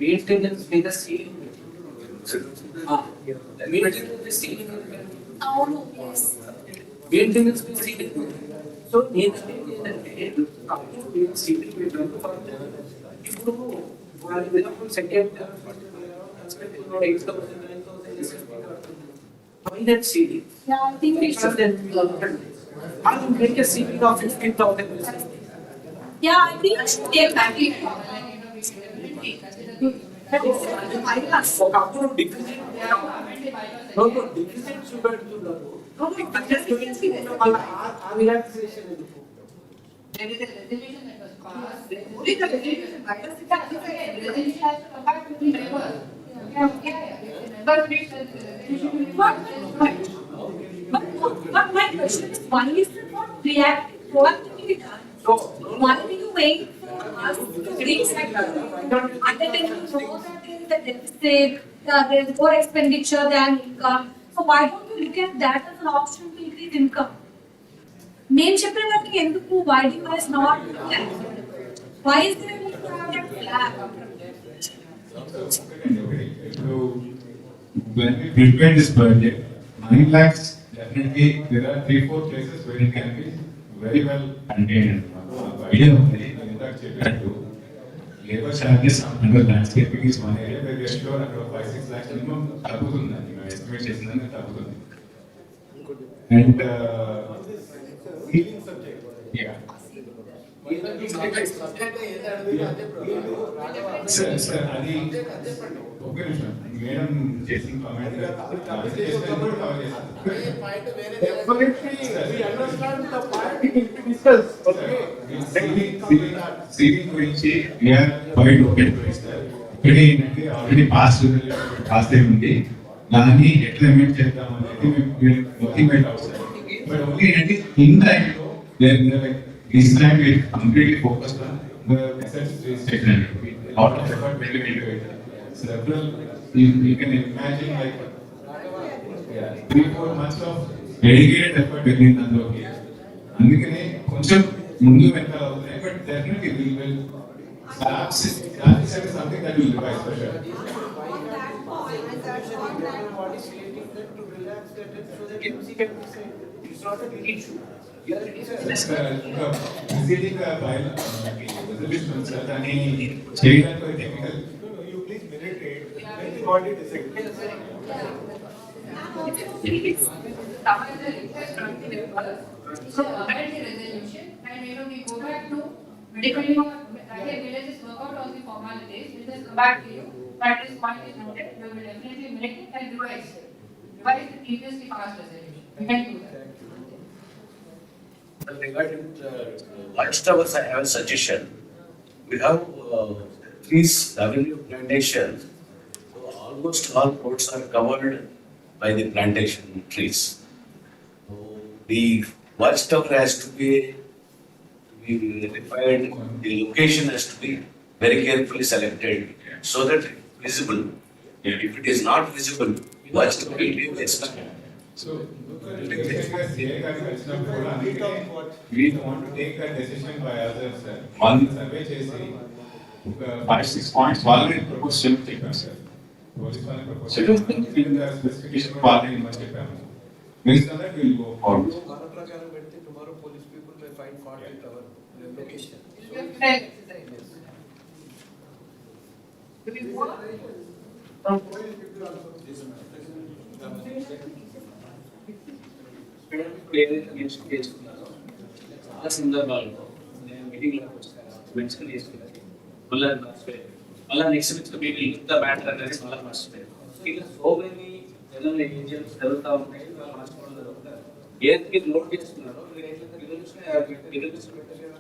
maintenance మీద ceiling maintenance ceiling అవును yes. మెయింటెనెన్స్ మీద సీలింగ్ సో నేను ఏంటంటే సీలింగ్ ఇప్పుడు వాళ్ళ second that ceiling. Yeah, I think we should. I will make a ceiling of 15,000. Yeah, I think we should take that. ఒకప్పుడు డిఫిసిట్ డిఫిసిట్ చూపెడుతున్నారు ఆ relaxation ఎందుకు There is a resolution that was passed. Only the resolution, but the resolution has to come back to the members. Members reach the resolution. But my question is, why is it not reactive proactively done? Why do you wait for us to reach that goal? And then you know that there is a deficit, there is more expenditure than income. So why don't you look at that as an option to increase income? Main చెప్పిన వాటికి ఎందుకు why do you guys not do that? Why is there a need to have that flag? When we prepare this budget, 9 lakhs, definitely there are 3-4 places where it can be very well contained. Idea only, labor charges under landscaping is one area where we are sure under 5-6 lakhs minimum తగ్గుతుందండి మేము estimate చేసిందని తగ్గుతుంది. And yeah. Sir, అది ఒక నిమిషం madam చేసిన comment ceiling గురించి we are quiet open ఇక్కడే ఏంటంటే ఆల్రెడీ పాస్ ఉంది దాన్ని ఎట్లా ఎమెంట్ చేద్దాం అనేది మేము వర్కింగ్ అవుట్ అవుతాం. బట్ ఓన్లీ ఏంటంటే ఇన్ టైంలో this time we completely focused on the assets statement. A lot of effort went into it. Several, you can imagine like 3-4 months of dedicated effort within Nandoki. అందుకనే కొంచెం ముందు వెనకాల అవుతున్నాయి but definitely we will perhaps something that will revise for sure. what is creating that to relax that so that MC can be said. It's not a big issue. Visiting the file, resolution, sir, దాన్ని చేయడానికి technical. You please meditate. Let the body decide. So amend the resolution and we go back to medically, let's just work out all the formalities, we'll just come back to you. But at this point is noted, we will definitely make it and revise it. Revise the previously passed resolution. We can do that. Regarding watch towers, I have a suggestion. We have trees, avenue plantation. So almost all roads are covered by the plantation trees. So the watchtower has to be defined. The location has to be very carefully selected so that visible. If it is not visible, watchtower will be waste. So, we want to take that decision by others. One survey చేసి 5-6 points వాళ్ళని propose చేయడం sir. Police వాళ్ళని propose చేయడం specification వాళ్ళని ఇవ్వమని చెప్పాము. Based on that we will go forward. మన ప్రకారం పెడితే tomorrow police people may find fault with our location. Do we want? From foreign people also. ఇప్పుడు ఏదైతే నేర్చుకున్నారో చాలా సందర్భాల్లో నేను మీటింగ్లోకి వచ్చాను మెన్షన్ చేసుకున్నాను మళ్ళీ మర్చిపోయాను మళ్ళీ నెక్స్ట్ మీటింగ్ ఇంత మ్యాటర్ అనేది మళ్ళీ మర్చిపోయాను ఇలా సో మెనీ జనరల్ ఏజెంట్స్ జరుగుతూ ఉంటాయి వాళ్ళు మర్చిపోవడం జరుగుతారు ఏది మీరు నోట్ చేస్తున్నారో మీరు ఎట్లయితే రిజల్యూషన్ పెట్టారు కదా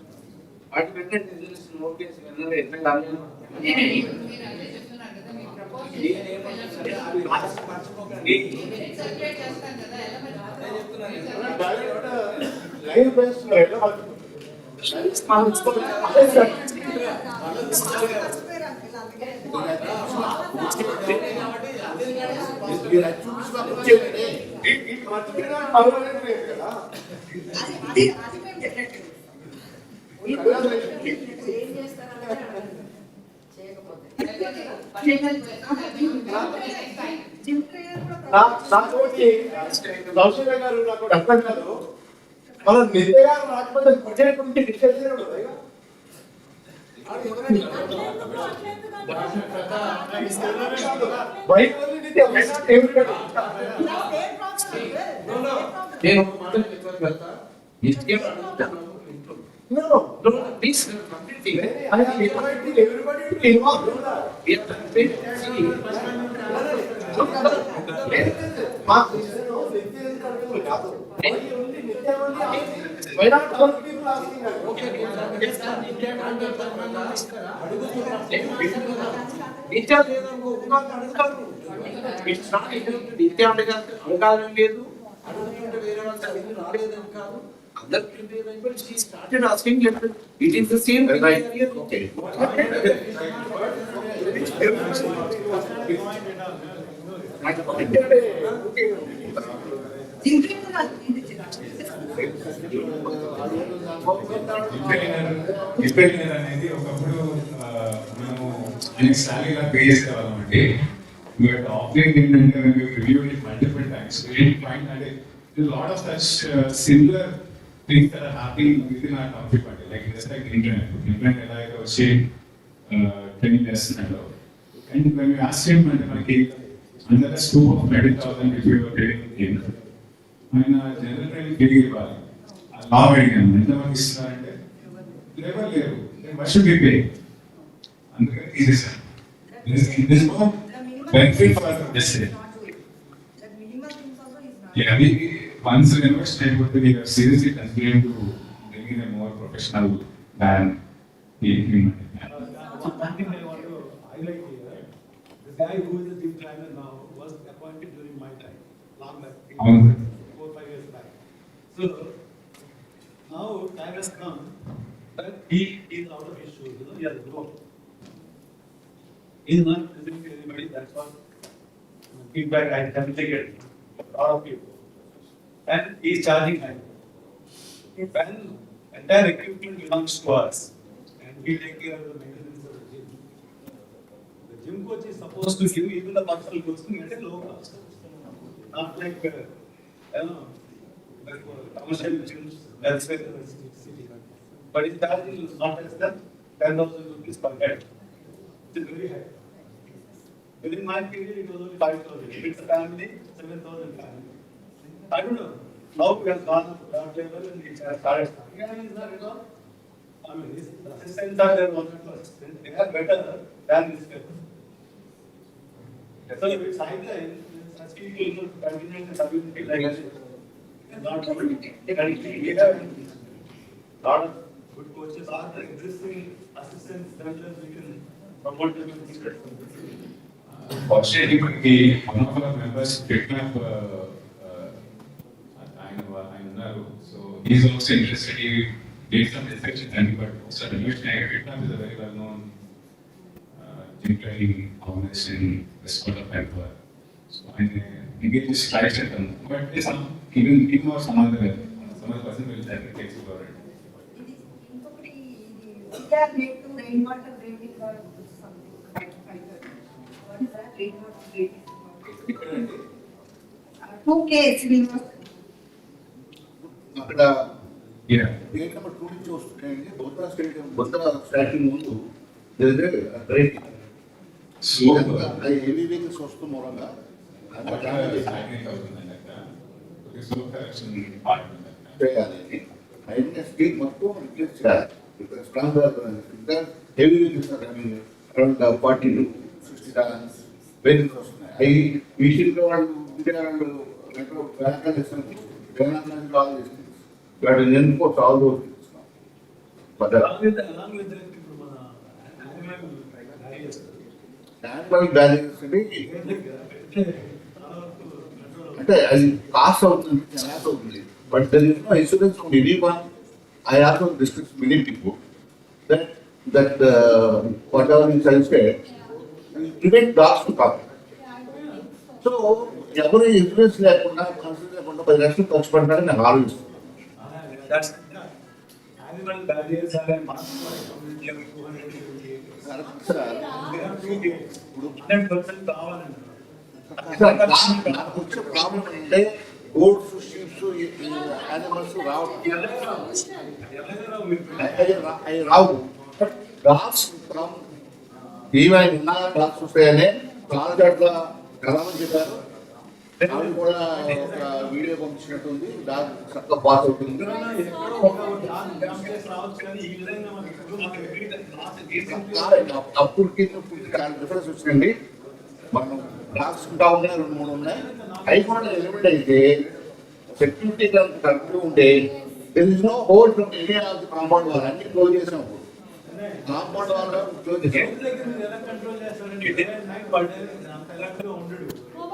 వాటి పెట్టండి రిజల్యూషన్ నోట్ చేసి వెళ్ళిన ఎట్లా లైవ్ బేస్ నాకు కౌశల్య గారు నాకు అర్థం కాదు మన నిత్య గారు రాకపోతే బడ్జెట్ గురించి డిస్కస్ బయట నిత్య నేను ఒక మాట చెప్పాను కదా నిత్యం No, please completely. I have invited everybody to involve. We have done it. See, Why not all people asking us? నిత్యం లేదనుకో అడుగుతారు. ఇట్స్ నాట్ నిత్యం అడగాలని లేదు అడుగుతుంటే వేరే వాళ్ళు చదివి రాలేదని కాదు. Other people, she started asking, it is the same thing. Right. Okay. డిపెండర్ అనేది ఒకప్పుడు మనము సాలీగా పే చేసేవాళ్ళం అండి బట్ ఆఫ్లైన్ ఏంటంటే రివ్యూ ఇట్ మల్టిపుల్ టైమ్స్ అంటే lot of such similar things that are happening within our topic party, like just like internet like I was saying, training lesson and when we asked him under the scope of 30,000 if we were training him, ఆయన general training తిరిగి ఇవ్వాలి లా అడిగాను ఎంతమంది ఇస్తున్నారంటే ఎవరు లేరు why should we pay అందుకని తీసేసాను this no benefit for this once we invest we are seriously considering to bring in a more professional than One thing I want to highlight here, the guy who is the gym trainer now was appointed during my time, long back, 4-5 years back. So now time has come that he is out of his shoes, he has grown. He is not listening to anybody, that's what feedback I can take it from a lot of people. And he is charging high. When entire equipment belongs to us, and we take care of the maintenance of the gym. The gym coach is supposed to give even the personal coaching at a low cost. Not like, like commercial gyms elsewhere in the city. But his charge is not less than 10,000 rupees per head. It is very high. During my period, it was only 5,000. If it's a family, 7,000 family. I don't know. Now we have gone up to that level and we have started. Yeah, is that at all? I mean, his assistants are there, they are better than this level. So if it's high time, such people continue to community like this. Not good. We have a lot of good coaches are the existing assistants themselves, we can promote them in this. Fortunately, one of our members picked up so he's also interested. He did some research in that, but also Vietnam is a very well-known gym training organization in this part of Vancouver. So I engage his clients at them, but even him or some other person will definitely take over it. We are made to rainwater draining or something. What is that rainwater draining? 2K అక్కడ gate number 2 నుంచి వస్తున్నాయండి Bodda stadium Bodda statue ముందు drain అది heavy vehicles వస్తూ మూలంగా చేయాలి. అవన్నీ speed మొత్తం రిప్లేస్ చేయాలి. Strong heavy vehicles around 40 to 60 tons vehicles వస్తున్నాయి. అవి మిషన్లో వాళ్ళు ఆల్ దోస్ యాన్యువల్ బ్యాలెన్స్ అంటే అది కాస్ట్ అవుతుంది, లాస్ అవుతుంది. But there is no insurance from anyone. I also discuss many people that whatever is said prevent dogs to come. So ఎవరు insurance లేకుండా కన్సల్ట్ లేకుండా 10 లక్షలు ఖర్చు పెడతారని నాకు ఆలోచిస్తున్నాను. ప్రాబ్లం అంటే గోడ్స్, షీప్స్, యానిమల్స్ రావు. డాగ్స్ ఈవెన్ ఉన్న డాగ్స్ వస్తాయని చాలా చోట్ల కలమని చెప్పారు. ఆవిడ కూడా ఒక వీడియో పంపించినట్టుంది. డాగ్ చక్కగా పాస్ అవుతుంది. అప్పటికి చాలా డిఫరెన్స్ వచ్చిందండి. మనం డాగ్స్ ఉంటా ఉన్నాయి, 2-3 ఉన్నాయి. అవి కూడా ఎలిమెంట్ అయితే సెక్యూరిటీ కరెక్ట్ ఉంటే there is no hole from any of the compound wall. అన్ని క్లోజ్ చేసినప్పుడు కాంపౌండ్ వాల్ క్లోజ్ చేసాం.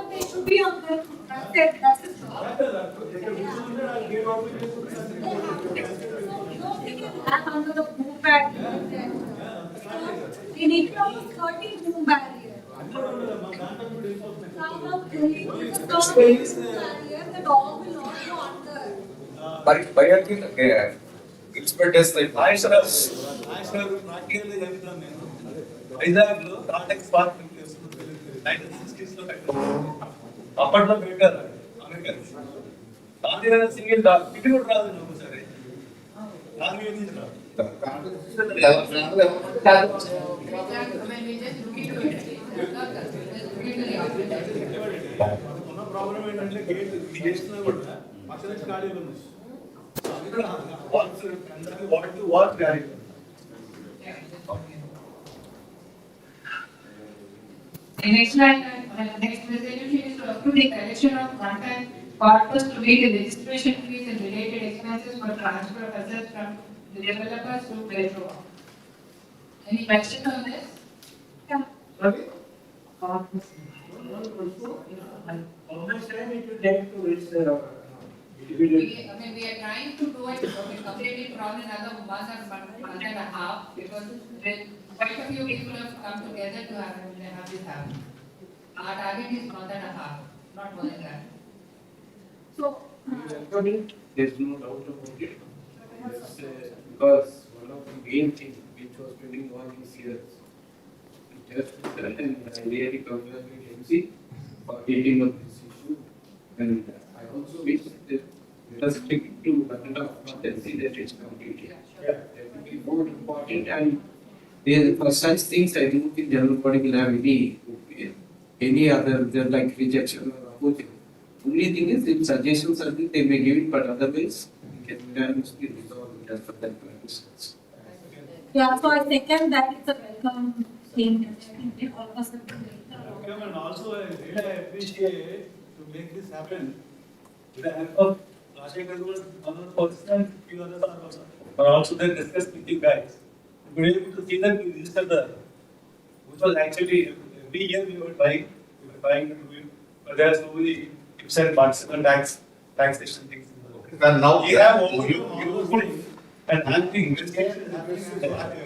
They should be on the that's it. Nobody can have under the boom barrier. We need to have a 30 boom barrier. Now, the dog will not go under. But I think it's better like వైజాగ్లో contact spark అప్పట్లో పెట్టారు American Gandhi single ఇది కూడా రాదు సరే గాంధీ ఉన్న problem ఏంటంటే gate చేసినా కూడా పక్కన ఖాళీ ఉంది. వాచ్ ఖాళీ. The next resolution is to approve the collection of one-time corpus to meet the registration fees and related expenses for transfer of assets from the developers to Btrowa. Any question on this? Yeah. Corpus. Almost time it will take to reach the We are trying to do it, complete it around another month and a half, because quite a few people have come together to have this happen. Our target is month and a half, not more than that. So, There's no doubt about it. Because one of the main things which was pending all these years, it has to be done, and I really congratulate MC for taking up this issue. And I also wish that let us stick to 1.5 months and see that it's completed. That will be more important. And for such things, I don't think general body will have any other like rejection or opposition. Only thing is, if suggestions are there, they may give it, but otherwise, we can unanimously resolve it as per that purposes. yeah, so I second that it's a welcome thing. I think all of us have to make the And also, I really appreciate to make this happen with the help of Rajshekar, one of the persons, few others are also there discussed with you guys. We were able to see that we registered which was actually every year we were buying to do it, but there are so many ifs and buts and taxation things. And now We have overcome all those things and having investigation happening in the area.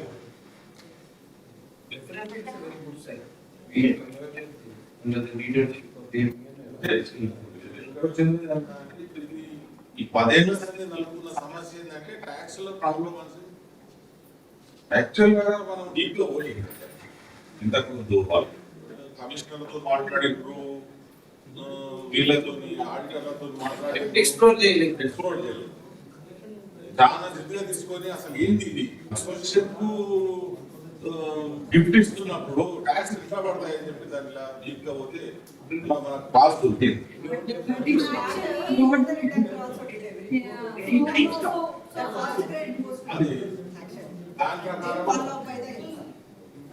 Definitely, it's a very good sign. We congratulate under the leadership of the ఈ 10 ఏళ్ల సంది నలుగున్న సమస్య ఏంటంటే tax లో problem అంటే actual గా మనం deep లో పోయి ఇంతకు ముందు కమిషనర్తో మాట్లాడిండ్రు, వీళ్ళతో ఆడిటర్లతో మాట్లాడి ఎక్స్ప్లోర్ చేయలేదు. చాలా దిద్దుగా తీసుకొని అసలు ఏంది ఇది అసోసియేషన్ కు గిఫ్ట్ ఇస్తున్నప్పుడు ట్యాక్స్ ట్యాక్స్ ఎట్లా పడతాయని చెప్పి దాంట్లో డీప్గా పోతే ఇందులో మనకు కాస్ట్ ఉంటుంది. అది దాని ప్రకారం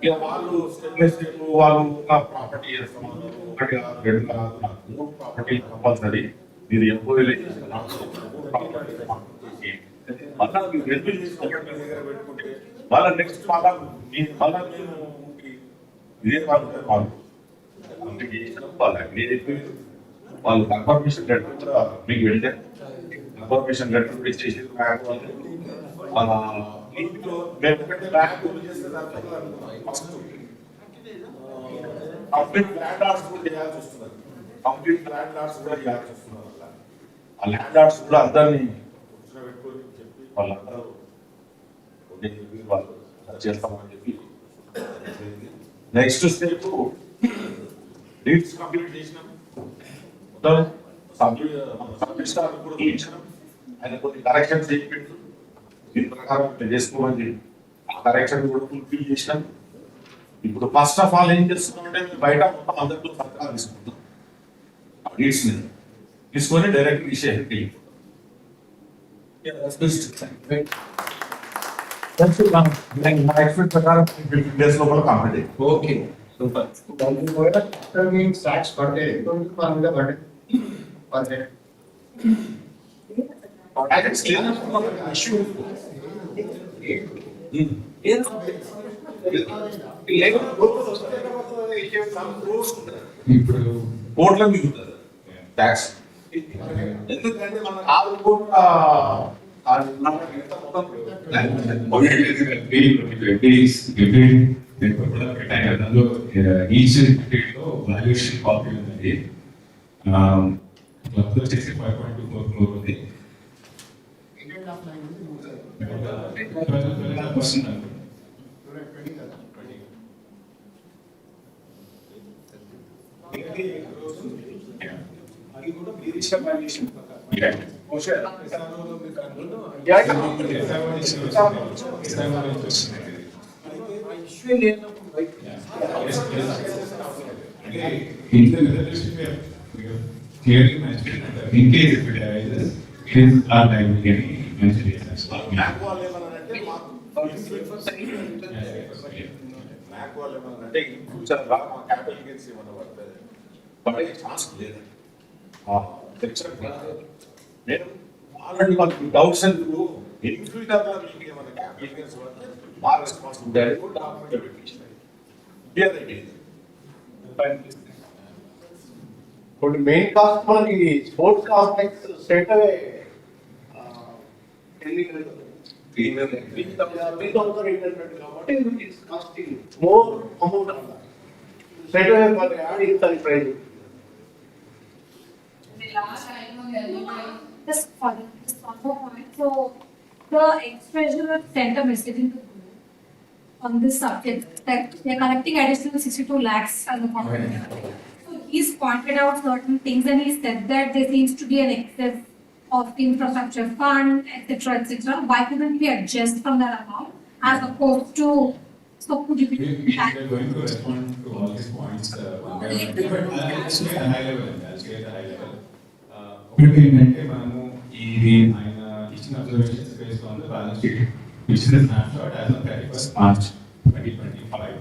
ఇక వాళ్ళు స్టెప్ బై స్టెప్ వాళ్ళు ఒక ప్రాపర్టీ చేస్తున్నారు, ఒకటి కాదు, రెండు కాదు, మూడు ప్రాపర్టీ కంపల్సరీ. మీరు ఎక్కువ మళ్ళా మీరు రెన్యూ చేసుకుంటే మీ దగ్గర పెట్టుకుంటే మళ్ళీ నెక్స్ట్ మళ్ళా మేము ఇదే వాళ్ళు కంప్లీట్ చేసినాం. వాళ్ళు అగ్రీ చెప్పి వాళ్ళు కన్ఫర్మేషన్ లెటర్ కూడా మీకు వెళ్తే కన్ఫర్మేషన్ లెటర్ కూడా ఇచ్చేసి బ్యాంక్ వాళ్ళు మన ఇంట్లో మేము ఒకటే బ్యాంక్ చేస్తే ఫస్ట్ కంప్లీట్ ల్యాండ్ లార్డ్స్ కూడా చేయాల్సి వస్తున్నారు. కంప్లీట్ ల్యాండ్ లార్డ్స్ కూడా చేయాల్సి వస్తున్నారు. ఆ ల్యాండ్ లార్డ్స్ కూడా అందరినీ పెట్టుకొని చెప్పి వాళ్ళందరూ వాళ్ళు చేస్తామని చెప్పి నెక్స్ట్ స్టెప్ డీడ్స్ కంప్లీట్ చేసినాం. మొత్తం సబ్మిస్టార్ కూడా ఇచ్చినాం. ఆయన కొన్ని కరెక్షన్స్ చెప్పిండు, దీని ప్రకారం చేసుకోమని ఆ కరెక్షన్ కూడా ఫుల్ఫిల్ చేసినాం. ఇప్పుడు ఫస్ట్ ఆఫ్ ఆల్ ఏం చేస్తున్నామంటే బయట మొత్తం అందరితో సంతకాలు తీసుకుంటాం. ఆ డీడ్స్ మీద తీసుకొని డైరెక్ట్ విషయానికి ఎక్స్పెక్ట్ ప్రకారం 15 days లోపల కంప్లీట్. Okay, super. ట్యాక్స్ పడితే పడితే ఇప్పుడు కోట్ల మిగులుతుంది ట్యాక్స్. ఎందుకంటే మన 6 కోట్ల వాల్యుయేషన్ కాపీ ఉన్నది. క్లబ్ వచ్చేసి 5.24 crore ఉంది. 12% అది కూడా మీరు ఇచ్చిన valuation clearly mentioned that in case if it arises, it is our liability and mentioned it as well. Bank వాళ్ళు ఏమన్నారంటే ఇన్ ఫ్యూచర్ రా మా క్యాపిటల్ గెయిన్స్ ఏమన్నా పడుతుంది పడే ఛాన్స్ లేదు. నేను ఆల్రెడీ వాళ్ళకి డౌట్స్ ఎందుకు ఇన్ ఫ్యూచర్ లో మీకు ఏమన్నా క్యాపిటల్ గెయిన్స్ పడితే మా రెస్పాన్సిబిలిటీ అని కూడా డాక్యుమెంట్ పెట్టించారు. క్లియర్ అయిపోయింది. ఇప్పుడు మెయిన్ కాస్ట్ మనకి స్పోర్ట్స్ కాంప్లెక్స్ స్ట్రేట్ అవే 3,800 కాబట్టి it is costing more amount on that. Straight away for add in price. Just one more point. So the ex-treasurer sent a message into the group on this subject that they are collecting additional 62 lakhs as a component. So he's pointed out certain things and he said that there seems to be an excess of the infrastructure fund, etc., etc. Why couldn't we adjust from that amount as opposed to? So could you? We are going to respond to all these points one by one. But I'll say at a high level. ఒకటి ఏంటంటే మనము ఇది ఆయన ఇచ్చిన observations based on the balance sheet which is the snapshot as of 31st March 2025.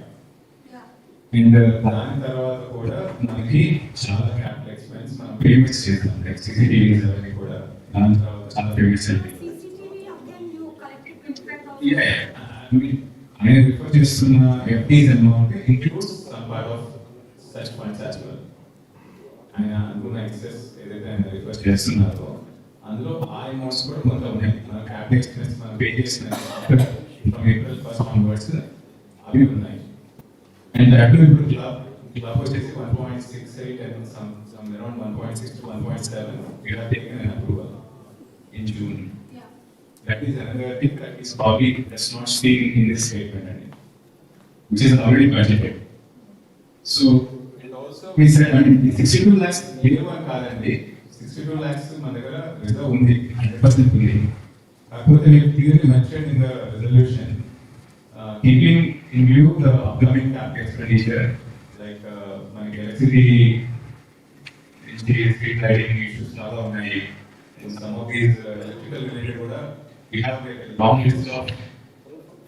And దాని తర్వాత కూడా మనకి చాలా క్యాపిటల్ ఎక్స్పెన్స్ మనం పేమెంట్స్ చేస్తాం. లైక్ CCTVs అవన్నీ కూడా దాని తర్వాత చాలా పేమెంట్స్ అవుతాయి. ఆయన రిఫర్ చేస్తున్న FDs amount includes some part of such funds as well. ఆయన అనుకున్న ఎక్సెస్ ఏదైతే ఆయన రిక్వెస్ట్ చేస్తున్నారో అందులో ఆ అమౌంట్స్ కూడా కొంత ఉన్నాయి. మన క్యాపిటల్ ఎక్స్పెన్స్ మనం పే చేసిన ఫ్రమ్ April 1st ఆన్వర్డ్స్ అవి ఉన్నాయి. అండ్ అటు ఇప్పుడు క్లబ్ వచ్చేసి 1.68 and some around 1.6 to 1.7 we have taken an approval in June. That is another thing that is probably does not speak in this statement, which is already budgeted. So we said, I mean, 62 lakhs year one కాదండి, 62 lakhs మన దగ్గర reserve ఉంది, 100% ఉంది. కాకపోతే we clearly mentioned in the resolution, keeping in view of the upcoming capital expenditure, like my electricity, street lighting issues, in some of these electrical related order, we have a long list of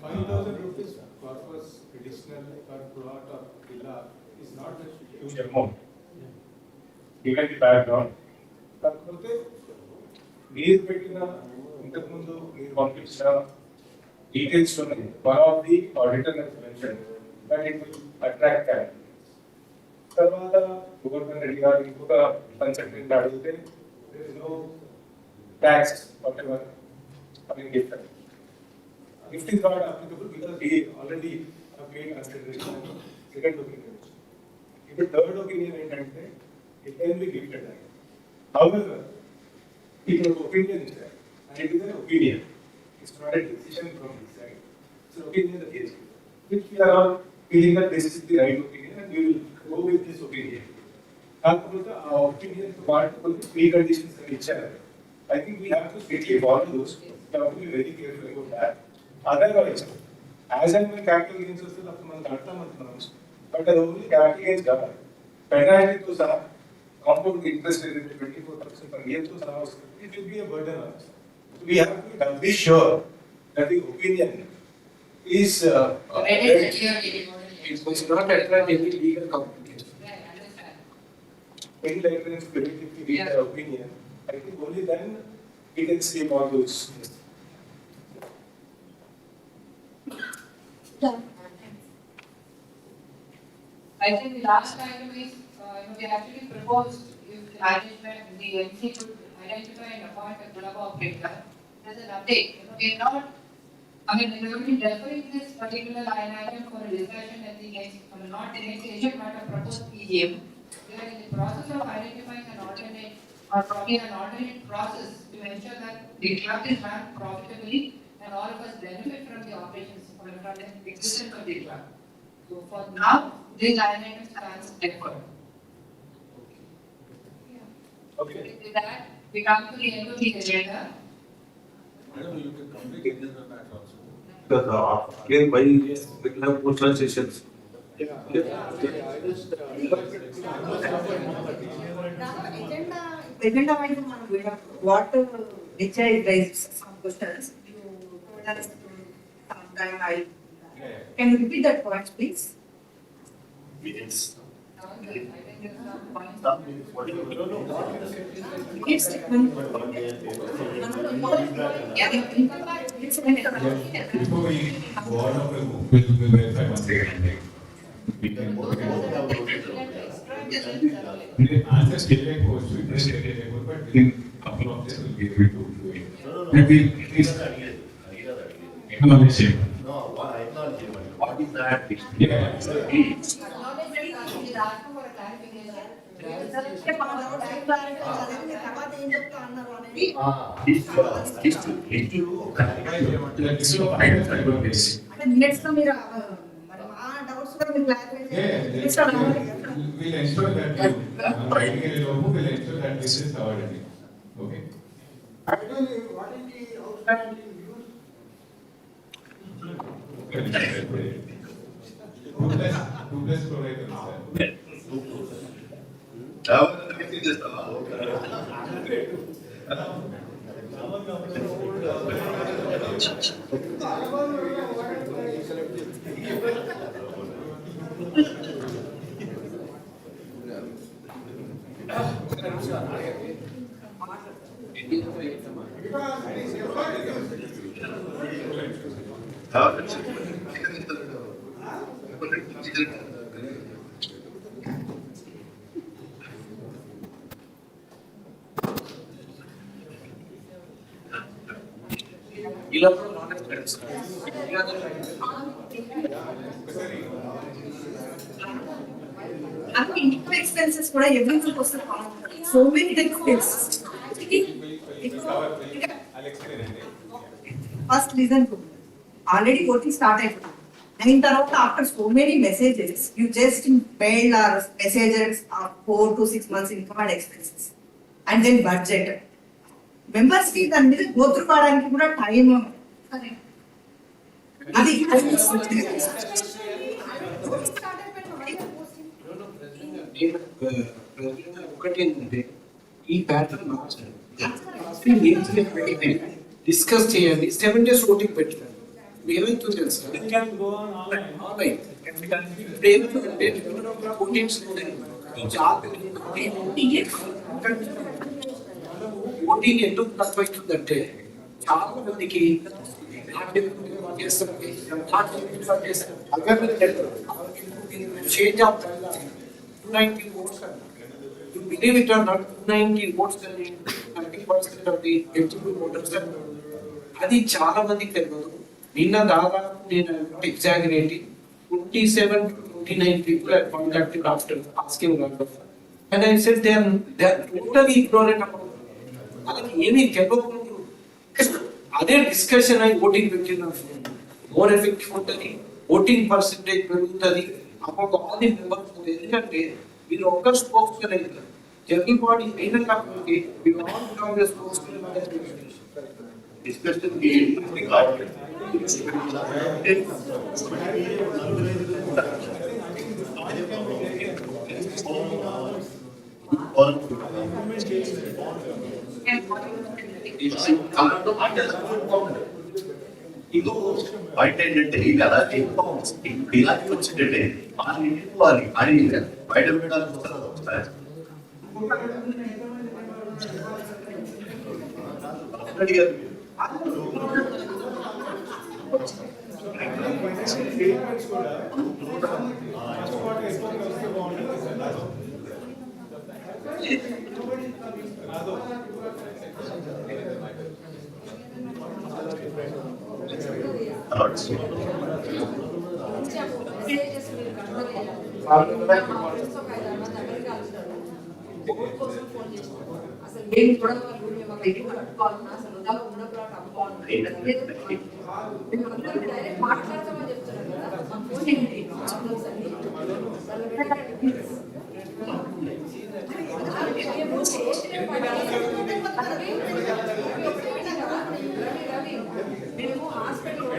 5,000 rupees corpus additional per plot or villa is not a huge amount. Given the background. కాకపోతే మీరు పెట్టిన ఇంతకుముందు మీరు పంపించిన details ఉన్నాయి. One of the auditor he's mention that it will attract capital. తర్వాత గోవర్ధన్ రెడ్డి గారు ఇంకొక consultant అడిగితే there is no tax whatever coming gift. Gift is not applicable because he already have paid consideration. Second opinion. If the third opinion ఏంటంటే it can be gifted. However, it is opinion and it is an opinion. It's not a decision from his side. It's an opinion that he has given. Which we are all feeling that this is the right opinion and we will go with this opinion. కాకపోతే ఆ opinion తో పాటు కొన్ని preconditions అని ఇచ్చారు. I think we have to strictly follow those. We have to be very careful about that. Otherwise, as and when capital gains వస్తుంది అప్పుడు మనం కడతామంటున్నాం. బట్ అది ఓన్లీ క్యాపిటల్ గెయిన్స్ కాదు, పెనాల్టీతో సహా compound interest rate 24% per year తో సహా వస్తుంది. It will be a burden on us. We have to be sure that the opinion is It's not attract any legal complication. any like if we read the opinion, I think only then we can save all those. I think the last item is, we actually proposed if the management, the MC could identify and appoint a Btrowa operator. There's an update, we are not, we are going to defer this particular line item for a discussion at the next, not the next agent, but a proposed PGM. We are in the process of identifying an alternate, or probably an alternate process to ensure that the club is run profitably and all of us benefit from the operations, from the existence of the club. So for now, this line item stands deferred. Okay. With that, we come to the end of the agenda. Madam, you can complete any other matter also. Because again, by we will have postal sessions. Agenda wise, we have what which I raised some questions. You told us sometime can you repeat that point, please? I think there's some points. It's before we go on, we'll verify once again. We can the answer still like post, we still like post, but within couple of days we'll be able to do it. Maybe please acknowledge him. No, I acknowledge him. What is that? Next time, doubts We'll ensure that we'll ensure that this is covered. Okay. Ideally, what is the outstanding use? 2+ chloride, sir. expenses for everything was so many expenses. First listen to me. Already working started. And in after so many messages, you just mail our messages of 4 to 6 months income and expenses. And then budget. Members feel that they go through time. నేను ఒకటి ఏంటంటే ఈ pattern మార్చండి, discuss చేయండి, 7 days voting పెట్టండి. ఏమైతుందో తెలుసా online voting ఎందుకు తక్కువైతుందంటే చాలా మందికి change of 290 votes. You believe it or not, 290 votes 30% of the eligible voters. అది చాలా మందికి తెలియదు. నిన్న దాదాపు నేను exaggerating 27 to 29 people have contacted after asking about it. And I said they are totally ignorant about it. వాళ్ళకి ఏమీ తెలియకుండా అదే డిస్కషన్ అయి ఓటింగ్ పెట్టినారు. మోర్ ఎఫెక్టివ్ ఉంటుంది, ఓటింగ్ పర్సెంటేజ్ పెరుగుతుంది అప్పుడు ఆల్ ది మెంబర్స్. ఎందుకంటే మీరు ఒక్కరు స్పోక్స్మెన్ అవుతారు, జనరల్ బాడీ అయిన కాబట్టి మీరు ఆల్ కాంగ్రెస్ స్పోక్స్మెన్ డిస్కషన్ ಇದು బయట ఏంటంటే ఇలా ఇలా వచ్చిందంటే వాళ్ళు అని బయట పెట్టడానికి వస్తారు. అసలు ఏం చూడగలరు మేము అక్కడ ఎటు కట్టుకోవాలన్నా అసలు ఉదాహరణ ఉన్నప్పుడు కట్టుకోవాలి డైరెక్ట్ మాట్లాడతామని చెప్తున్నారు కదా. ఫోన్ ఏంటి మేము హాస్పిటల్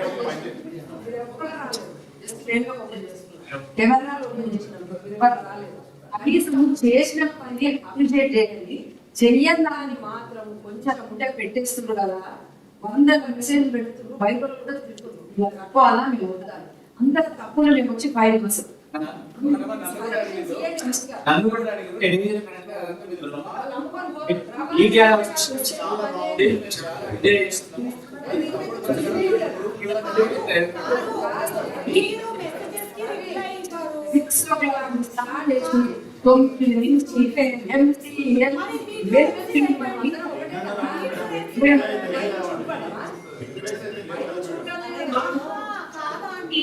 కెమెరాలు ఓపెన్ చేసినప్పుడు ఎవరు రాలేదు. కనీసం చేసిన పని అప్రిషియేట్ చేయండి, చెయ్యందా అని మాత్రం కొంచెం ఉంటే పెట్టేస్తున్నారు కదా. 100 మెసేజ్ పెడుతున్నారు, బైబిల్ కూడా తిరుగుతున్నారు, ఇలా తక్కువలా మేము వద్దాలి. అంత తప్పులు మేము వచ్చి ఫైల్ బస్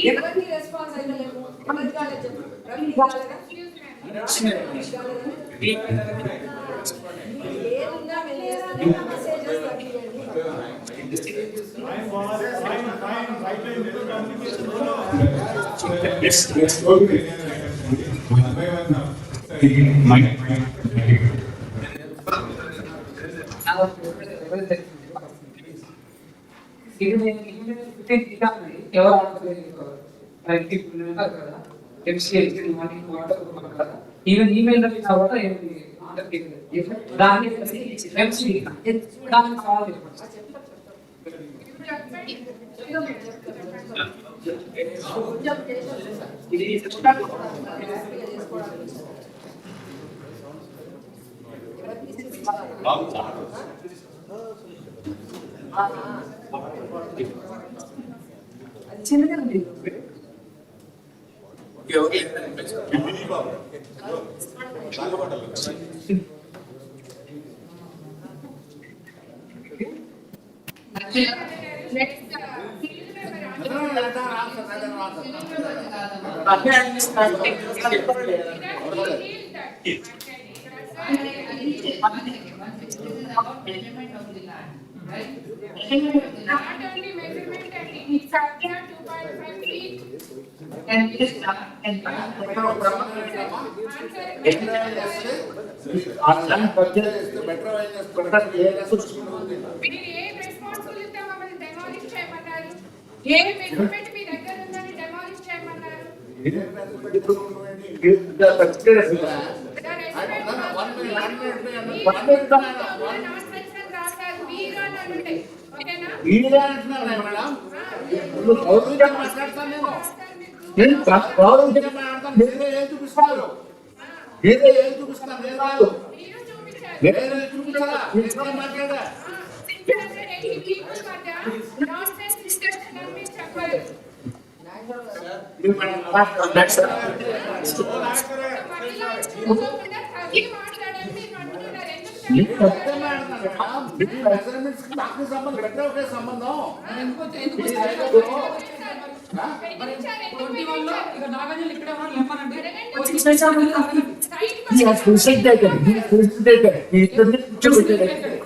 ఎవరికి రెస్పాన్స్ అయితలేము. ఏదున్నా మెసేజెస్ ఈవెన్ ఈమెయిల్ దాన్ని చిన్నగా Not only measurement and it's after 2.5 feet. And it is not. And మీరు ఏ రెస్పాన్సిబిలిటీ మమ్మల్ని డెమాలిష్ చేయమన్నారు? ఏ మెజర్మెంట్ మీ దగ్గర ఉందని డెమాలిష్ చేయమన్నారు? మీరే అంటున్నారు మేడం, ఇప్పుడు గౌరవంగా మాట్లాడతాను నేను గౌరవంగా మాట్లాడతాను. మీరే ఏం చూపిస్తున్నారు, మీరే ఏం చూపిస్తున్నారు, నేను కాదు, నేనే చూపించాలా, మీరు మాట్లాడా. సంబంధం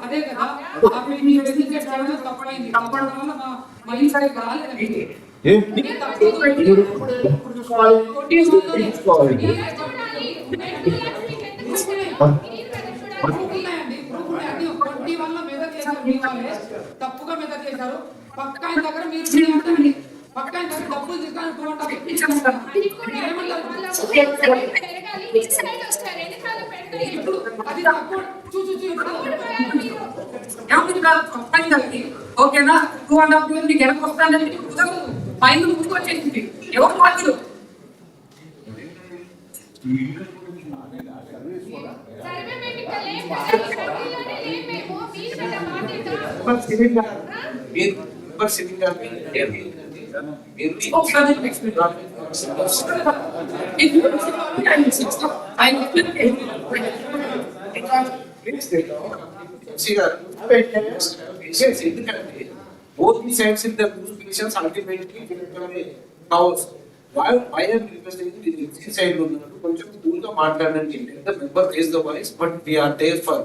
అదే కదా మీరు తప్పైంది తప్పడం వల్ల మా ఇంట్లో కాలేదండి. తప్పుగా మెదక్ చేశారు. పక్క ఆయన దగ్గర మీరు పక్క ఆయన దగ్గర డబ్బులు తీసుకొని ఇప్పుడు అది ఓకేనా 2.5 years మీకు వెనక్కి వస్తానంటే పైన ముందుకు వచ్చేసింది ఎవరు మాట్లాడు both the sides in the patients ultimately will house. Why I am requesting the exit side కొంచెం కూల్ గా మాట్లాడండి. Let the member raise the voice, but we are there for.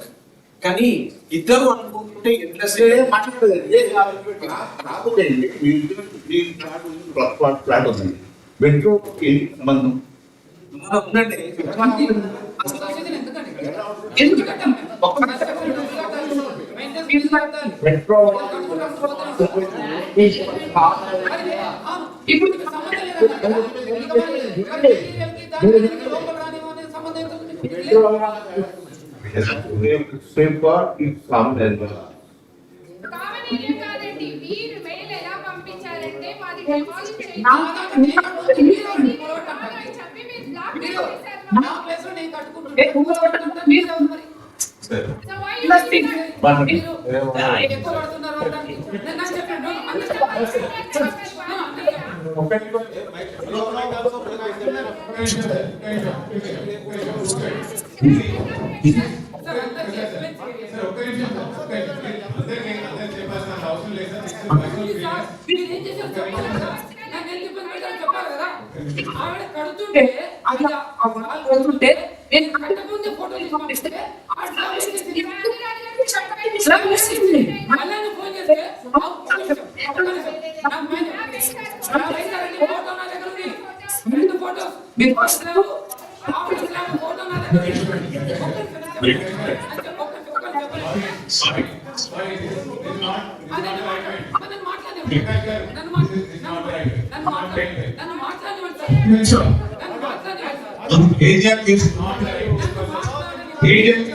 కానీ ఇద్దరు అనుకుంటుంటే ఎట్లా మాట్లాడలేదు ఫ్లాట్ వస్తుంది బెడ్రూమ్కి సంబంధం ఉండండి. కడుతుంటే నేను కట్టకుండా ఫోటో పంపిస్తే Agent is not right. Agent is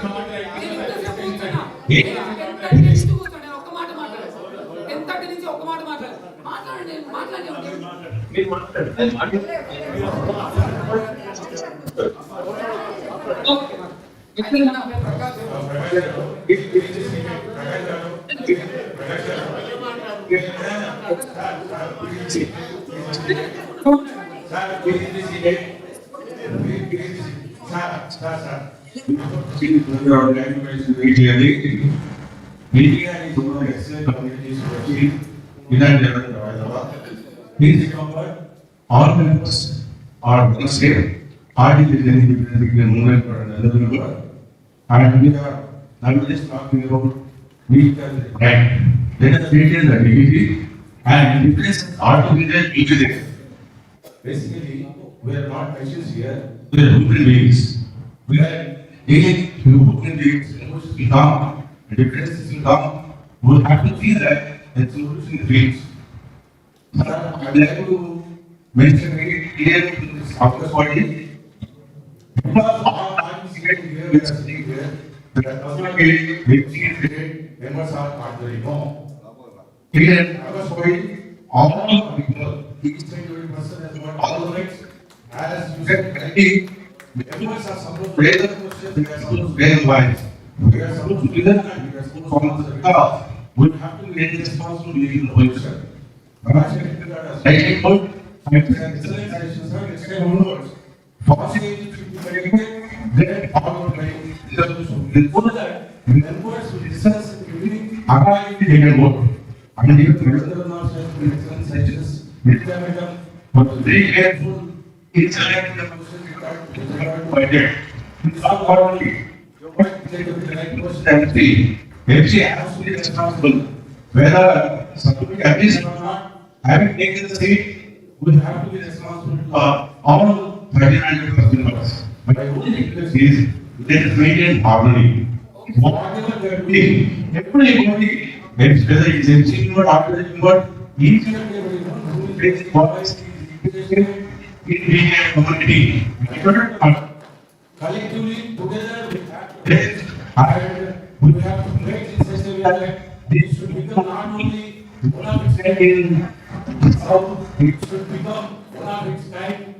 not right. All members are the same. Hardly there is any difference between movement or another member. And we are not just talking about we are right. Let us maintain the dignity and difference are to be there each day. Basically, we are not machines here. We are human beings. We are dealing with human beings. Emotions will come, differences will come. We have to see that and solution is reached. I would like to mention very clearly to this office body. Because all parties here, we are sitting here, That does not mean members are ordinary. No. Here, I was showing all people, each individual person has got all the rights. As you said, correctly, members are supposed to raise the questions, we are supposed to raise the voice. We are supposed to listen and we are supposed to answer because we have to be responsible to be in the position. Slightly good, I present excellent suggestions, sir, let's say one words. Policy should be corrected, then followed by resolution. Before that, members will discuss and review, accordingly they can vote. And even whether or not such excellent suggestions, but very careful in selecting the person required to budget. It's not only your work is the right person and see. MC has to be responsible. Whether somebody agrees or not, having taken the seat, we have to be responsible for all 39 members. But I only request is let us maintain harmony. Whatever we are doing, everybody, whether it's MC or after the member, each and everyone who will take the voice in being a community. Collectively, together, we have to make this system that this should become not only one of its kind in the South, it should become one of its kind.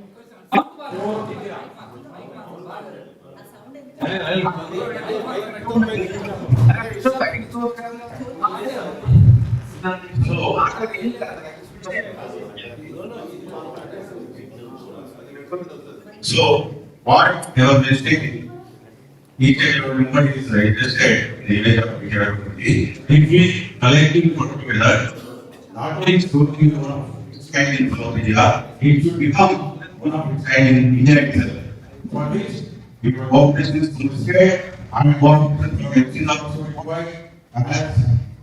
So, what they were mistaken, each and every member is registered in the village of Btrowa. If we collectively put together, not only should be one of its kind in South India, it should become one of its kind in India itself. For which, we will work this full scale and work from MC also required. As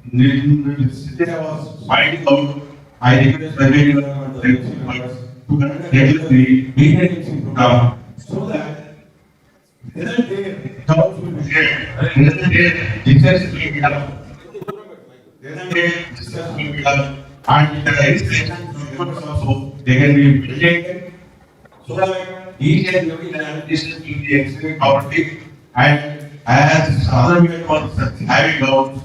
Sitya was finding out, I request the radio and the MC members to conduct regularly meetings program so that whether their doubts will be cleared, whether their discussions will be done, whether their discussions will be done, and if there are any suggestions from members also, they can be presented so that each and every decision will be explained properly. And as other members are having doubts,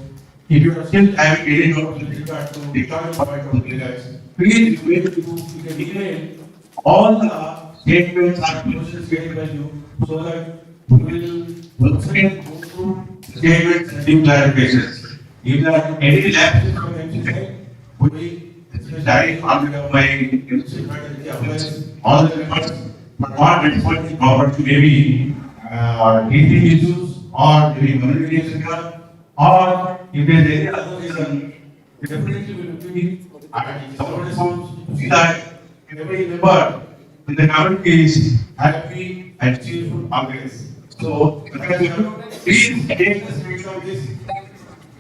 if you are still having any doubts with regard to the current point of the village, please wait to you can email all the statements and questions made by you so that we will once again go through statements and give clarifications. If there are any lapses from MC side, we especially on behalf of my MC faculty applies all the members, but not responding properly, maybe teething issues or maybe communication or if there is any other reason, definitely we will be and somebody responds to see that every member in the community is happy and cheerful always. So, please take the spirit of this.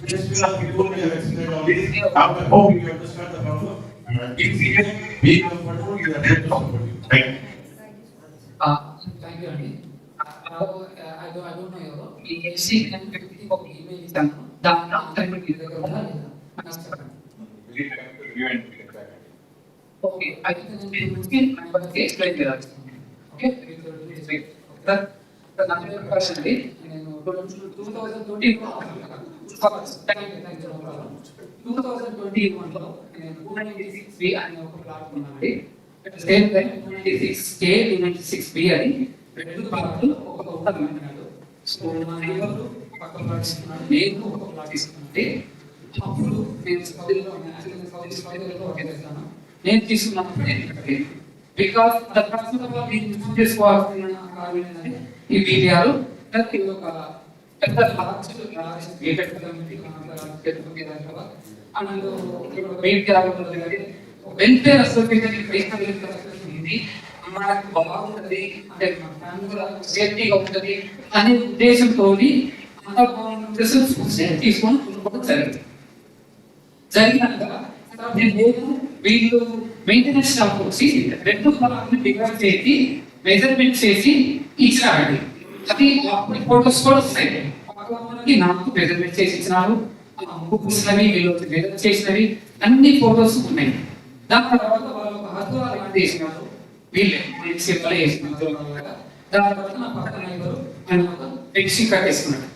Just like you told me, I explained all this. I hope you understand the problem. If you can be comfortable, you are there to support you. Thank you. Thank you, Andy. I don't know your EAC and 50 of email is done. Down, okay, I can explain the okay, the number person in 2021, 296B and at the same time 296K, 296B and రెండు పార్కులు ఒక అన్నాడు. So మా నైబర్లు పక్క plots నేను ఒక plot తీసుకుంటే అప్పుడు నేను సౌదీలో ఒకే చేస్తాను. నేను తీసుకున్నప్పుడు ఏంటంటే బికాస్ ద పర్సన్ నేను చేసుకోవాల్సిన కారణం ఏంటంటే ఈ వీడియోలు ఇది ఒక పెద్ద లార్జ్ అండ్ వెల్ఫేర్ అసోసియేషన్ ఇది మనకు బాగుంటది అంటే మన ఫ్యామిలీ సేఫ్టీగా ఉంటుంది అనే ఉద్దేశంతో తీసుకొని జరిగినాక వీళ్ళు మెయింటెనెన్స్ స్టాఫ్ వచ్చి రెండు భాగాన్ని డివైడ్ చేసి మెజర్మెంట్ చేసి ఇచ్చినారండి. అది ఫోటోస్ కూడా వస్తాయి. నాకు మెజర్మెంట్ చేసి ఇచ్చినారు, కూర్చున్నవి వీళ్ళు మెజర్ చేసినవి అన్ని ఫోటోస్ ఉన్నాయి. దాని తర్వాత వాళ్ళు ఆధ్వర్యాలు లాంటి చేసినారు, వీళ్ళే వేసినారు. దాని తర్వాత నా పక్కన ఆయన ఒక పెన్షన్ కట్టేసుకున్నాడు.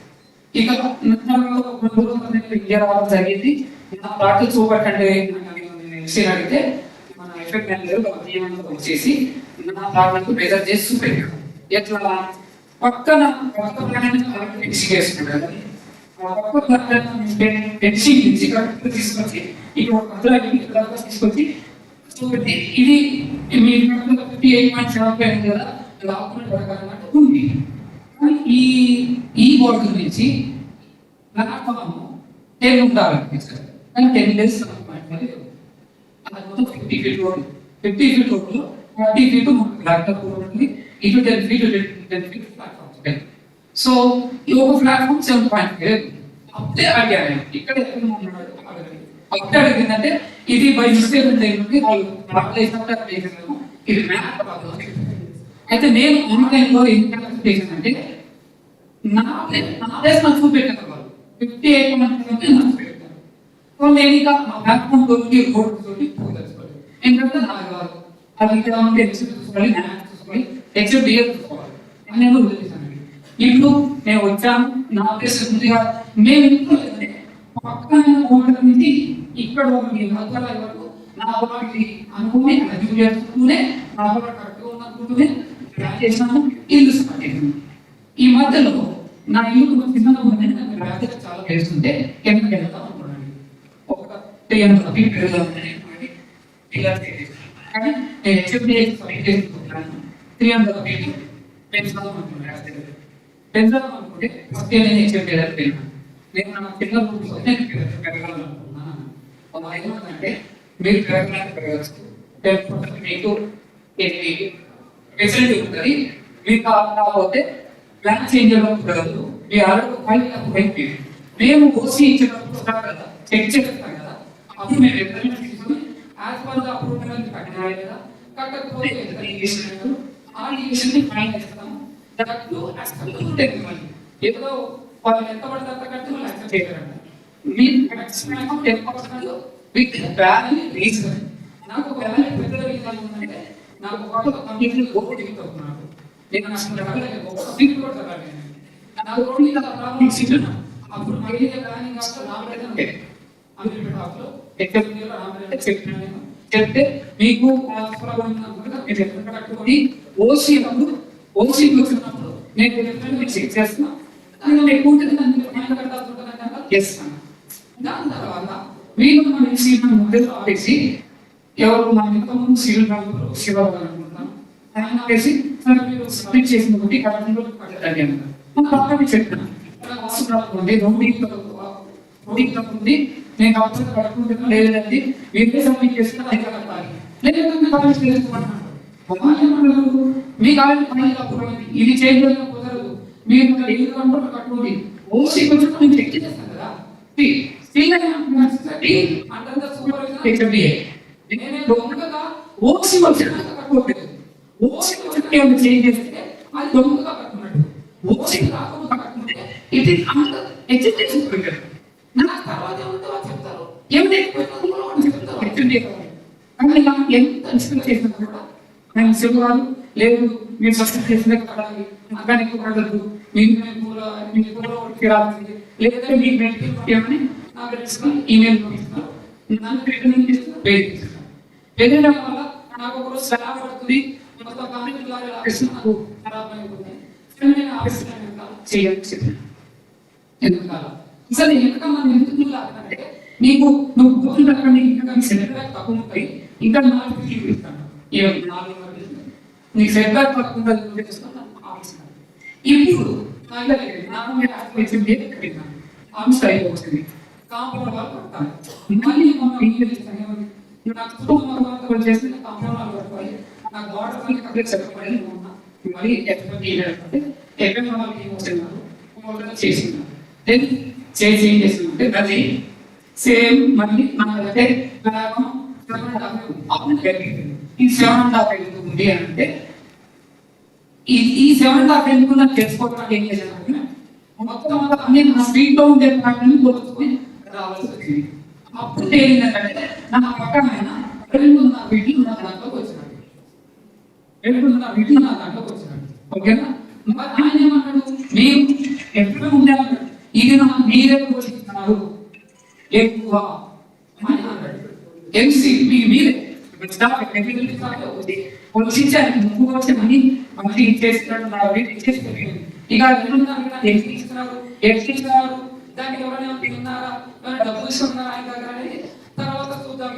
ఇక ఇండియా రావడం జరిగింది. నా పార్టీ చూపట్టండి అడిగితే మన ఎఫెక్ట్ మేనేజర్ వచ్చేసి నా పార్టీకి ప్రెజర్ చేసి చూపెట్టాడు. ఎట్లా పక్కన చేసుకున్నాడు. తీసుకొచ్చి తీసుకొచ్చి చూపెట్టి ఇది మీరు 58.75 కదా డాక్యుమెంట్ ప్రకారం ఉంది. కానీ ఈ బోర్డు నుంచి ప్లాట్ఫామ్ 10 ఉండాలి సార్. కానీ 10 డేస్ అది మొత్తం 50 ఫీట్ రోడ్. 50 ఫీట్ రోడ్లో 40 ఫీట్ ల్యాప్టాప్ ఉంటుంది. ఇటు 10 ఫీట్ 10 ఫీట్ ప్లాట్ఫామ్. సో ఈ ఒక ప్లాట్ఫామ్ 7.5 అప్పుడే అడిగాను. ఇక్కడ అప్పుడే అడిగిందంటే ఇది బై మిస్టేక్ ఉంటుంది. వాళ్ళు ఇది మ్యాప్ అయితే నేను ఆన్లైన్లో ఏం చేశానంటే నా ప్లేస్ నాకు చూపెట్టాను. వాళ్ళు 58 మంది నాకు చూపెట్టాను. సో నేను ఇక మా ప్లాట్ఫామ్ తోటి రోడ్ తోటి పోగలుసుకోవాలి. ఎందుకంటే నాకు కాదు అది ఇక్కడ ఉంటే ఎక్స్ఎల్ చూసుకోవాలి, మ్యాప్ చూసుకోవాలి, ఎక్స్ఎల్ డిఎల్ చూసుకోవాలి అని నేను వదిలేసాను. ఇప్పుడు నేను వచ్చాను, నా ప్లేస్ ఉంది కదా, మేము ఇంట్లో పక్కన హోటల్ నుంచి ఇక్కడ వరకు నా వాటికి అనుకుని అది చేసుకుంటూనే నా వాటి కరెక్ట్గా ఉన్నట్టునే చేసినాము. ఇల్లు స్టార్ట్ ఈ మధ్యలో నా ఇల్లు చిన్నగా ఉందని నాకు బాధ్యత చాలా వేస్తుంటే కిందకి వెళ్తాం అనుకున్నాను. ఒక 300 ఫీట్ వెళ్దామని ఇలా కానీ నేను హెచ్ఎఫ్డి చేసుకుంటున్నాను. 300 ఫీట్ పెంచుదాం అనుకున్నాను. పెంచుదాం అనుకుంటే ఫస్ట్ నేను హెచ్ఎఫ్డి వెళ్ళాను. నేను నా చిన్న పెరగాలనుకున్నాను. ఏమంటే మీరు పెరగచ్చు, మీకు ఫెసిలిటీ ఉంటుంది. మీకు కాకపోతే ప్లాన్ చేంజ్ చేయడం కుదరదు. మీ ఆల్రెడీ మేము ఓసీ ఇచ్చినప్పుడు చెక్ చేస్తాం కదా, అప్పుడు మేము ఎగ్రిమెంట్ తీసుకొని యాజ్ పర్ ద అప్రూవల్ కట్టినా లేదా కట్టకపోతే ఆ డివిజన్ని ఫైన్ చేస్తాము. ఏదో వాళ్ళు ఎంత పడితే అంత కట్టి వాళ్ళు యాక్సెప్ట్ చేయగలంట. మీరు మ్యాక్సిమం 10% విత్ వ్యాల్యూ రీజన్. నాకు వ్యాల్యూ పెద్ద రీజన్ ఉందంటే నాకు ఒక కంప్లీట్ గోల్డ్ దిగుతున్నాను. నేను అసలు నాకు రోడ్డు ప్రాబ్లమ్ ఇచ్చిన అప్పుడు మళ్ళీ ప్లానింగ్ చెప్తే మీకు కట్టుకొని ఓసీ అప్పుడు ఓసీకి వచ్చినప్పుడు నేను చెక్ చేస్తున్నాను. ఎక్కువ చేస్తాను. దాని తర్వాత వీళ్ళు మన మధ్యలో ఆపేసి ఎవరు మన ఇంతకుముందు సివిల్ శివరావు అనుకుంటున్నాను ఆయన ఆపేసి సార్ మీరు సబ్మిట్ చేసిన ఒకటి కరెక్ట్ కట్టండి అన్నారు. కాబట్టి చెప్పాను ఉంది నేను కంపల్సరీ కట్టుకుంటున్నా లేదండి మీరే సబ్మిట్ చేస్తున్నా అయితే కట్టాలి లేదంటే మీకు ఇది చేయడం కుదరదు. మీరు కంట్రోల్ కట్టుకోండి. ఓసీ కొంచెం నేను చెక్ చేస్తాను కదా. ఓసీ కట్టుకోలేదు. ఓసీ చేంజ్ చేస్తే అది దొంగగా కట్టుకున్నాడు. ఓసీ రాకుండా కట్టుకుంటే ఇది నాకు తర్వాత చెప్తారు ఏమిటి ఎంత ఎక్స్పెక్ట్ చేసినా కూడా నేను శివరాలు లేదు మీరు సబ్స్క్రైబ్ చేసిన కట్టాలి అక్కడ ఎక్కువ కట్టదు మీకు రావాలి లేదంటే మీకు ఏమని నాకు ఈమెయిల్ పంపిస్తున్నారు. నన్ను రిటర్నింగ్ చేస్తున్నారు పే చేస్తున్నారు. పెరగడం వల్ల నాకు ఒకరోజు స్లాబ్ పడుతుంది. మొత్తం కాంట్రాక్ట్ నాకు ఖరాబ్ అయిపోతుంది. నేను ఆఫీస్ చేయాలని చెప్పాను. ఎందుకలా అసలు ఎంతమంది ఎందుకు అంటే నీకు నువ్వు గోల్ ప్రకారం ఇంకా సెట్ బ్యాక్ తక్కువ ఉంటాయి. ఇంకా 4 ఫీట్లు ఇస్తాను. 4 నీకు సెట్ బ్యాక్ తక్కువ ఇప్పుడు ఆఫీస్ అయిపోతుంది. కాంపౌండ్ వాళ్ళు పడతాను. మళ్ళీ నాకు చేస్తే కాంపౌండ్ వాళ్ళు పడుకోవాలి. నాకు వాటర్ వల్ల కంప్లీట్ చెప్పబడి మళ్ళీ ఎక్కడ వాళ్ళకి ఏమవుతున్నారు చేసినారు. చేసి ఏం చేసిందంటే అది సేమ్ మళ్ళీ మనకైతే ఈ 7.5 ఎందుకు ఉంది అంటే ఈ 7.5 ఎందుకు నాకు తెలుసుకోవడానికి ఏం చేశాను మొత్తం అన్ని నా స్ట్రీట్ లో ఉండే ప్రాంతాన్ని కోరుకొని రావాల్సి వచ్చింది. అప్పుడు ఏంటంటే నా పక్కన 2.5 ఫీట్లు నా దాంట్లోకి వచ్చినాడు. 2.5 ఫీట్లు నా దాంట్లోకి వచ్చినాడు. ఓకేనా? మరి ఆయన ఏమన్నాడు మేము ఎప్పుడు ఉండాలన్నాడు. ఇది మీరే పోషిస్తున్నారు ఎక్కువ అని అన్నాడు. ఎంసీ మీరే పోషించారు ముప్పు వచ్చి మంచి ఇచ్చేస్తున్నారు ఇక ఇస్తున్నారు దానికి ఎవరైనా ఉన్నారా డబ్బులు ఇస్తున్నారా ఆయన దగ్గర అనేది తర్వాత చూద్దాం.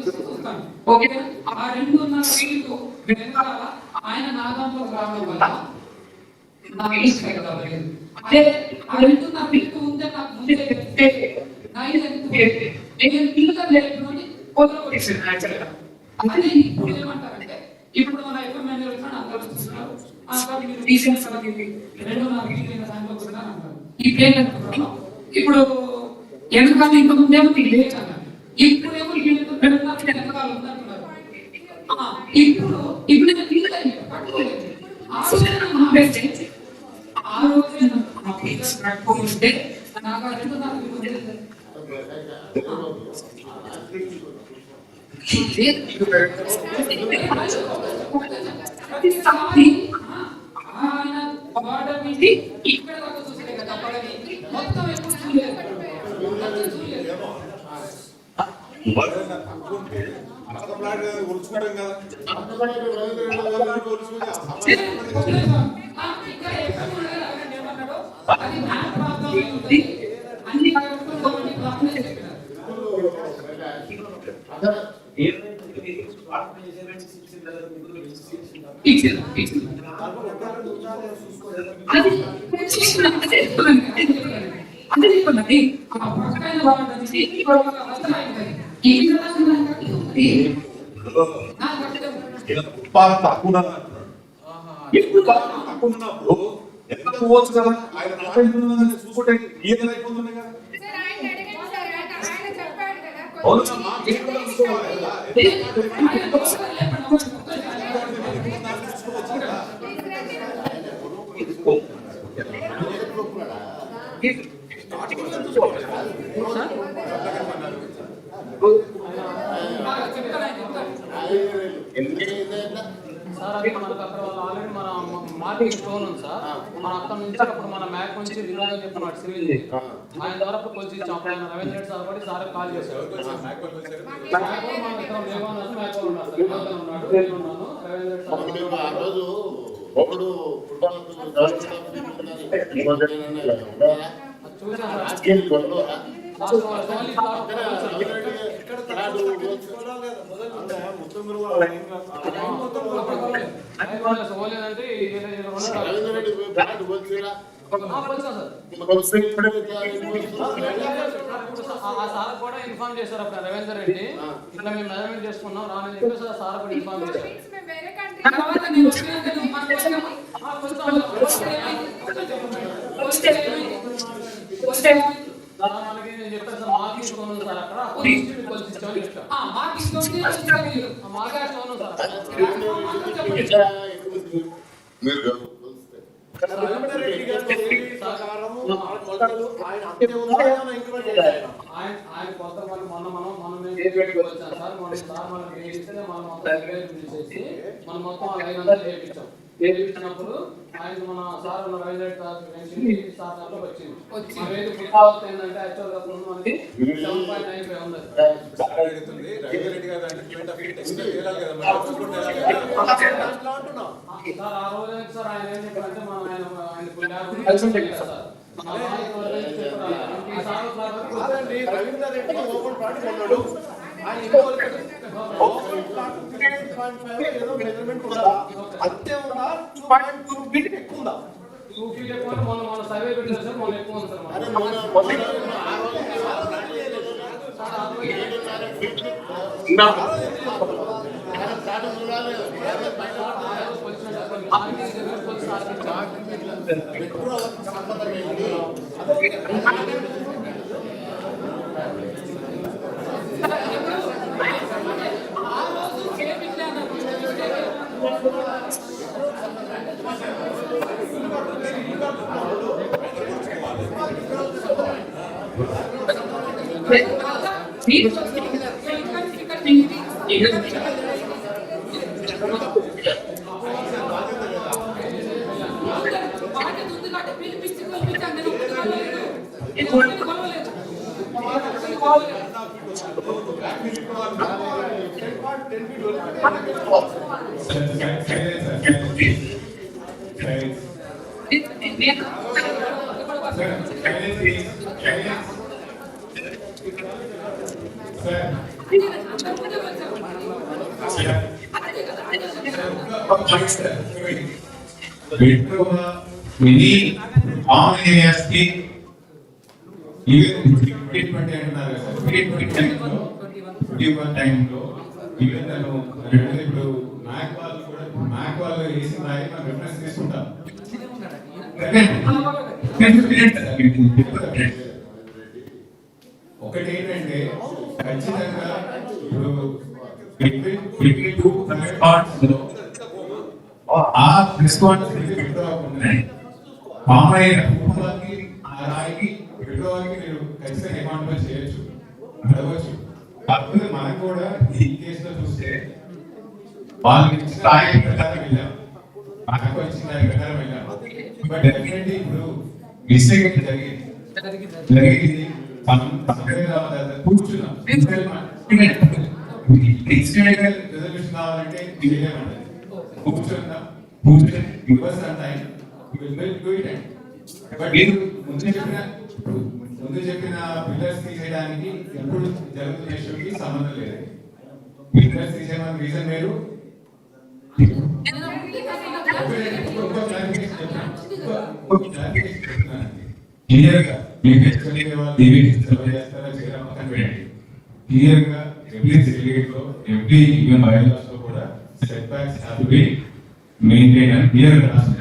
చూస్తాను ఓకే. ఆ 2.5 ఫీట్లు వెనకాల ఆయన నాగంలో రావడం వల్ల నాకు అదే ఆ 2.5 ఫీట్లు ఉందని నాకు ముందే చెప్తే నేను పిల్లలు లేకపోతే కొట్టేసాను యాక్చువల్గా. అదే ఇప్పుడు ఏమంటారంటే ఇప్పుడు మన ఎఫ్ఎం మేనేజర్ అందరూ చూస్తున్నారు మీరు రీసెంట్ దాంట్లో కూడా అంటారు. ఇప్పుడు ఏంటంటే ఇప్పుడు వెనకాల ఇంత ముందేమో లేదన్నారు, ఇప్పుడేమో వెనకాల ఉందంటున్నారు. ఇప్పుడు ఇప్పుడు నేను పిల్లలు కట్టుకోలేదు. ఆ రోజు కట్టుకుంటే నాకు 2.5 ఆయన బార్డర్ నుంచి ఇక్కడ దాకా చూసే కదా పడని మొత్తం ఎప్పుడు చూడలేదు. అన్ని ఎంత పోవచ్చు కదా ఆయన చూసుకుంటే ఈయన అయిపోతుంది కదా. సార్ అది మనకు అక్కడ ఆల్రెడీ మన మార్కింగ్ స్టోన్ ఉంది సార్. మన అక్కడ నుంచి అప్పుడు మన మ్యాక్ నుంచి వినోదం చెప్పిన సివిల్ ఆయన ద్వారా కొంచెం ఆయన రవీంద్ర రెడ్డి సార్ కూడా సార్ కాల్ చేశారు. సార్ కూడా ఇన్ఫార్మ్ చేశారు అప్పుడు రవీంద్ర రెడ్డి ఇట్లా మేము మెజర్మెంట్ చేసుకున్నాం రాని చెప్పేసి సార్ కూడా ఇన్ఫార్మ్ చేశారు. మనకి నేను చెప్పాను సార్ మార్కింగ్ స్టోన్ ఉంది సార్ అక్కడ మార్కింగ్ స్టోన్ ఆయన కొత్త వాళ్ళు మనం సార్ మనకి ఇస్తే మనం మొత్తం చేయించినప్పుడు ఆయన మన సార్ రవీంద్ర సార్ దాంట్లో వచ్చింది. ఏంటంటే యాక్చువల్గా మనకి 7.95 ఉంది. సార్ ఆ రోజు సార్ ఆయన ఏం చెప్పారంటే మనం ఆయన మన సర్వే పెట్టారు సార్ మన ఎక్కువ ఉంది Btrowa many all areas ki even 2020 అంటున్నారు కదా సార్ 2021 టైంలో ఈవెన్ నేను ఇప్పుడు మ్యాక్ వాళ్ళు వేసి రాయి మనం రిఫరెన్స్ తీసుకుంటాం. ఒకటి ఏంటంటే ఖచ్చితంగా ఇప్పుడు ఆ రెస్పాన్సిబిలిటీ పెట్టుకోకుండా మామయ్య ఆ రాయికి పెట్టుకోవాలని మీరు ఖచ్చితంగా అకౌంట్ చేయొచ్చు, అడగవచ్చు. కాకపోతే మనం కూడా ఈ కేసులో చూస్తే వాళ్ళకి ఇచ్చిన రాయి ప్రకారం వెళ్ళాం, మనకు వచ్చిన రాయి ప్రకారం వెళ్ళాం. బట్ డెఫినెట్లీ ఇప్పుడు మిస్టేక్ జరిగింది మనం కూర్చున్నాం. ఇన్స్టెంట్ రిజల్యూషన్ కావాలంటే చేయలేమండి. కూర్చున్నాం, కూర్చొని రివర్స్ టైం బట్ మీరు ముందు చెప్పిన పిల్లర్స్ తీసేయడానికి ఎప్పుడు జరుగుతున్న ఇష్యూకి సంబంధం లేదు. పిల్లర్స్ తీసేయమని రీజన్ వేరు. క్లియర్ గా మీకు ఎక్స్ప్లెయిన్ చేయాలి, చేస్తారా చేయడం పక్కన పెట్టండి. క్లియర్ గా ఎవ్రీ సెక్రటరీలో ఎవ్రీ ఈవెన్ బయోలాస్ లో కూడా set backs have to be maintain అని క్లియర్ గా రాస్తుంది.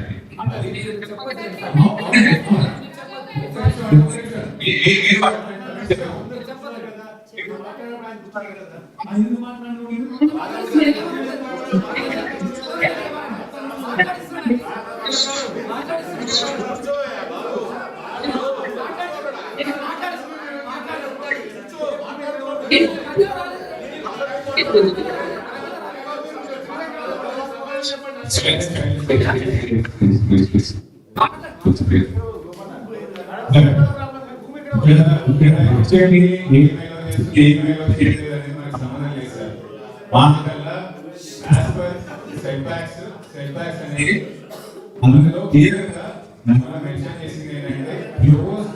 అందులో క్లియర్గా మనం మెన్షన్ చేసింది ఏంటంటే క్లోజ్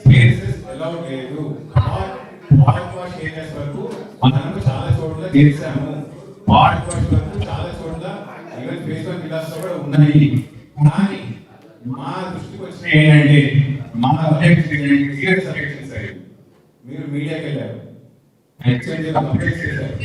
స్పేసెస్ అలౌడ్ లేదు. వాటర్ వాష్ ఏరియాస్ వరకు మనము చాలా చోట్ల చేసాము. వాటర్ వాష్ వరకు చాలా చోట్ల ఈవెన్ ఫేస్ వన్ విలాస్ కూడా ఉన్నాయి. కానీ మా దృష్టికి వచ్చిన ఏంటంటే మా క్లియర్ సజెషన్స్ అయ్యి మీరు మీడియాకి వెళ్ళారు, ఎక్స్చేంజ్ అప్డేట్ చేశారు.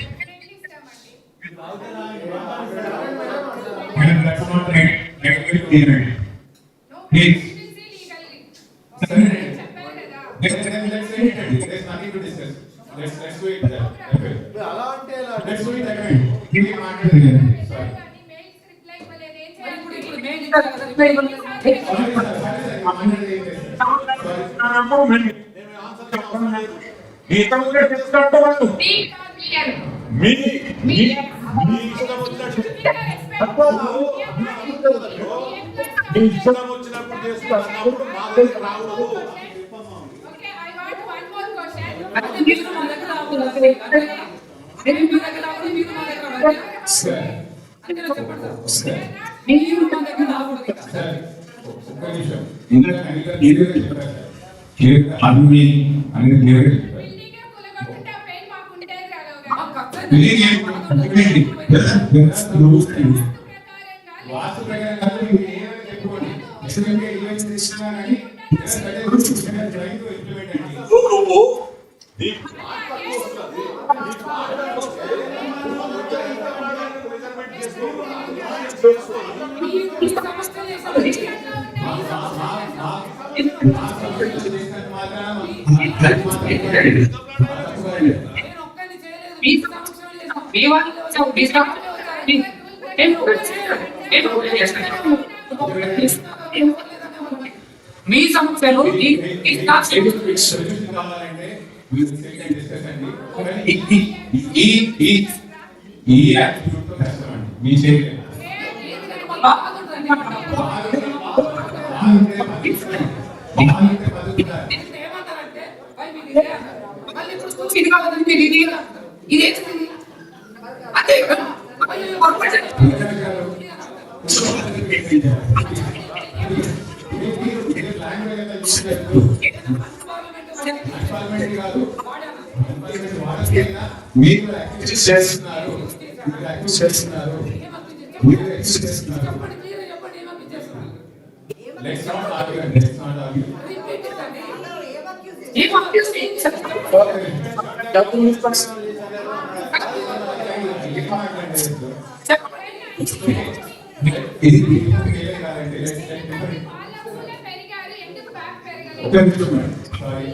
వచ్చినప్పుడు చేస్తున్నప్పుడు మా దగ్గర రాకూడదు. వాస్తు ప్రకారం మీ సమస్యలు ఈ యాటిట్యూడ్ తో కష్టమండి మీ చేయలేదు. లాంగ్వేజ్ అంతా యూజ్ చేస్తూ అన్పార్లమెంటరీ కాదు, అన్పార్లమెంటరీ వాడకైనా మీరు యాక్టివిటీస్ చేస్తున్నారు, మీరు యాక్టివిటీస్ చేస్తున్నారు, మీరు యాక్టివిటీస్ చేస్తున్నారు. Let's not argue, let's not argue. ఇది కాదండి. ఒక నిమిషం మేడం, సారీ.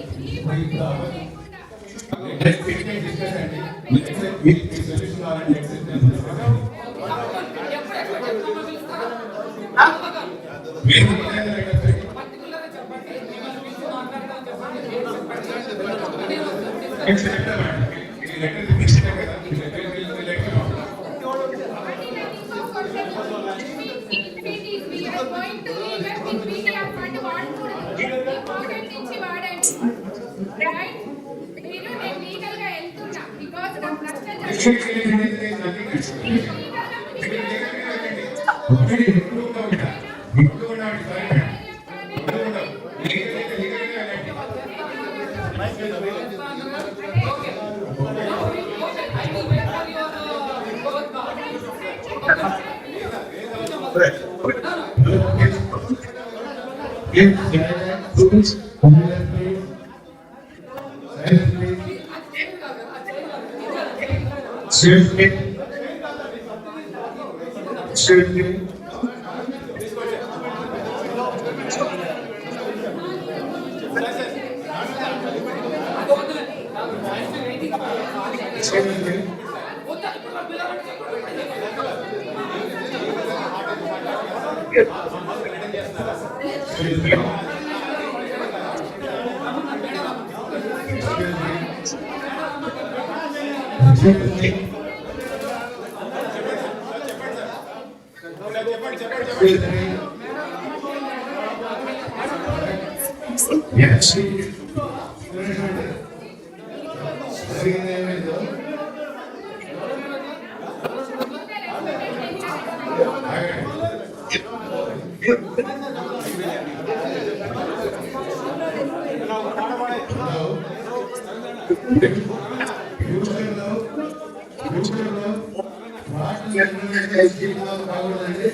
సొల్యూషన్ కావాలంటే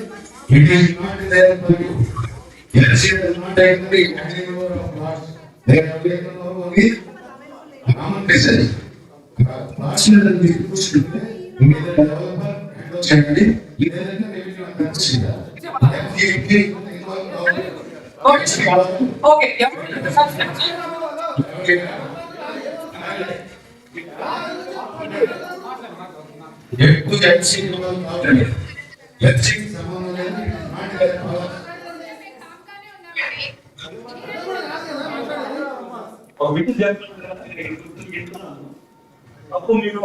it is not there for you. Yes, it is not there for you. Handing over of plots. They are taken over only common message. Plots will be pushed to the developer and secondly, either in the revenue and consider. Okay, yeah. Okay. ఎక్కువ judge judge సంబంధం లేదు, అప్పుడు మీరు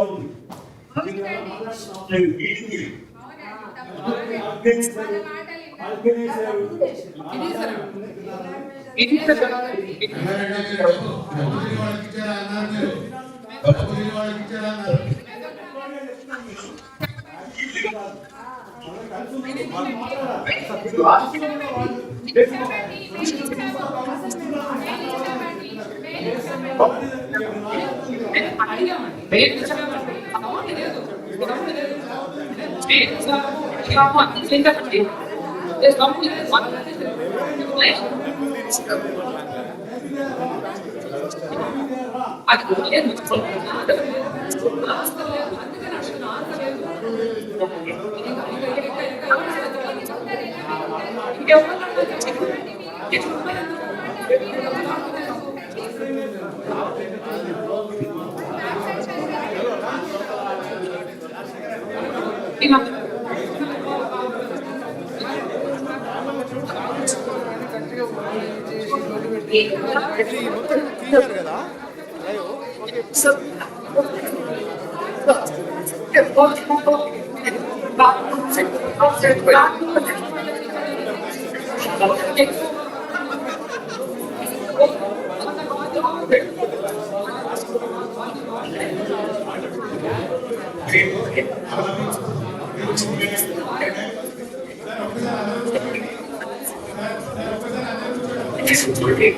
Very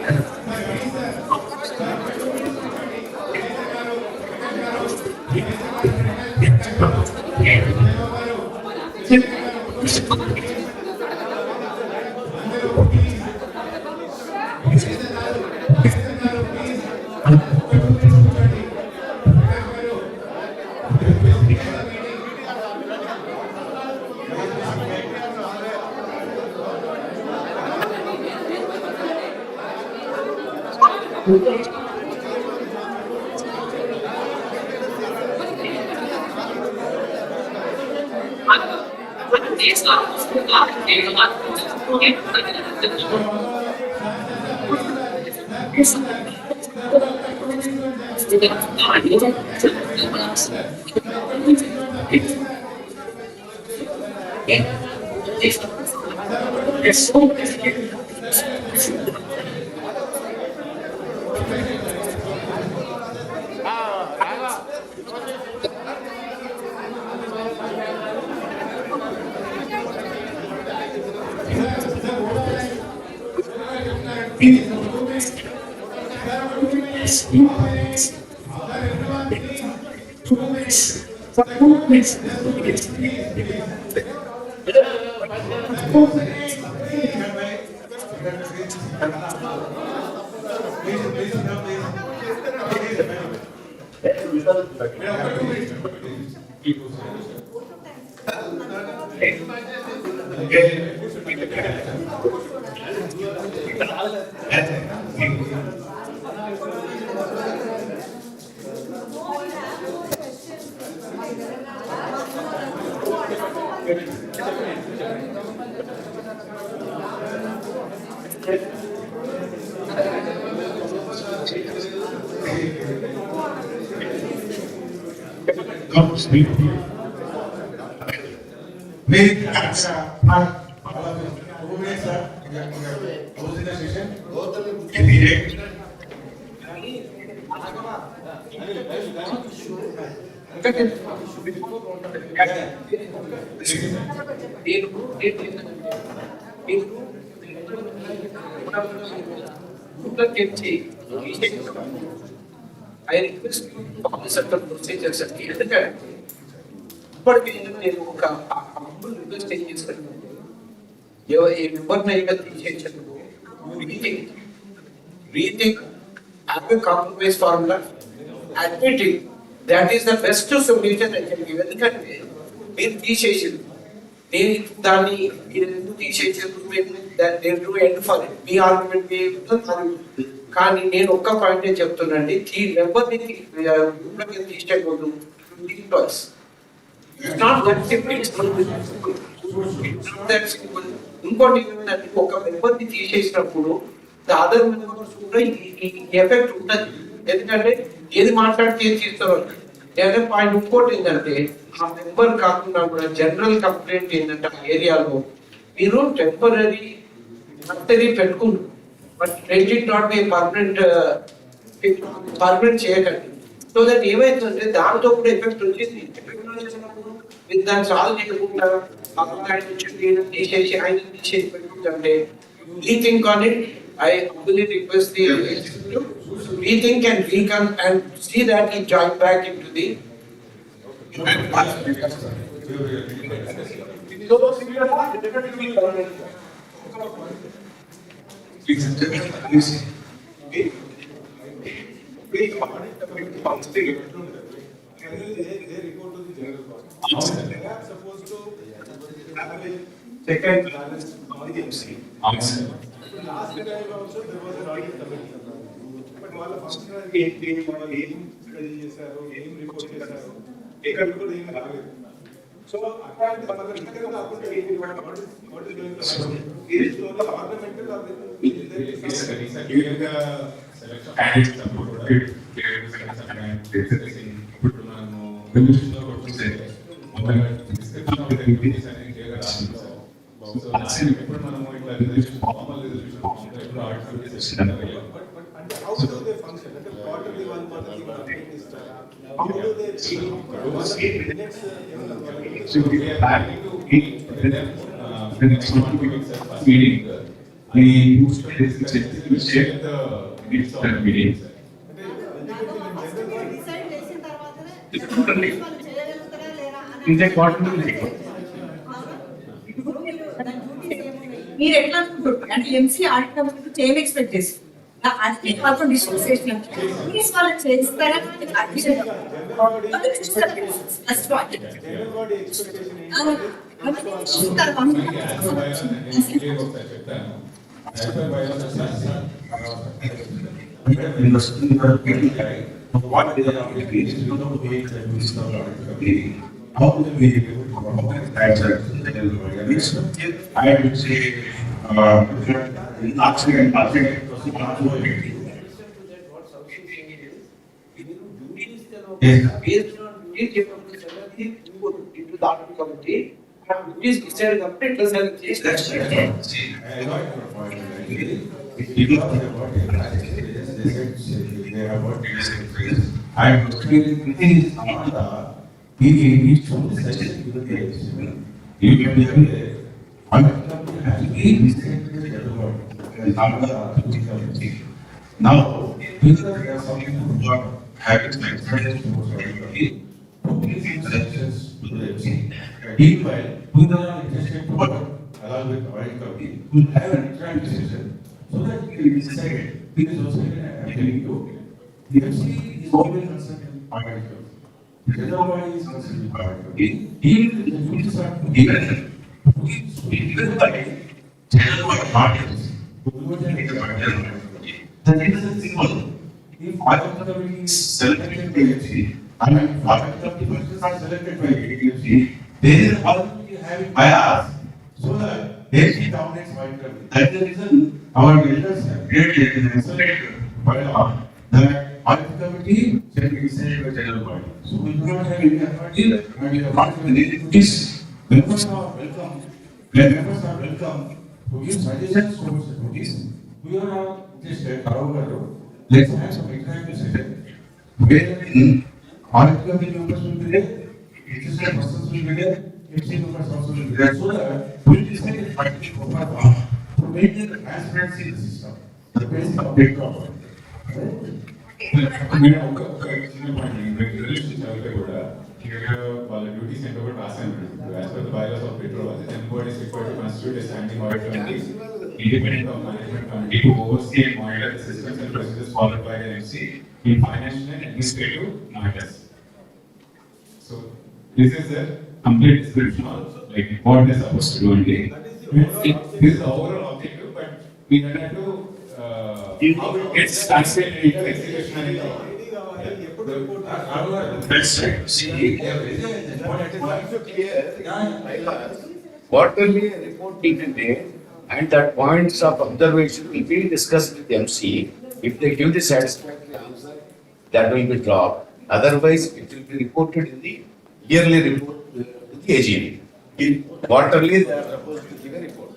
I request you to follow certain procedures at the end. But నేను ఒక humble request ఏం చేస్తాను ఎవరినైనా తీసేసాను rethink have a compromise formula admitting that is the best solution I can give ఎందుకంటే మీరు తీసేసారు నేను దాన్ని మీరు ఎందుకు తీసేసారు నేను end for it me argument కానీ నేను ఒక్క పాయింట్ చెప్తున్నాండి నెంబర్ని తీసేయకూడదు It's not that simple. It's not that simple. ఇంకోటి ఏంటంటే ఒక మెంబర్ని తీసేసినప్పుడు అదర్ మెంబర్స్ కూడా ఈ ఎఫెక్ట్ ఉంటుంది ఎందుకంటే ఏది మాట్లాడితే ఏది తీస్తారు లేదా పాయింట్ ఇంకోటి ఏంటంటే ఆ మెంబర్ కాకుండా కూడా జనరల్ కంప్లైంట్ ఏంటంటే ఆ ఏరియాలో మీరు టెంపరీ పెట్టుకుంటారు but let it not be permanent చేయకండి సో దట్ ఏమైతుందంటే దాంతో కూడా ఎఫెక్ట్ వచ్చింది దాన్ని సాల్వ్ చేయకుండా తీసేసి ఆయన తీసేసి పెట్టుకుంటే rethink on it I humbly request the to rethink and recon and see that he join back into the They are supposed to have a check and balance on the MC. Last time also there was an audit committee. But వాళ్ళ function ఏం study చేశారు ఏం report చేశారు ఎక్కడ కూడా ఏం రాలేదు so అట్లాంటి మన ఇంటర్ కాకుండా what is going to is only ornamental or candidates supported ఇప్పుడు మనము రెవల్యూషన్ లో కొట్టుకుంటే మొదలుగా డిస్క్రిప్షన్ ఆఫ్ ద డ్యూటీస్ అనేది క్లియర్గా రాసింది సార్ సో లాస్ట్ ఇప్పుడు మనము ఇట్లా రిజల్యూషన్ ఫార్మల్ రిజల్యూషన్ ఫార్మ్ ఇప్పుడు ఆర్టికల్ సెషన్ అంటే హౌ డు దే ఫంక్షన్ అంటే quarterly one monthly one meeting ఇస్తారా how do they minutes so we are planning to meet the next 2 weeks first meeting we used to discuss we share the minutes of the meeting. Decide చేసిన తర్వాతనే వాళ్ళు చేయగలుగుతారా లేరా ఇదే quarterly ఇప్పుడు మీరు దాని డ్యూటీస్ ఏమున్నాయి మీరు ఎట్లా అనుకుంటున్నారు అంటే ఎంసీ ఆడిట్ కమిటీ ఏం ఎక్స్పెక్ట్ చేసి అంటే వాళ్ళతో డిస్కస్ చేసిన ప్లీజ్ వాళ్ళు చేస్తారా first point What they are is you know the way that we start how do we I would say I'm experiencing each one is such a good case. You can be now, because there are some people who are having experience meanwhile, we are interested to work along with our company, we have an internal decision so that we can decide. Because also, I'm telling you, the FC is always concerned in politics. The general body is concerned in politics. Even the duties are given by general parties. The reason is simple. If five committees selected by FC, and five committees are selected by FC, there is already having bias so that FC dominates five committees. That's the reason our elders have created an excellent bylaw that five committee shall be decided by general body. So we do not have any authority and we have not given any duties. Members are welcome. Members are welcome to give suggestions towards the duties. We are not interested, however, let's have some executive session where audit committee members will be there, existing persons will be there, FC members also will be there, so that we will decide the practice of our law to maintain the transparency in the system. The basic object of it. While duty sent over to Assembly, as per the bylaws of Btrowa, the general body is required to constitute a standing audit committee, independent of management committee, to oversee and monitor the systems and procedures followed by the MC in financial and administrative matters. So, this is a complete description of like what they're supposed to do in day. This is the overall objective, but we have to how it gets translated into execution and That's right. See, quarterly report will be made, and that points of observation will be discussed with MC. If they give the satisfactory answer, that will be dropped. Otherwise, it will be reported in the yearly report to the AGM. In quarterly, they are supposed to give a report.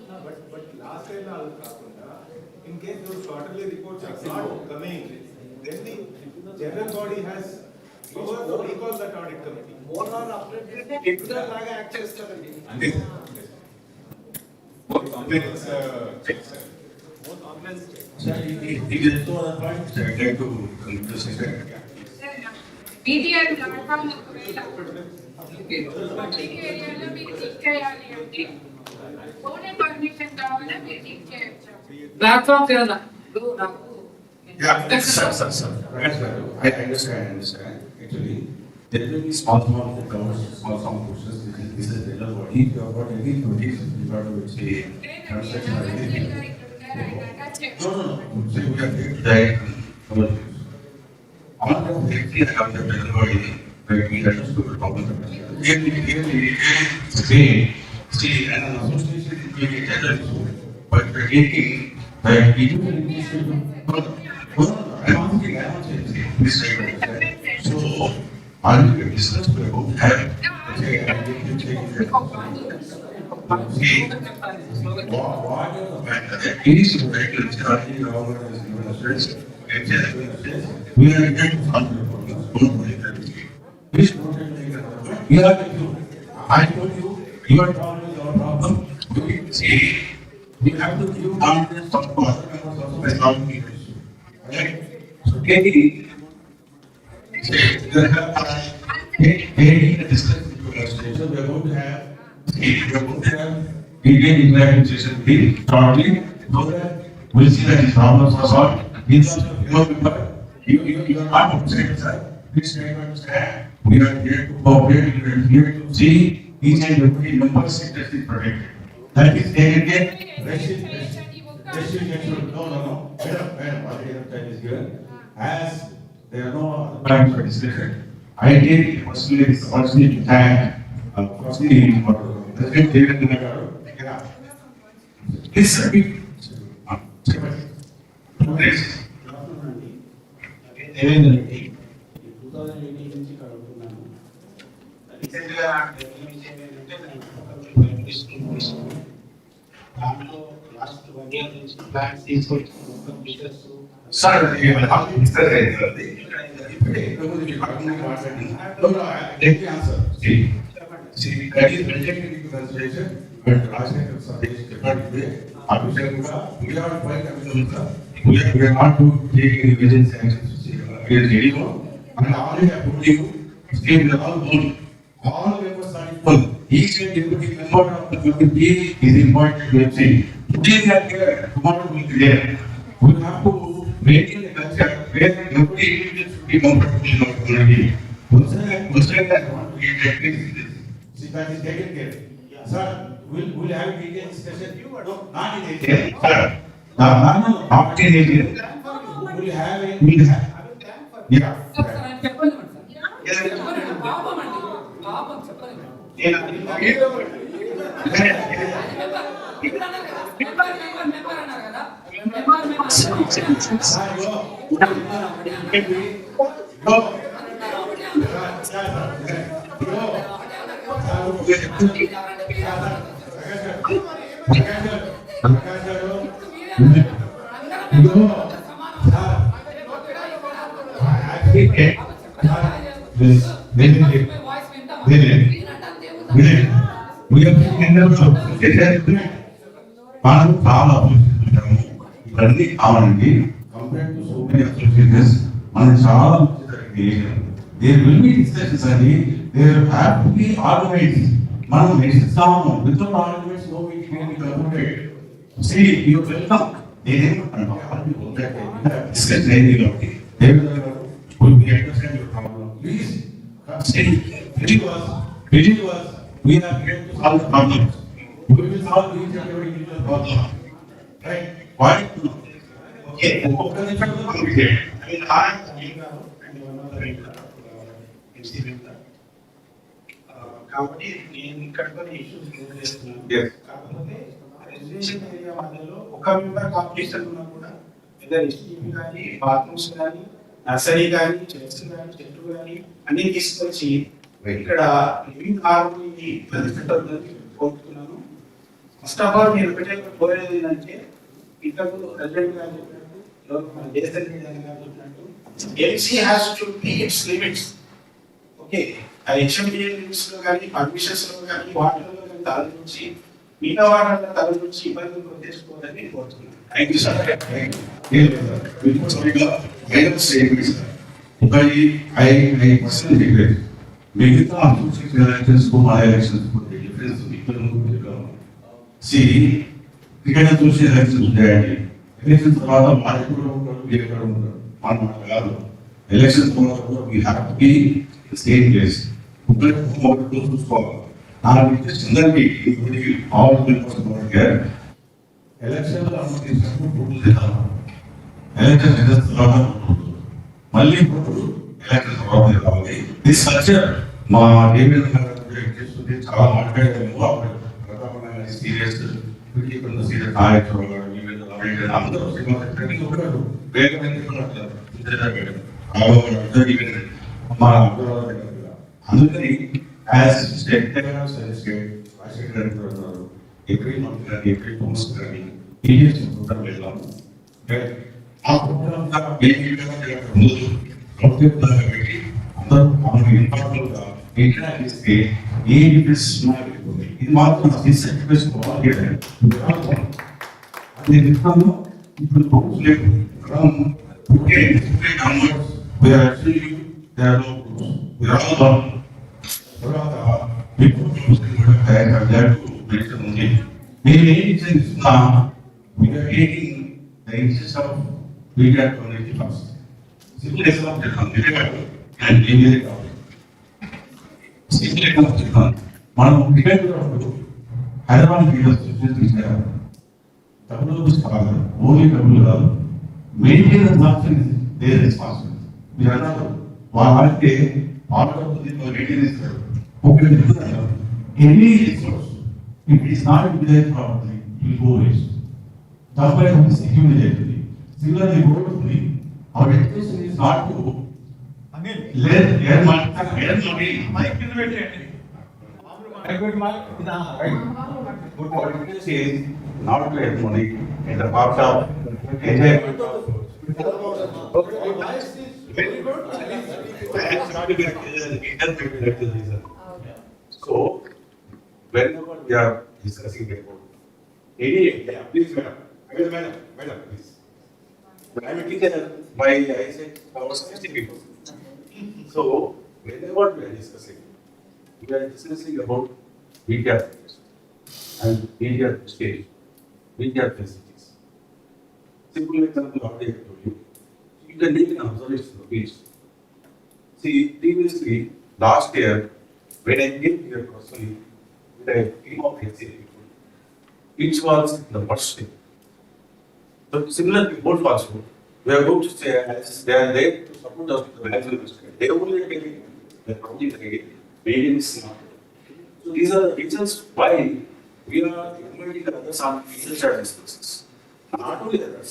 But last time, in case those quarterly reports are not coming, then the general body has power to recall that audit committee. More or updated, if the laga act chestadandi. more complaints More complaints. it is to other points I would like to conclude the session. BTR platform public ఏరియాలో మీరు tick చేయాలి అంటే only permission కావాలా మీరు tick చేయొచ్చు platforms ఏదైనా ఇప్పుడు నాకు Yeah, sir. I understand. Actually, there will be small covers, small pushes. This is the general body. If you have got any duties, you have to say transaction or anything. No. So we have to that. All the things have the general body. Like we understood the problem. Here, see, an association will be general, but the taking that it will be so, are you a business people have we are going to fund the problem. You have to do. I told you, you are problem with our problem. We see, you have to give confidence to other members also by solving the issue. Right? So take a discussion with your legislature. We are going to have detailed interaction session shortly, so that we'll see that these problems are solved. In terms of your member, you are not upset, sir. Please try to understand. We are here to cooperate. We are here to see each and every member's interest is protected. That is taken care. No. Madam, what we have done is given. As there are no other points for discussion, I take personally this opportunity to thank firstly President Devendra Garu. Please, sir. Devendra Reddy 2018 నుంచి ఇక్కడ ఉంటున్నాను. రీసెంట్గా నాకు తెలిసిన విషయం ఏంటంటే నేను దాంట్లో లాస్ట్ 1 year నుంచి ప్లాన్స్ తీసుకొచ్చి మొత్తం business sir we are not to take any vigilance actions anymore. And already I told you, stay with all members are equal. Each and every member of the community is important to see. Today they are here, tomorrow will be there. We have to maintain a culture where every individual should be comfortable in our community. Once I want to get that place, see that is taken care. Sir, we'll have a detailed discussion. You or not in detail. Sir, not in detail. We'll have a yeah. చెప్పండి పాపం అండి పాపం చెప్పండి member అన్నారు కదా మనం చాలా ఇవన్నీ కావాలండి. Compare to so many associations మనం చాలా దేర్ విల్ బి డిస్కషన్స్ అండి. There have to be organised. మనం నేర్చుతాము without organise no we can be completed. See you welcome. నేనేమంటాను డిస్కషన్ అయింది కాబట్టి we understand your problem. Please stay. It was we are here to solve problems. We will solve each and every individual problem. Right? Why? Okay. I mean, I and one other incident. కాబట్టి నేను ఇక్కడ కొన్ని issues clear చేస్తున్నాను. కాకపోతే residential area వాళ్ళలో ఒక member competition ఉన్నా కూడా ఏదైనా ఎస్టీపీ కానీ బాత్రూమ్స్ కానీ నర్సరీ కానీ చెట్స్ కానీ చెట్లు కానీ అన్ని తీసుకొచ్చి ఇక్కడ లివింగ్ హార్మోనీని ప్రతిష్ఠించాలని కోరుతున్నాను. ఫస్ట్ ఆఫ్ ఆల్ నేను ఒకటే కోరేది ఏంటంటే ఇంతకు ప్రెసిడెంట్ గారు చెప్పినట్టు మన దేశం గారు చెప్పినట్టు MC has to be it's limits. Okay, ఆ హెచ్ఎండిఏ లిమిట్స్ లో కానీ పర్మిషన్స్ లో కానీ వాటిలో కానీ తల నుంచి మిగతా వాటిలో తల నుంచి ఇబ్బందులు తెచ్చుకోవాలని కోరుతున్నాను. Thank you, sir. I personally regret. Mighty association elections to my elections for the difference people who will come. See, cricket association elections there. Elections are the elections we have to be the same place. People who are close to score. Now we just suddenly all members are here. Election election మళ్ళీ election రావాలి. ఈ structure మా చాలా మాట్లాడాము. Serious అందుకని every month కానీ every 2 months కానీ ఈడియస్ programme వెళ్ళాము. ఆ ప్రోగ్రామ్ పెట్టి అందరూ మనం ఇంపార్టెంట్గా ఇంటరాక్ట్ చేస్తే ఏ డిఫరెన్స్ ఇది మాత్రం we are actually there are no groups. We are all తర్వాత people I'm glad to mention only. Maybe we are taking the interest of media community first. Simple example, and immediate simple example, మనం debate Hyderabad leaders తీసుకున్నారు డబ్బులు కాదు only డబ్బులు కాదు maintenance option there responsibility మీరు అన్నారు వాళ్ళకి మెయింటెనెన్స్ ఒకటి any resource if it is not utilise properly will go waste దానిపై సెక్యూరిటీ అవుతుంది సిమిలర్లీ గోల్డ్ ఉంది our education is not to Good politics is not to earn money in the part of enjoyment of very good. So, whenever we are discussing about any, please, madam, please. I am a teacher, my I said about 60 people. So, whenever we are discussing about media and media stage, media facilities. Simple example of the you can make an observation of each. See, previously, last year, when I came here personally, with a team of HCA people, each was the first thing. So, similarly, both also, we are going to say, as they are there to support us with the management, they only take it, they probably take it, maybe it's not. So, these are the reasons why we are inviting others on research and resources. Not only others,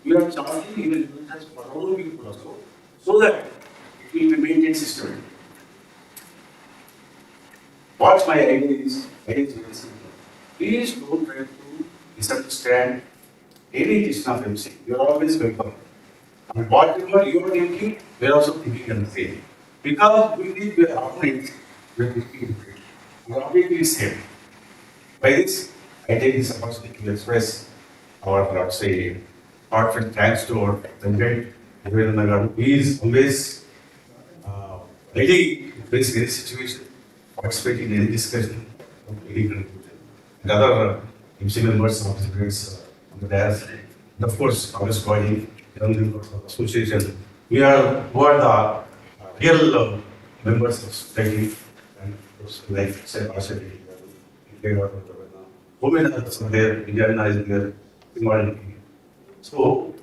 we are charging even research for our own people also, so that it will be maintained systematically. What my idea is very simple. Please don't try to misunderstand any decision of MC. You are always welcome. And whatever you are thinking, we are also thinking the same. Because we need to operate, we are thinking different. Our objective is same. By this, I take this opportunity to express our, let's say, heartfelt thanks to our president, who is always ready to face any situation, participate in any discussion, and other MC members of the grades on the dais, and of course, Congress body, young members of the association. We are who are the real members of society, and like say, women are there, Indian is there, similarly. So,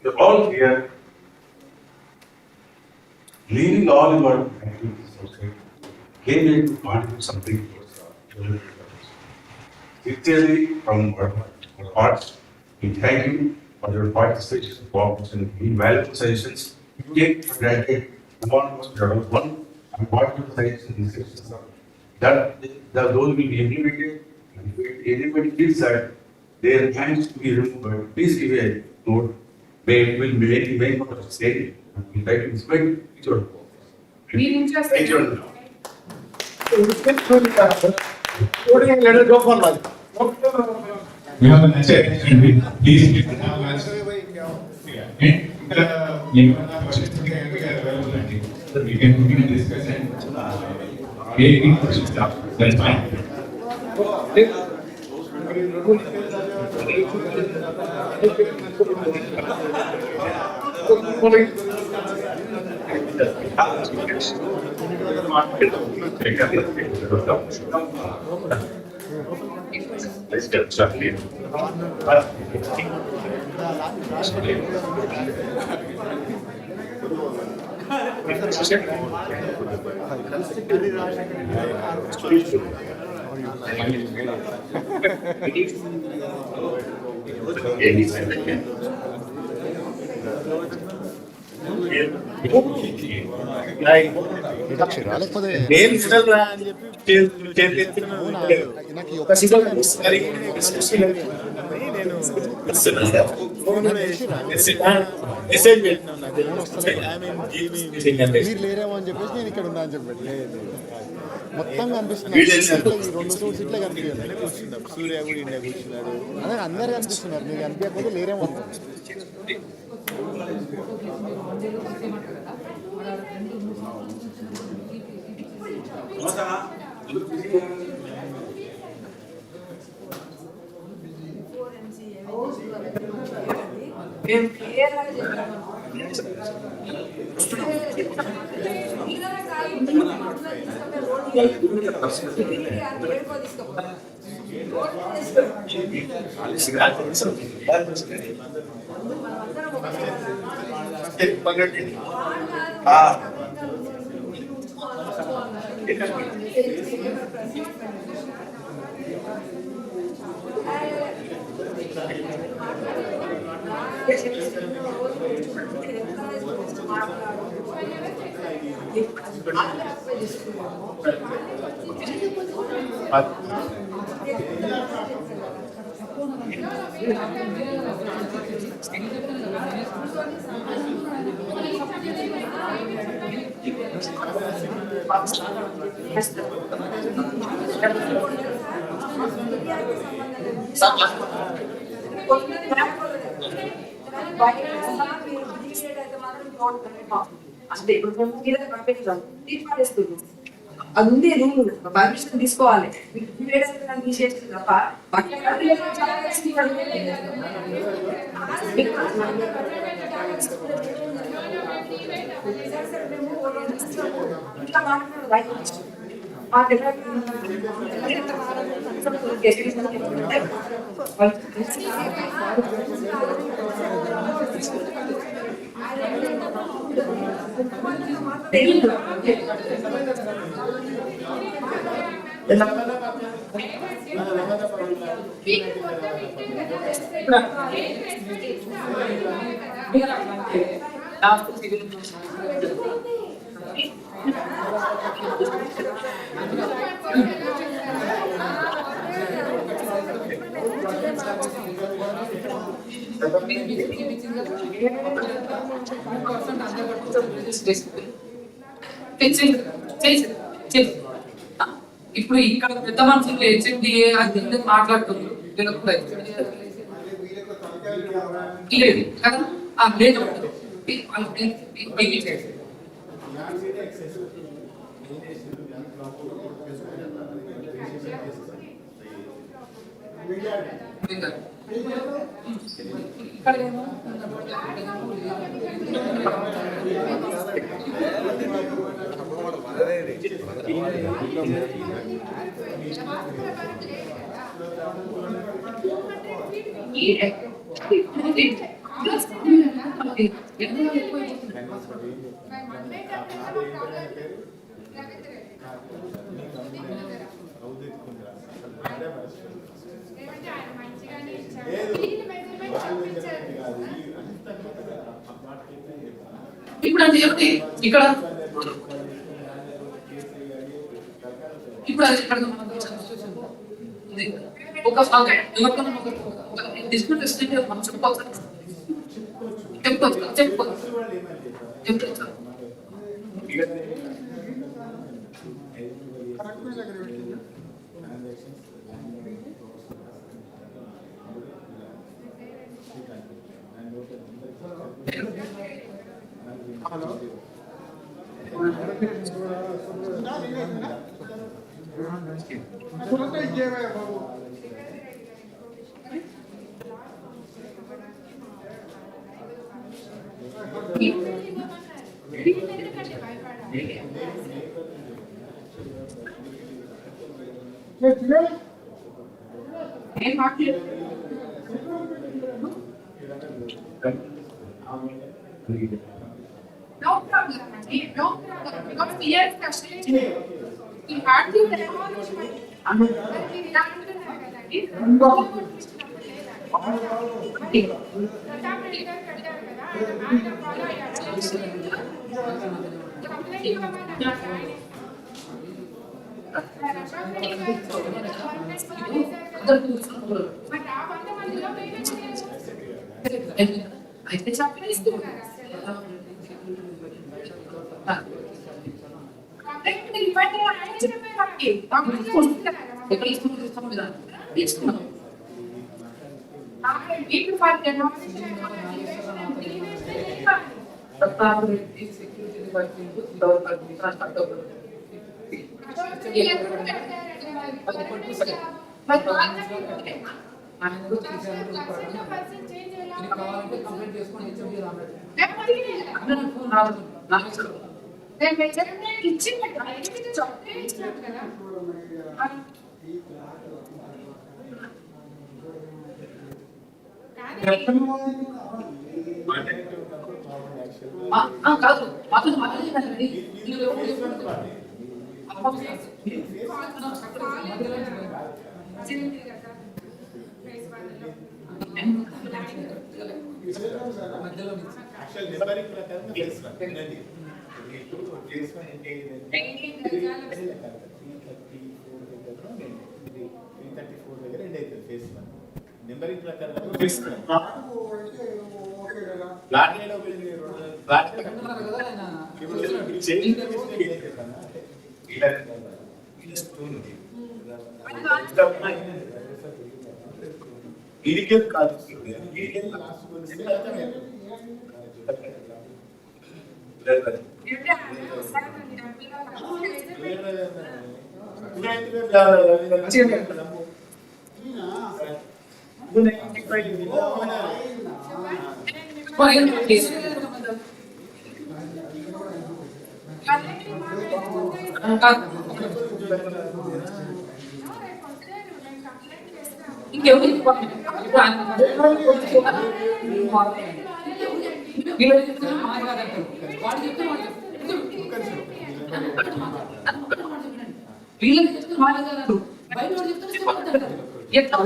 you're all here, leaving all your activities outside, came in to contribute something towards children. Sincerely, from our hearts, we thank you for your participation, cooperation, invaluable suggestions. You take for granted one and what your suggestions and suggestions are. That those will be implemented. And if anybody feels that their hands to be removed, please give a note. Will make note of the state and we try to inspect each other. We interested. Thank you. Let us go for lunch. We have a message and we please have a message. We can discuss and that's fine. Let's get started. నేను ఇష్టం రా అని చెప్పి నాకు ఒక signal message మీరు లేరేమో అని చెప్పేసి నేను ఇక్కడ ఉన్నా అని చెప్పండి. లేదు మొత్తం కనిపిస్తుంది. ఈ 2 సూట్స్ ఇట్లా కనిపించారు. కూర్చున్నారు సూర్య కూడా ఇండియా కూర్చున్నాడు. అదే అందరు కనిపిస్తున్నారు. మీరు కనిపించకపోతే లేరేమో. మేము క్లియర్గా చెప్పాము. అంటే ఇప్పుడు మేము మీద పంపించాం తీర్మానిస్తున్నాం. అది ఉంది రూల్ పర్మిషన్ తీసుకోవాలి. తీసేస్తుంది తప్ప ఇప్పుడు ఇక్కడ పెద్ద మనుషులు హెచ్ఎండిఏ అది మాట్లాడుతున్నారు లేదు కదా లేదు ఇప్పుడు అది ఏమిటి ఇక్కడ ఇప్పుడు అది ఇక్కడ ఒక డిస్ప్యూట్ వస్తే మనం చెప్పుకోవచ్చు No problem, no problem, because we are frustrated. We had to అయితే చెప్పిన ఇస్తున్నారు కంప్లైంట్ ఇవ్వండి అని చెప్పేవాడికి కంప్లైంట్ ఇస్తున్నాం కదా ఇస్తున్నాం people find their knowledge and motivation and belief in security department without కావాలంటే కంప్లైంట్ చేసుకొని కాదు మాత్రం మాట్లాడండి నెంబరింగ్ ప్రకారం ప్లాట్ లైన్ ప్లాట్ ఇదికే కాదు వీళ్ళకి చెప్తే మాట్లాడారు బయట చెప్తే ఎట్లా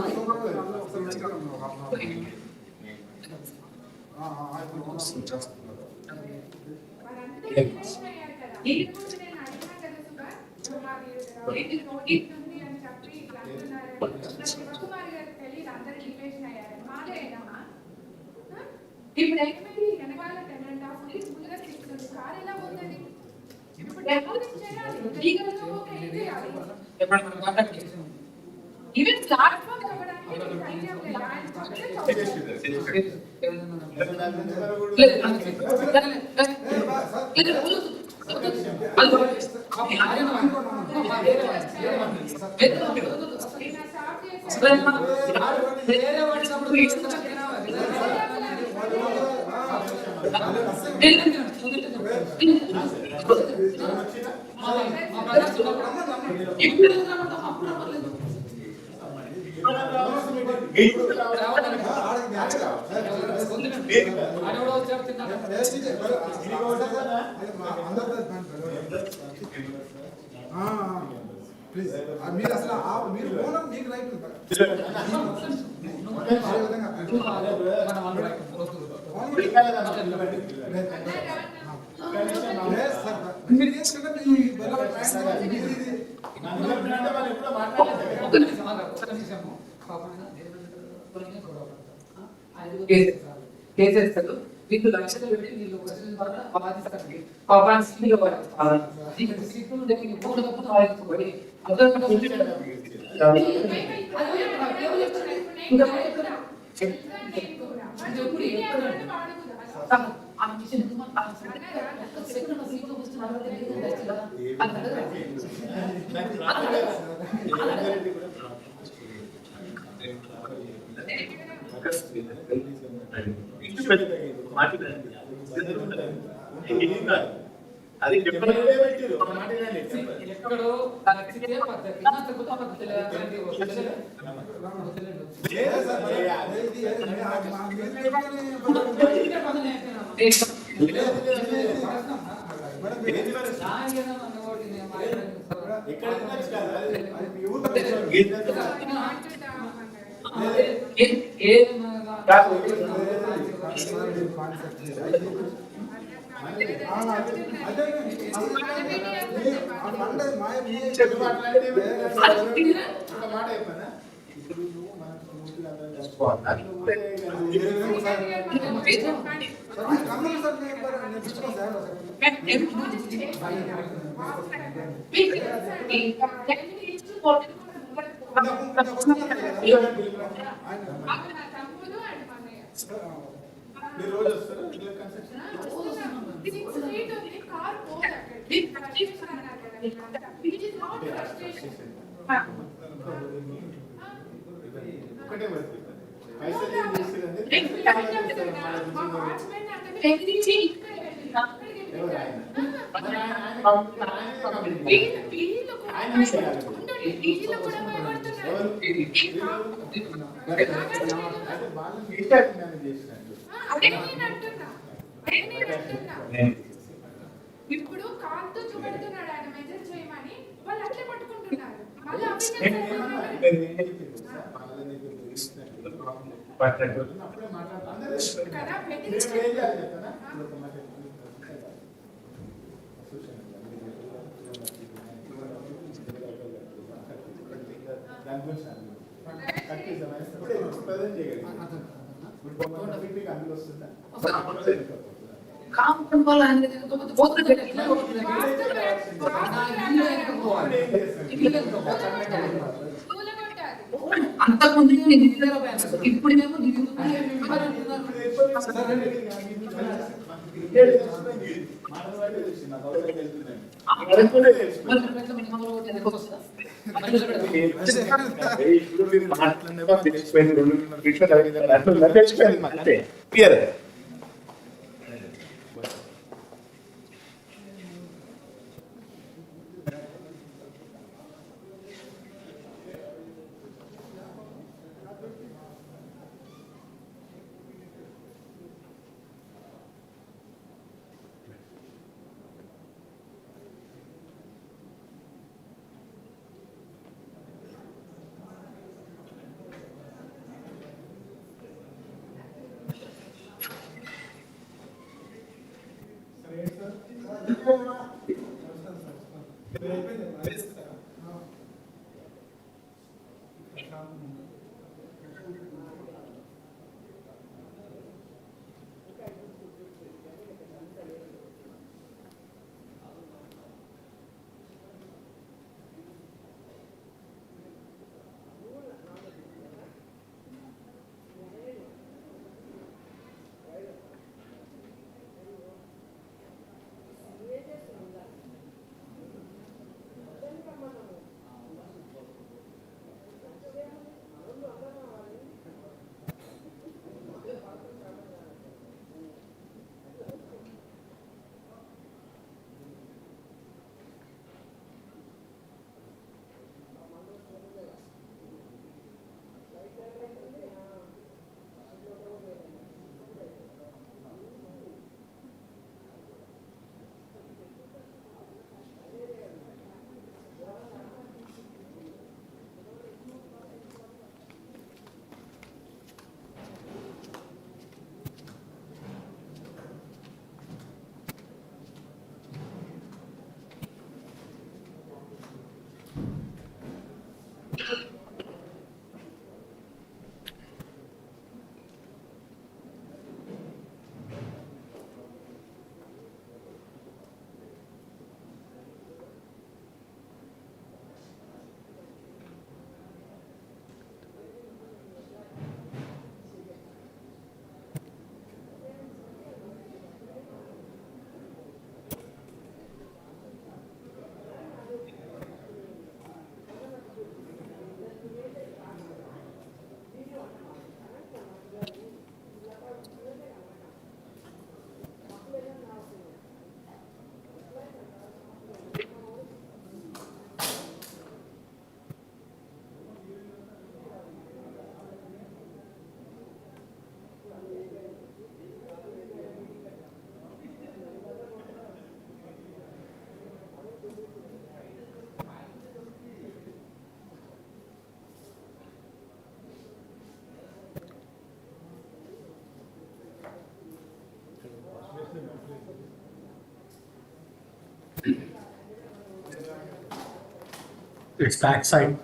ఇప్పుడు ఏమైంది వెనకాల టెండెంట్ ఆఫ్ ఉంది ముందుగా తీసుకుంది కార్ ఎలా పోతుంది ఇప్పుడు డెపోజిట్ చేయాలి లీగల్ గా ఓకే చేయాలి ఈవెన్ ప్లాట్ఫామ్ ఇవ్వడానికి ఐడియా లేదు ఆయన ప్లీజ్ మీరు అసలు మీరు మీకు రైట్ మీరు చేసుకుంటే కేసేస్తారు వీళ్ళు లక్షలు పెట్టి వీళ్ళు వాదిస్తారు పాపాన్ని సీట్లు సీట్లు దగ్గర మూడు తప్పులు వాదించుకోబడి అది ఎక్కడో మీరు రోజు వస్తారా రెగ్యులర్ కన్స్ట్రక్షన్? ఒకటే వర్క్ పైసలు ఏం చేస్తారంటే ఎవరు ఆయన? మరి ఆయన చేయాలి. అంటే వాళ్ళు ఫీడ్బ్యాక్ మేనేజ్ చేసినట్టు. ఇప్పుడు కాల్తో చూపెడుతున్నాడు ఆయన మెజర్ చేయమని వాళ్ళు అట్లే పట్టుకుంటున్నారు అప్పుడే దాని గురించి ప్రజెంట్ చేయాలి. అందులో వస్తుందా కాంపౌండ్ వాళ్ళు అనేది పోతుంది అంతకుముందు నేను నిద్రపోయాను ఇప్పుడేమో its backside.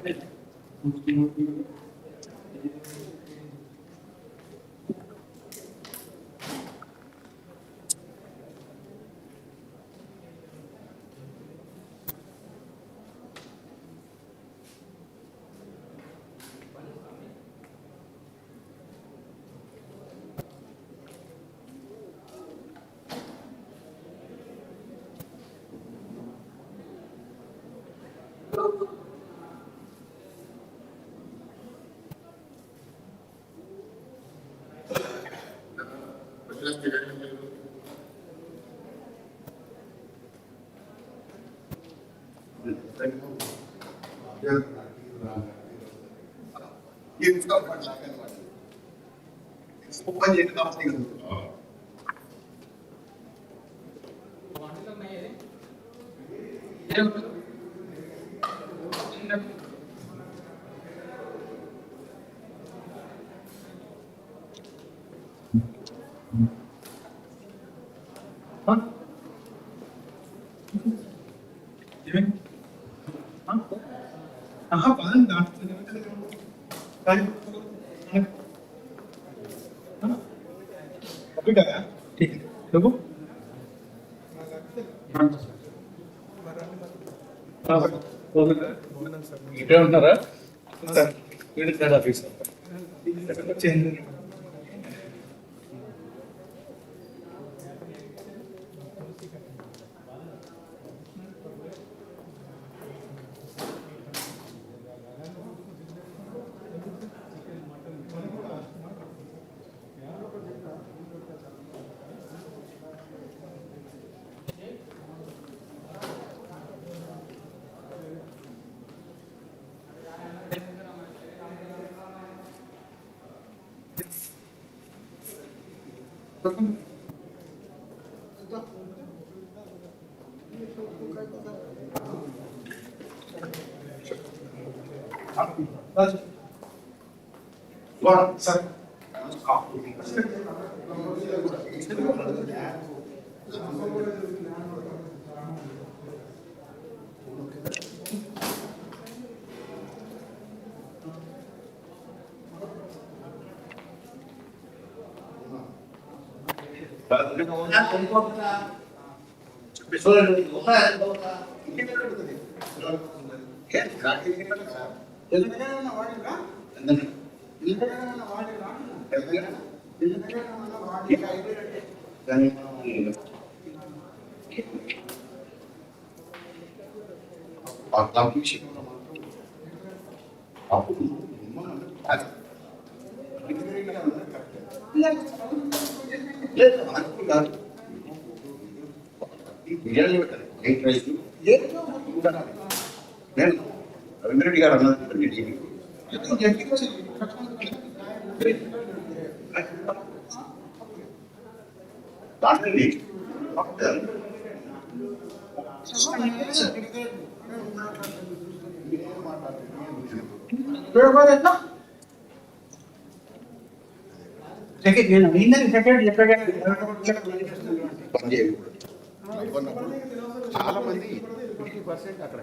ఓపెన్ చేసి కాబట్టి पान दाट अभी क्या ठीक है देखो ఇక్కడే ఉంటారా sir credit card office change sir నేను రవీంద్ర రెడ్డి గారు అన్నది దాంట్లో చాలా మంది 50% అక్కడ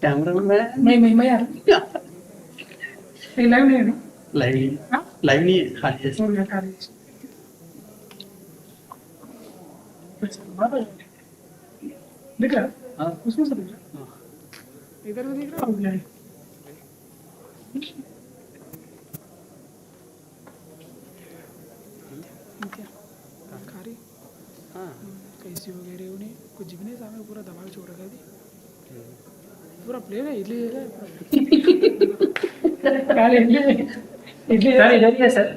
कैमरा मैं यार लाइव नहीं है ना लाइव नहीं है खाली दिख रहा है उसमें से दिख रहा है इधर भी दिख रहा है कैसी वगैरह उन्हें कुछ भी नहीं सामने पूरा दबाव छोड़ रखा थी पूरा प्लेन है इडली यार इडली सर इधर ही है सर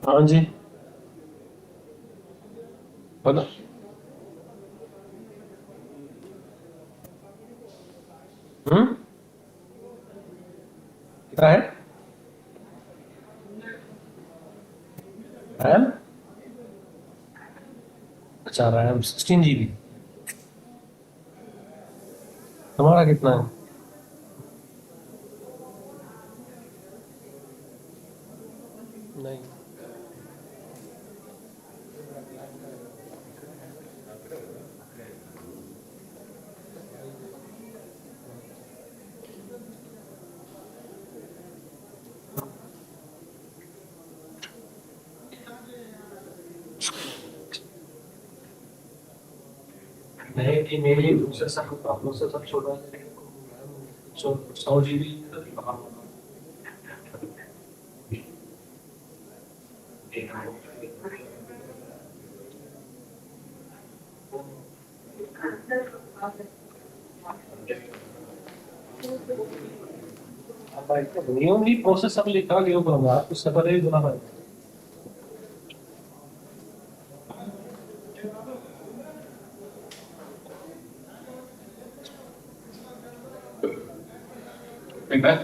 हाँ जी बता कितना है रैम? अच्छा रैम 16 GB। तुम्हारा कितना है? नहीं नहीं मेनली प्रोसेसर प्रोसेसर छोटा है 100 GB। नहीं प्रोसेसर लिखा लियो होगा उससे पहले ही बना है। Yeah.